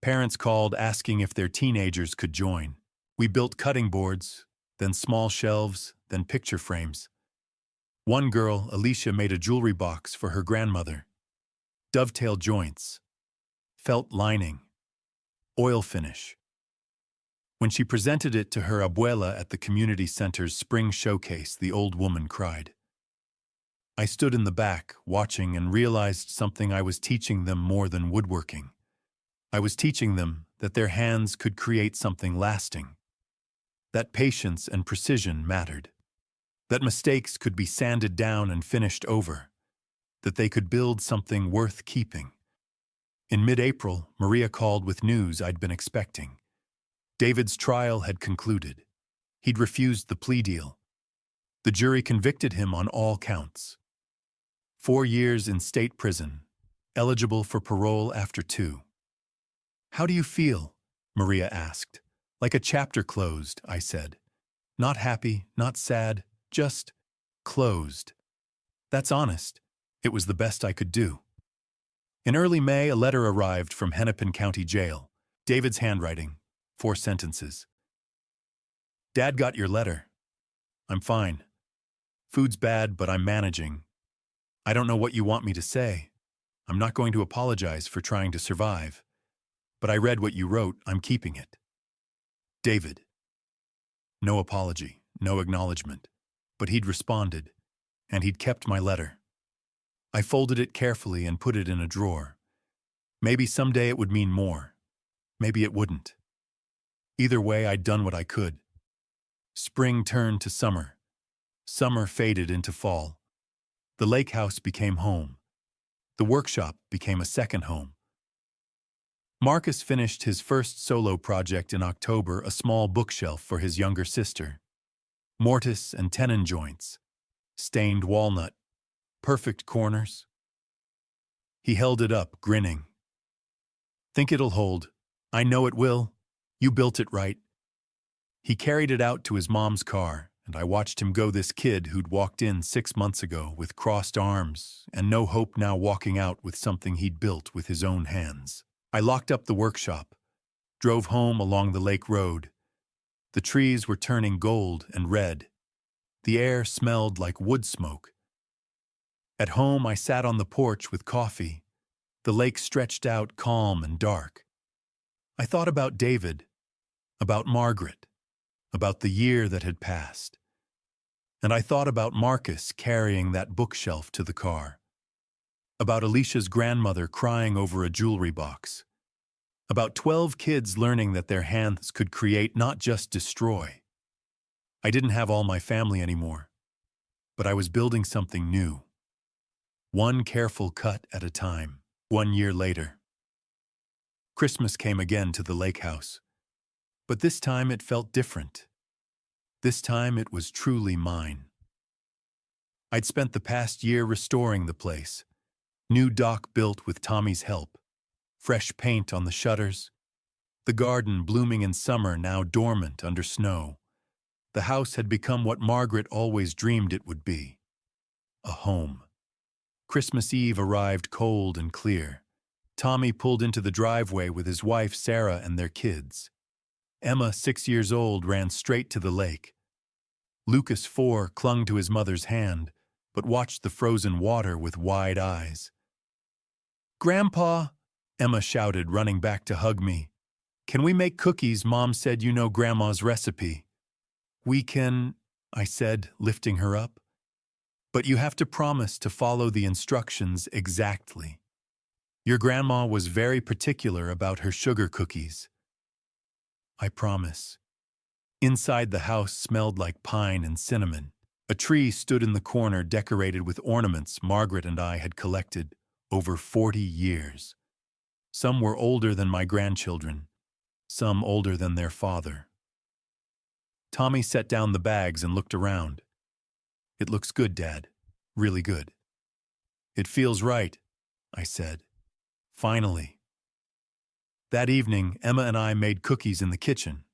Parents called asking if their teenagers could join. We built cutting boards, then small shelves, then picture frames. One girl, Alicia, made a jewelry box for her grandmother. Dovetail joints, felt lining, oil finish. When she presented it to her abuela at the community center's spring showcase, the old woman cried. I stood in the back, watching, and realized something. I was teaching them more than woodworking. I was teaching them that their hands could create something lasting. That patience and precision mattered. That mistakes could be sanded down and finished over. That they could build something worth keeping. In mid-April, Maria called with news I'd been expecting. David's trial had concluded. He'd refused the plea deal. The jury convicted him on all counts. 4 years in state prison, eligible for parole after 2. How do you feel? Maria asked. Like a chapter closed, I said. Not happy, not sad, just closed. That's honest. It was the best I could do. In early May, a letter arrived from Hennepin County Jail. David's handwriting. 4 sentences. Dad got your letter. I'm fine. Food's bad, but I'm managing. I don't know what you want me to say. I'm not going to apologize for trying to survive. But I read what you wrote. I'm keeping it. David. No apology, no acknowledgement. But he'd responded, and he'd kept my letter. I folded it carefully and put it in a drawer. Maybe someday it would mean more. Maybe it wouldn't. Either way, I'd done what I could. Spring turned to summer. Summer faded into fall. The lake house became home. The workshop became a second home. Marcus finished his first solo project in October, a small bookshelf for his younger sister. Mortise and tenon joints, stained walnut, perfect corners. He held it up, grinning. Think it'll hold. I know it will. You built it right. He carried it out to his mom's car, and I watched him go, this kid who'd walked in 6 months ago with crossed arms and no hope, now walking out with something he'd built with his own hands. I locked up the workshop, drove home along the lake road. The trees were turning gold and red. The air smelled like wood smoke. At home, I sat on the porch with coffee. The lake stretched out calm and dark. I thought about David, about Margaret, about the year that had passed. And I thought about Marcus carrying that bookshelf to the car. About Alicia's grandmother crying over a jewelry box. About 12 kids learning that their hands could create, not just destroy. I didn't have all my family anymore, but I was building something new. One careful cut at a time. 1 year later. Christmas came again to the lake house, but this time it felt different. This time it was truly mine. I'd spent the past year restoring the place. New dock built with Tommy's help. Fresh paint on the shutters. The garden blooming in summer, now dormant under snow. The house had become what Margaret always dreamed it would be. A home. Christmas Eve arrived cold and clear. Tommy pulled into the driveway with his wife Sarah and their kids. Emma, 6 years old, ran straight to the lake. Lucas, 4, clung to his mother's hand, but watched the frozen water with wide eyes. "Grandpa," Emma shouted, running back to hug me. "Can we make cookies? Mom said you know Grandma's recipe." "We can," I said, lifting her up. "But you have to promise to follow the instructions exactly. Your grandma was very particular about her sugar cookies." "I promise." Inside, the house smelled like pine and cinnamon. A tree stood in the corner, decorated with ornaments Margaret and I had collected over 40 years. Some were older than my grandchildren, some older than their father. Tommy set down the bags and looked around. "It looks good, Dad. Really good." "It feels right," I said. Finally. That evening, Emma and I made cookies in the kitchen.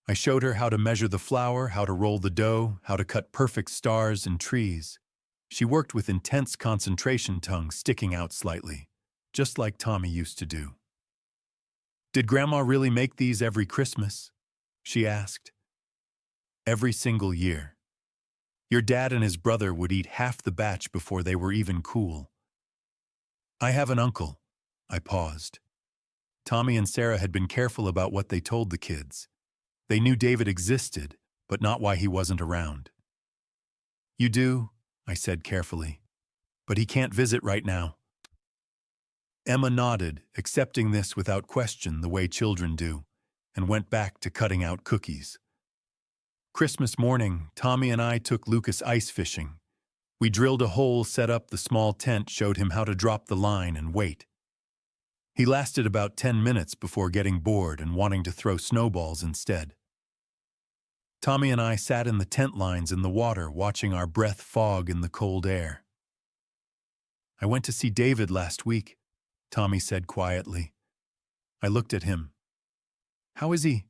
I showed her how to measure the flour, how to roll the dough, how to cut perfect stars and trees. She worked with intense concentration, tongue sticking out slightly, just like Tommy used to do. "Did Grandma really make these every Christmas?" she asked. "Every single year. Your dad and his brother would eat half the batch before they were even cool." "I have an uncle." I paused. Tommy and Sarah had been careful about what they told the kids. They knew David existed, but not why he wasn't around. "You do," I said carefully, "but he can't visit right now." Emma nodded, accepting this without question the way children do, and went back to cutting out cookies. Christmas morning, Tommy and I took Lucas ice fishing. We drilled a hole, set up the small tent, showed him how to drop the line and wait. He lasted about 10 minutes before getting bored and wanting to throw snowballs instead. Tommy and I sat in the tent lines in the water, watching our breath fog in the cold air. "I went to see David last week," Tommy said quietly. I looked at him. How is he?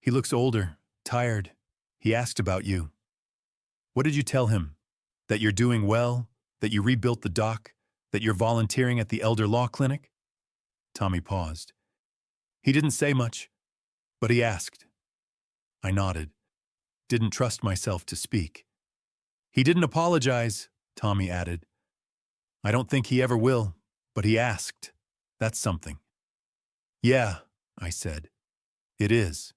He looks older, tired. He asked about you. What did you tell him? That you're doing well? That you rebuilt the dock? That you're volunteering at the elder law clinic? Tommy paused. He didn't say much, but he asked. I nodded. Didn't trust myself to speak. He didn't apologize, Tommy added. I don't think he ever will, but he asked. That's something. Yeah, I said. It is.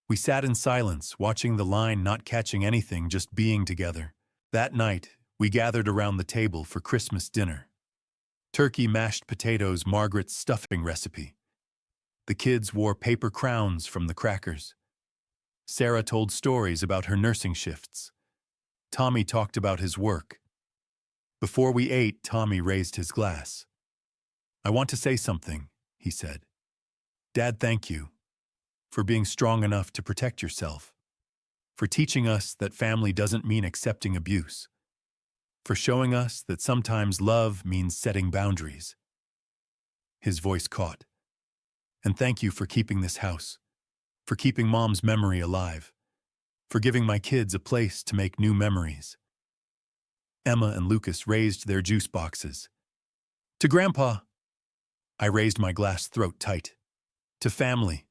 We sat in silence, watching the line, not catching anything, just being together. That night, we gathered around the table for Christmas dinner. Turkey, mashed potatoes, Margaret's stuffing recipe. The kids wore paper crowns from the crackers. Sarah told stories about her nursing shifts. Tommy talked about his work. Before we ate, Tommy raised his glass. I want to say something, he said. Dad, thank you. For being strong enough to protect yourself. For teaching us that family doesn't mean accepting abuse. For showing us that sometimes love means setting boundaries. His voice caught. And thank you for keeping this house. For keeping Mom's memory alive. For giving my kids a place to make new memories. Emma and Lucas raised their juice boxes. To Grandpa. I raised my glass throat tight. To family,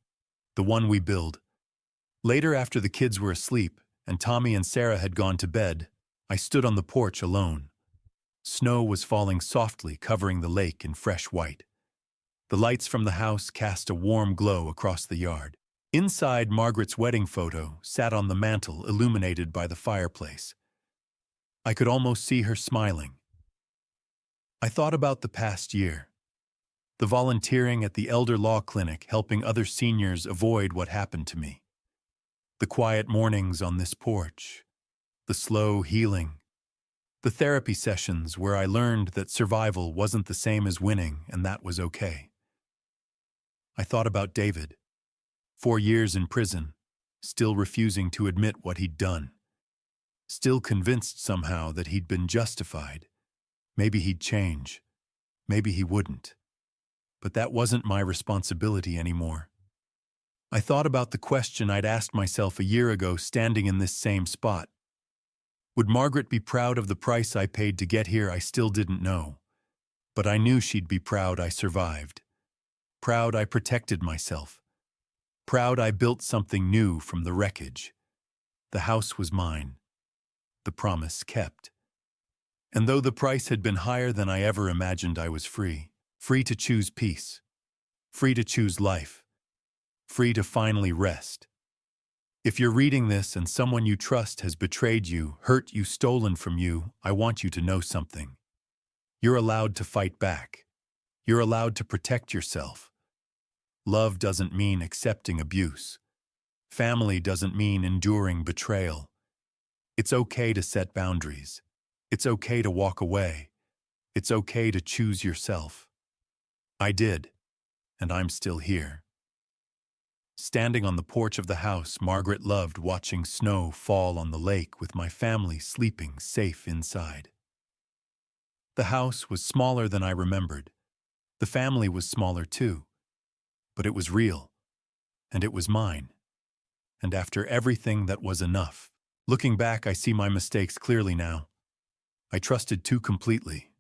the one we build. Later, after the kids were asleep and Tommy and Sarah had gone to bed, I stood on the porch alone. Snow was falling softly, covering the lake in fresh white. The lights from the house cast a warm glow across the yard. Inside, Margaret's wedding photo sat on the mantel, illuminated by the fireplace. I could almost see her smiling. I thought about the past year. The volunteering at the elder law clinic, helping other seniors avoid what happened to me. The quiet mornings on this porch. The slow healing. The therapy sessions where I learned that survival wasn't the same as winning, and that was okay. I thought about David. 4 years in prison, still refusing to admit what he'd done. Still convinced somehow that he'd been justified. Maybe he'd change. Maybe he wouldn't. But that wasn't my responsibility anymore. I thought about the question I'd asked myself a year ago, standing in this same spot. Would Margaret be proud of the price I paid to get here? I still didn't know. But I knew she'd be proud I survived. Proud I protected myself. Proud I built something new from the wreckage. The house was mine. The promise kept. And though the price had been higher than I ever imagined, I was free. Free to choose peace. Free to choose life. Free to finally rest. If you're reading this and someone you trust has betrayed you, hurt you, stolen from you, I want you to know something. You're allowed to fight back. You're allowed to protect yourself. Love doesn't mean accepting abuse. Family doesn't mean enduring betrayal. It's okay to set boundaries. It's okay to walk away. It's okay to choose yourself. I did, and I'm still here. Standing on the porch of the house Margaret loved, watching snow fall on the lake with my family sleeping safe inside. The house was smaller than I remembered. The family was smaller too. But it was real, and it was mine. And after everything, that was enough. Looking back, I see my mistakes clearly now. I trusted too completely.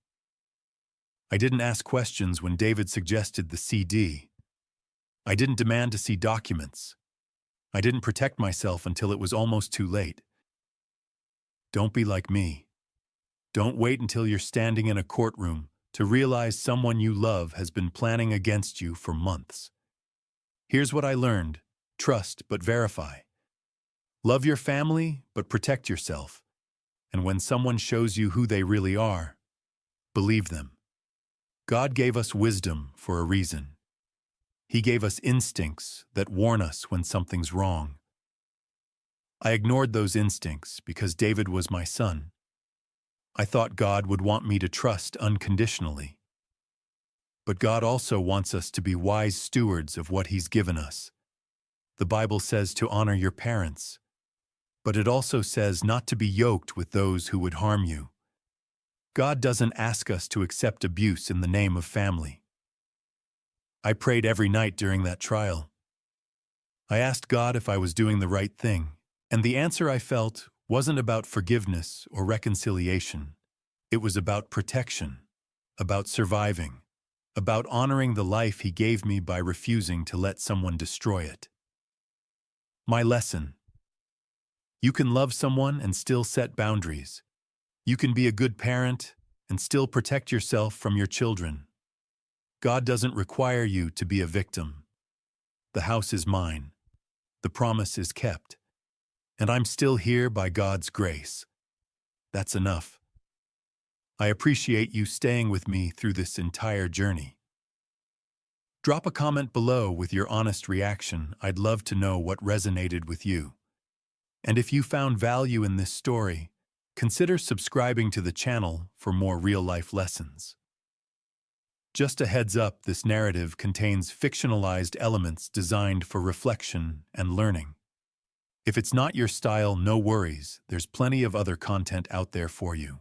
I didn't ask questions when David suggested the CD. I didn't demand to see documents. I didn't protect myself until it was almost too late. Don't be like me. Don't wait until you're standing in a courtroom to realize someone you love has been planning against you for months. Here's what I learned. Trust, but verify. Love your family, but protect yourself. And when someone shows you who they really are, believe them. God gave us wisdom for a reason. He gave us instincts that warn us when something's wrong. I ignored those instincts because David was my son. I thought God would want me to trust unconditionally. But God also wants us to be wise stewards of what He's given us. The Bible says to honor your parents, but it also says not to be yoked with those who would harm you. God doesn't ask us to accept abuse in the name of family. I prayed every night during that trial. I asked God if I was doing the right thing, and the answer I felt wasn't about forgiveness or reconciliation. It was about protection, about surviving, about honoring the life He gave me by refusing to let someone destroy it. My lesson: you can love someone and still set boundaries. You can be a good parent and still protect yourself from your children. God doesn't require you to be a victim. The house is mine. The promise is kept. And I'm still here by God's grace. That's enough. I appreciate you staying with me through this entire journey. Drop a comment below with your honest reaction. I'd love to know what resonated with you. And if you found value in this story, consider subscribing to the channel for more real-life lessons. Just a heads up, this narrative contains fictionalized elements designed for reflection and learning. If it's not your style, no worries, there's plenty of other content out there for you.